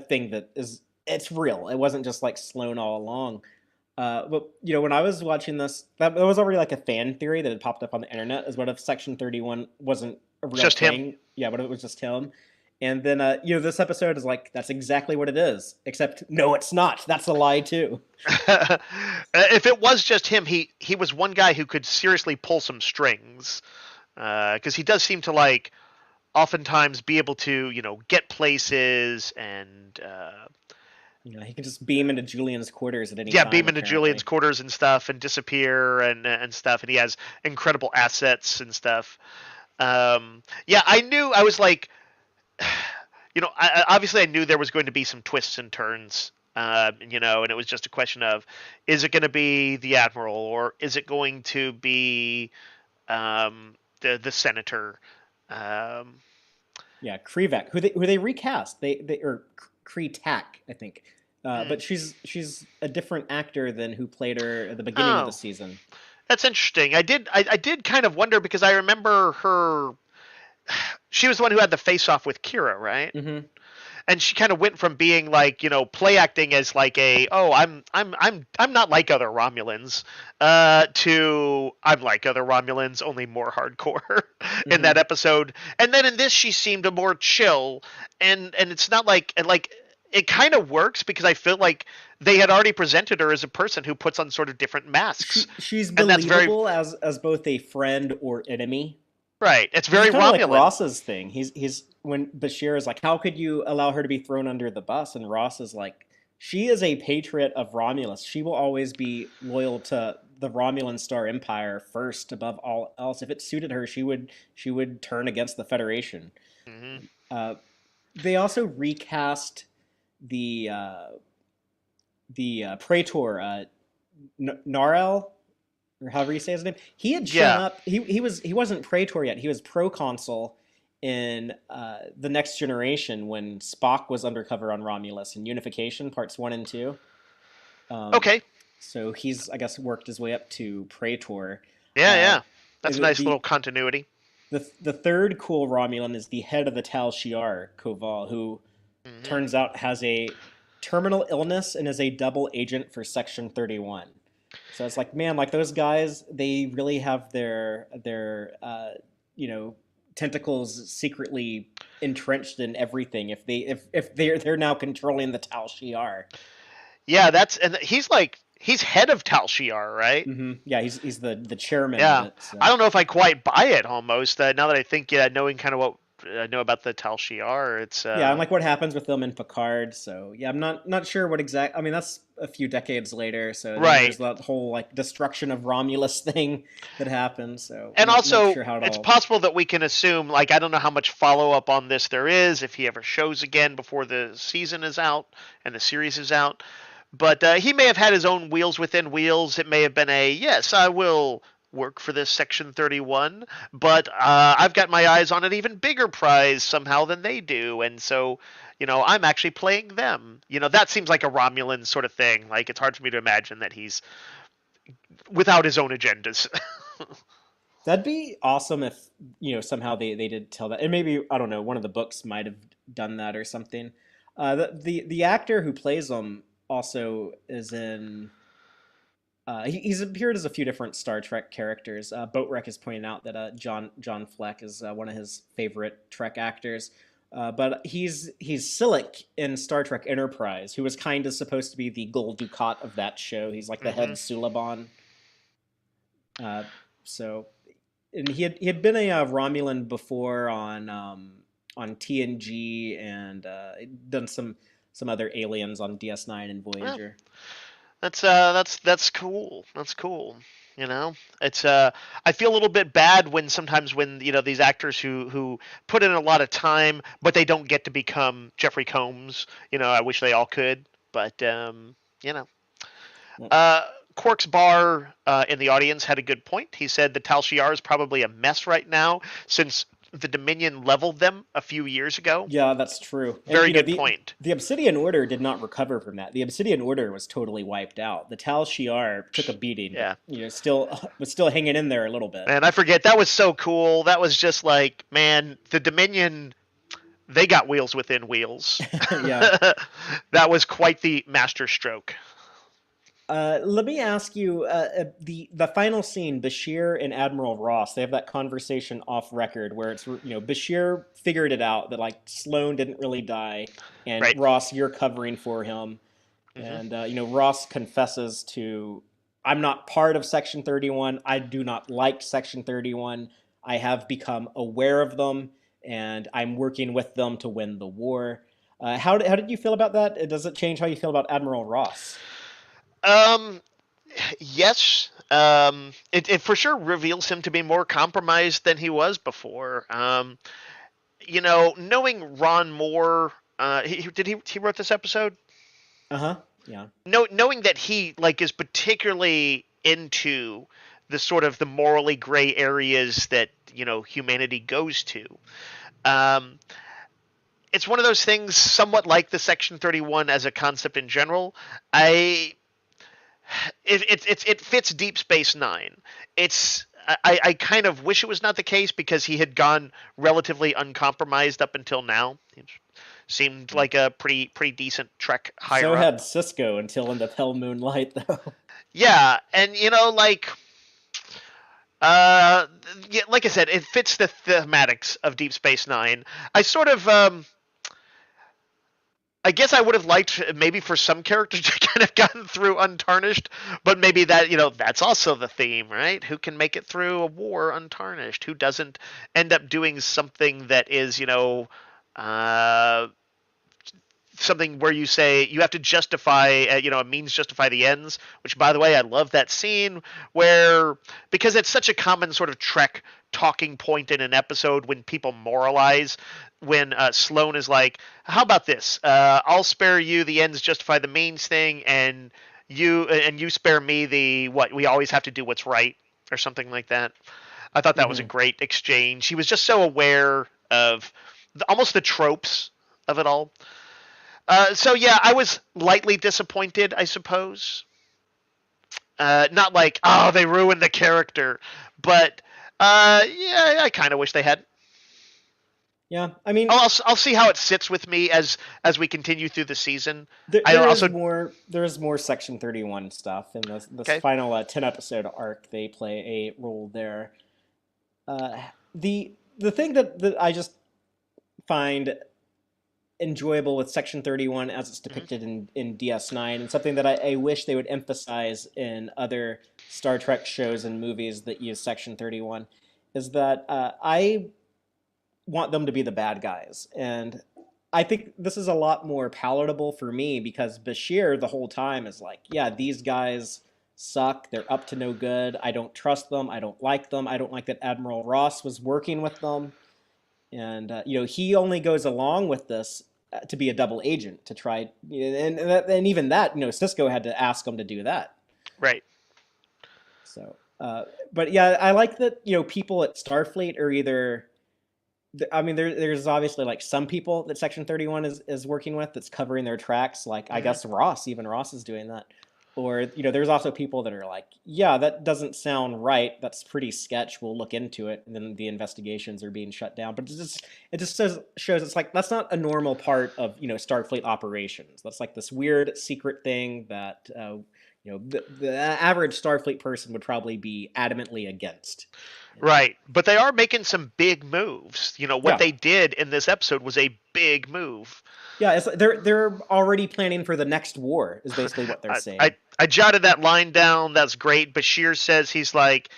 thing that is, it's real. It wasn't just like Sloan all along. But when I was watching this, that was already like a fan theory that had popped up on the internet. Is what if Section 31 wasn't a It's real just him. thing? Yeah, what if it was just him? And then this episode is like that's exactly what it is. Except no, it's not. That's a lie too. If it was just him, he was one guy who could seriously pull some strings, because he does seem to like oftentimes be able to get places and He can just beam into Julian's quarters at any yeah, time. beam into Julian's Apparently, quarters and stuff and disappear and stuff, and he has incredible assets and stuff. Yeah, I was like, obviously I knew there was going to be some twists and turns. And it was just a question of, is it going to be the admiral or is it going to be the senator? yeah, Krivak, who they recast, they or Kreetak, I think. But she's a different actor than who played her at the beginning of the Oh, season. that's interesting. I did kind of wonder because I remember her. She was the one who had the face off with Kira, right? Mm-hmm. And she kind of went from being like play acting as like a I'm not like other Romulans to I'm like other Romulans, only more hardcore in Mm-hmm. that episode. And then in this she seemed a more chill, and it's not like, and like it kind of works because I feel like they had already presented her as a person who puts on sort of different masks, She's and that's very believable as both a friend or enemy. right. It's Which is very kind of like Romulan. Ross's thing. He's when Bashir is like, "How could you allow her to be thrown under the bus?" And Ross is like, "She is a patriot of Romulus. She will always be loyal to the Romulan Star Empire first, above all else. If it suited her, she would turn against the Federation." Hmm. Uh, they also recast the uh, the Praetor Narel, or however you say his name. He had shown Yeah. up. He wasn't Praetor yet. He was proconsul in the Next Generation when Spock was undercover on Romulus in Unification Parts 1 and 2. Um, Okay. so he's, I guess, worked his way up to Praetor. Yeah, Uh, yeah. That's a the, nice the little continuity. the third cool Romulan is the head of the Tal Shiar, Koval, who Hmm. turns out has a terminal illness and is a double agent for Section 31. So it's like, man, like those guys, they really have their you know tentacles secretly entrenched in everything. If they're now controlling the Tal Shiar. Yeah, and he's head of Tal Shiar, right? Yeah, he's the chairman of Yeah, it. I So don't know if I quite buy it almost. Now that I think, yeah, knowing kind of what I know about the Tal Shiar, it's yeah, and like what happens with them in Picard. So yeah, I'm not sure what exact. I mean, that's a few decades later. So then right. there's that whole like destruction of Romulus thing that happened. So I'm And not also, sure how it it's all. possible that we can assume, like, I don't know how much follow up on this there is, if he ever shows again before the season is out and the series is out. But he may have had his own wheels within wheels. It may have been a, yes, I will work for this Section 31, but I've got my eyes on an even bigger prize somehow than they do. And so, I'm actually playing them. That seems like a Romulan sort of thing. Like, it's hard for me to imagine that he's without his own agendas. That'd be awesome if somehow they did tell that, and maybe I don't know, one of the books might have done that or something. The actor who plays him also is in. He's appeared as a few different Star Trek characters. Boatwreck is pointing out that John Fleck is one of his favorite Trek actors. But he's Silic in Star Trek Enterprise, who was kind of supposed to be the Gul Dukat of that show. He's like the head Hmm. Suliban. Uh, so, and he had been a Romulan before on TNG and done some other aliens on DS9 and Yeah, Voyager. that's cool. That's cool. It's I feel a little bit bad when sometimes when these actors who put in a lot of time, but they don't get to become Jeffrey Combs. I wish they all could, but you know. Well, Uh, Quark's Bar in the audience had a good point. He said the Tal Shiar is probably a mess right now since the Dominion leveled them a few years ago. yeah, that's true. And Very good point. the Obsidian Order did not recover from that. The Obsidian Order was totally wiped out. The Tal Shiar took a beating, but Yeah. still was still hanging in there a little bit. Man, I forget. That was so cool. That was just like, man, the Dominion, they got wheels within wheels. Yeah. That was quite the master stroke. Let me ask you, the final scene, Bashir and Admiral Ross, they have that conversation off record where it's, Bashir figured it out that like Sloane didn't really die, and Right. Ross, you're covering for him, Hmm. and Ross confesses to, I'm not part of Section 31. I do not like Section 31. I have become aware of them, and I'm working with them to win the war. How did you feel about that? Does it change how you feel about Admiral Ross? Um, yes. It for sure reveals him to be more compromised than he was before. Knowing Ron Moore, he wrote this episode? Uh huh. Yeah. Knowing that he like is particularly into the sort of the morally gray areas that humanity goes to. Um, it's one of those things, somewhat like the Section 31 as a concept in general. I it fits Deep Space Nine. I kind of wish it was not the case because he had gone relatively uncompromised up until now. He seemed like a pretty decent Trek So higher up. had Cisco until in the pale moonlight, though. Yeah, and yeah, like I said, it fits the thematics of Deep Space Nine. I sort of I guess I would have liked maybe for some characters to kind of gotten through untarnished, but maybe that's also the theme, right? Who can make it through a war untarnished? Who doesn't end up doing something that is, uh, something where you say you have to justify, a means justify the ends. Which, by the way, I love that scene where because it's such a common sort of Trek talking point in an episode when people moralize. When Sloane is like, "How about this? I'll spare you the ends justify the means thing, and you spare me the what? We always have to do what's right." Or something like that. I thought that was a Hmm. great exchange. He was just so aware of almost the tropes of it all. So yeah, I was lightly disappointed, I suppose. Not like, oh, they ruined the character, but yeah, I kind of wish they had. Yeah, I mean, I'll see how it sits with me as we continue through the season. there, I there is also more Section 31 stuff in this okay. final 10 episode arc. They play a role there. Uh, the thing that I just find enjoyable with Section 31 as it's Hmm. depicted in DS9, and something that I wish they would emphasize in other Star Trek shows and movies that use Section 31, is that I want them to be the bad guys. And I think this is a lot more palatable for me because Bashir the whole time is like, yeah, these guys suck. They're up to no good. I don't trust them. I don't like them. I don't like that Admiral Ross was working with them. And he only goes along with this to be a double agent to try, and even that, Cisco had to ask him to do that. Right. So, but yeah, I like that. People at Starfleet are either, I mean, there's obviously like some people that Section 31 is working with that's covering their tracks. Like I Hmm. guess even Ross is doing that. Or there's also people that are like, yeah, that doesn't sound right. That's pretty sketch. We'll look into it, and then the investigations are being shut down. But it just shows it's like that's not a normal part of Starfleet operations. That's like this weird secret thing that the average Starfleet person would probably be adamantly against. And Right. But they are making some big moves. What yeah, they did in this episode was a big move. yeah, they're already planning for the next war. Is basically what they're I, I saying. I jotted that line down. That's great. Bashir says he's like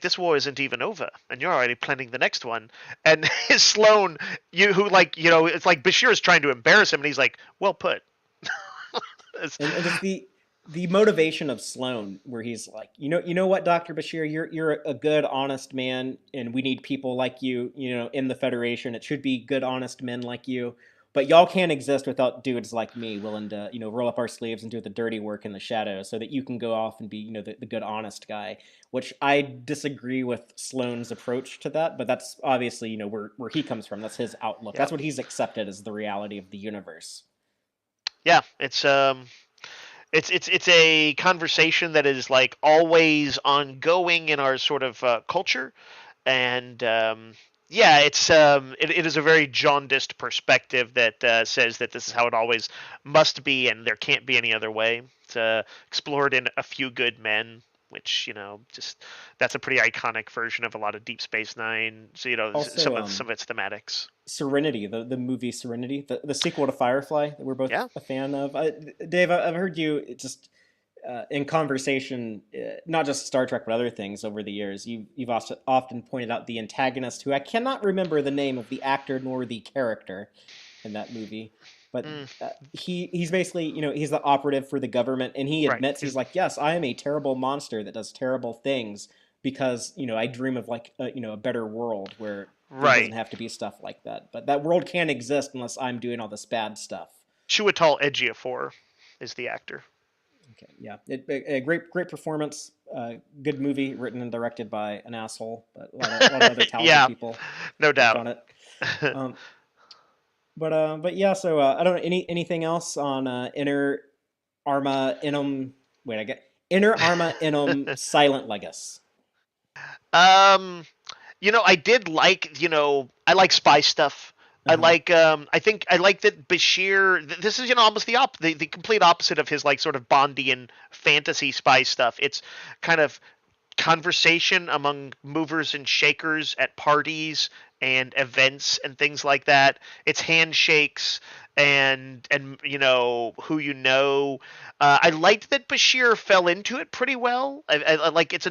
this war isn't even over, and you're already planning the next one. And his Sloan, it's like Bashir is trying to embarrass him, and he's like, well put. It's- And just the motivation of Sloane, where he's like, you know what, Doctor Bashir, you're a good, honest man, and we need people like you, in the Federation. It should be good, honest men like you. But y'all can't exist without dudes like me willing to, roll up our sleeves and do the dirty work in the shadows so that you can go off and be, the good, honest guy. Which I disagree with Sloane's approach to that, but that's obviously, where he comes from. That's his outlook. yeah, That's what he's accepted as the reality of the universe. yeah. It's a conversation that is like always ongoing in our sort of culture, and yeah, it is a very jaundiced perspective that says that this is how it always must be, and there can't be any other way. It's explored in A Few Good Men, which just that's a pretty iconic version of a lot of Deep Space Nine. So Also, some of its thematics. Serenity, the movie Serenity, the sequel to Firefly that we're both Yeah. a fan of. Dave, I've heard you just in conversation, not just Star Trek but other things over the years. You've often pointed out the antagonist, who I cannot remember the name of the actor nor the character in that movie, but Mm, he's basically he's the operative for the government, and he right. admits he's like, yes, I am a terrible monster that does terrible things because I dream of like a better world where there Right. doesn't have to be stuff like that. But that world can't exist unless I'm doing all this bad stuff. Chiwetel Ejiofor is the actor. Okay, yeah, a great performance. Good movie, written and directed by an asshole, but a lot of other talented Yeah, people no worked doubt. on it. Um, but yeah, so I don't know anything else on inner Arma Enim. Wait, I get inner Arma Enim Silent Leges. um, I did like, I like spy stuff. Uh huh. I like that Bashir. This is almost the complete opposite of his like sort of Bondian fantasy spy stuff. It's kind of conversation among movers and shakers at parties and events and things like that. It's handshakes and who I liked that Bashir fell into it pretty well. I like it's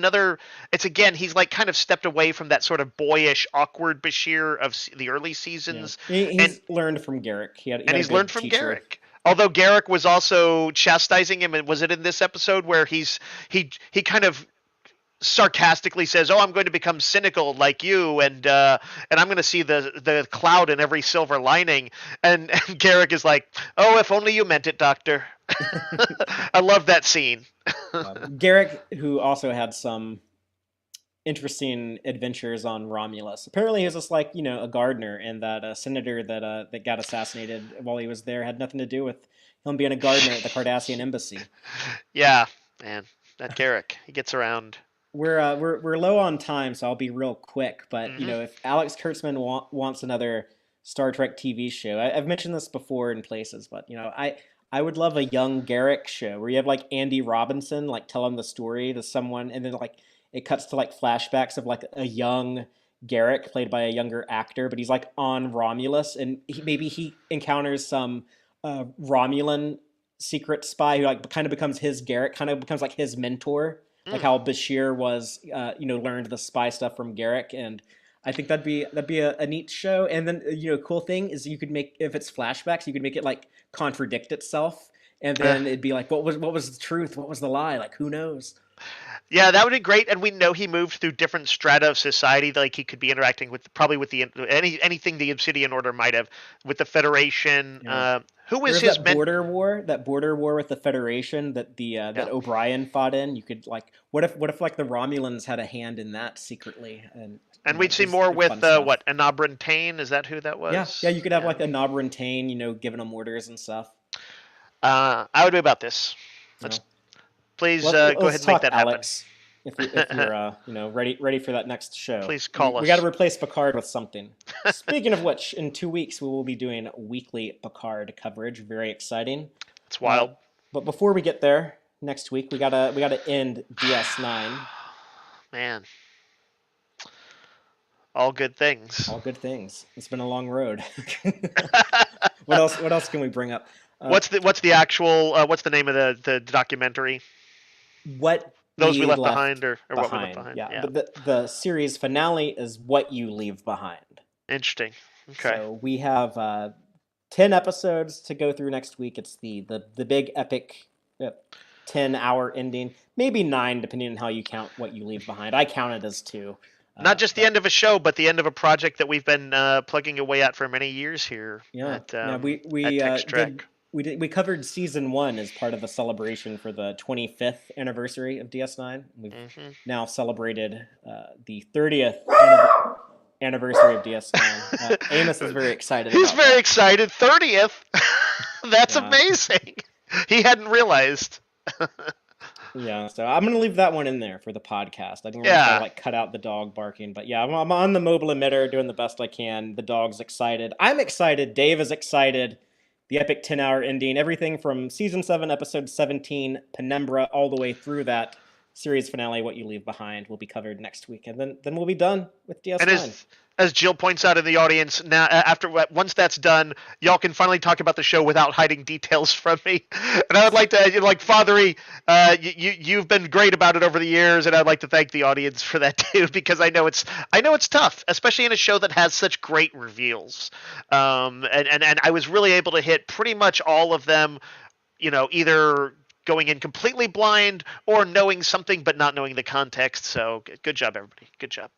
again he's like kind of stepped away from that sort of boyish awkward Bashir of the early Yeah, seasons, and he's learned from Garrick. He and had a he's learned good from teacher. Garrick. Although Garrick was also chastising him, and was it in this episode where he kind of sarcastically says, "Oh, I'm going to become cynical like you, and I'm going to see the cloud in every silver lining." And Garrick is like, "Oh, if only you meant it, Doctor." I love that scene. Garrick, who also had some interesting adventures on Romulus. Apparently, he was just like a gardener, and that senator that got assassinated while he was there had nothing to do with him being a gardener at the Cardassian embassy. Yeah, man, that Garrick, he gets around. We're low on time, so I'll be real quick. But Hmm. if Alex Kurtzman wants another Star Trek TV show, I've mentioned this before in places, but I would love a young Garrick show where you have like Andy Robinson like telling the story to someone, and then like it cuts to like flashbacks of like a young Garrick played by a younger actor, but he's like on Romulus, and maybe he encounters some Romulan secret spy who like kind of becomes his Garrick, kind of becomes like his mentor, like Mm. how Bashir was, learned the spy stuff from Garrick, and I think that'd be a neat show. And then cool thing is you could make, if it's flashbacks, you could make it like contradict itself, and then it'd be like, what was the truth, what was the lie? Like who knows? Yeah, that would be great. And we know he moved through different strata of society. Like he could be interacting with probably with the anything the Obsidian Order might have with the Federation. Yeah. Who There was was his that border war with the Federation that Yeah. that O'Brien fought in. You could like, what if like the Romulans had a hand in that secretly, and And we'd see just more with fun stuff. what Anabrantane? Is that who that Yeah, was? yeah, you could have Yeah. like a Nobrantane, giving them orders and stuff. I would be about this. You Let's know, please go let's ahead and make talk, that happen. Alex. If you're ready for that next show, Please we, call we got to us. replace Picard with something. Speaking of which, in 2 weeks we will be doing weekly Picard coverage. Very exciting. It's Uh, wild. but before we get there, next week we gotta end DS9. Man, all good things. All good things. It's been a long road. What else? What else can we bring up? Uh, What's the actual what's the name of the documentary? what Those We we Left left Behind, or What We Left behind. Behind. Yeah, Yeah. but the series finale is what you leave behind. Interesting. Okay. So we have 10 episodes to go through next week. It's the big epic 10-hour ending, maybe 9 depending on how you count what you leave behind. I count it as 2. Not just the But end of a show, but the end of a project that we've been plugging away at for many years here yeah, at yeah, at we Tex-Trek. we covered season 1 as part of the celebration for the 25th anniversary of DS9. We've Hmm. now celebrated the 30th anniversary of DS9. Amos is very excited He's about very that. excited. 30th. That's Yeah. amazing. He hadn't realized. Yeah, so I'm gonna leave that one in there for the podcast. I didn't really try to Yeah. like cut out the dog barking, but yeah, I'm on the mobile emitter doing the best I can. The dog's excited. I'm excited. Dave is excited. The epic 10-hour ending, everything from season 7, episode 17, Penumbra, all the way through that series finale, What You Leave Behind, will be covered next week, and then we'll be done with And DS9. as Jill points out in the audience, now once that's done, y'all can finally talk about the show without hiding details from me. And I would like to, like Fatheree, you've been great about it over the years, and I'd like to thank the audience for that too, because I know it's tough, especially in a show that has such great reveals. And I was really able to hit pretty much all of them, either going in completely blind or knowing something but not knowing the context. So good job, everybody. Good job.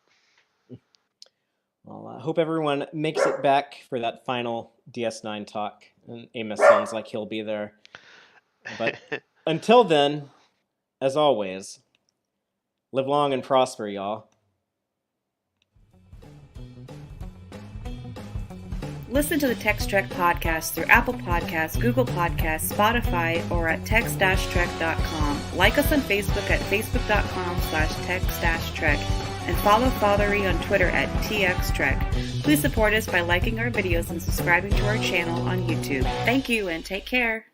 Well, I hope everyone makes it back for that final DS9 talk. And Amos sounds like he'll be there. But until then, as always, live long and prosper, y'all. Listen to the Tex-Trek podcast through Apple Podcasts, Google Podcasts, Spotify, or at tex-trek.com. Like us on Facebook at facebook.com/tex-trek. And follow Fatheree on Twitter at TXTrek. Please support us by liking our videos and subscribing to our channel on YouTube. Thank you and take care.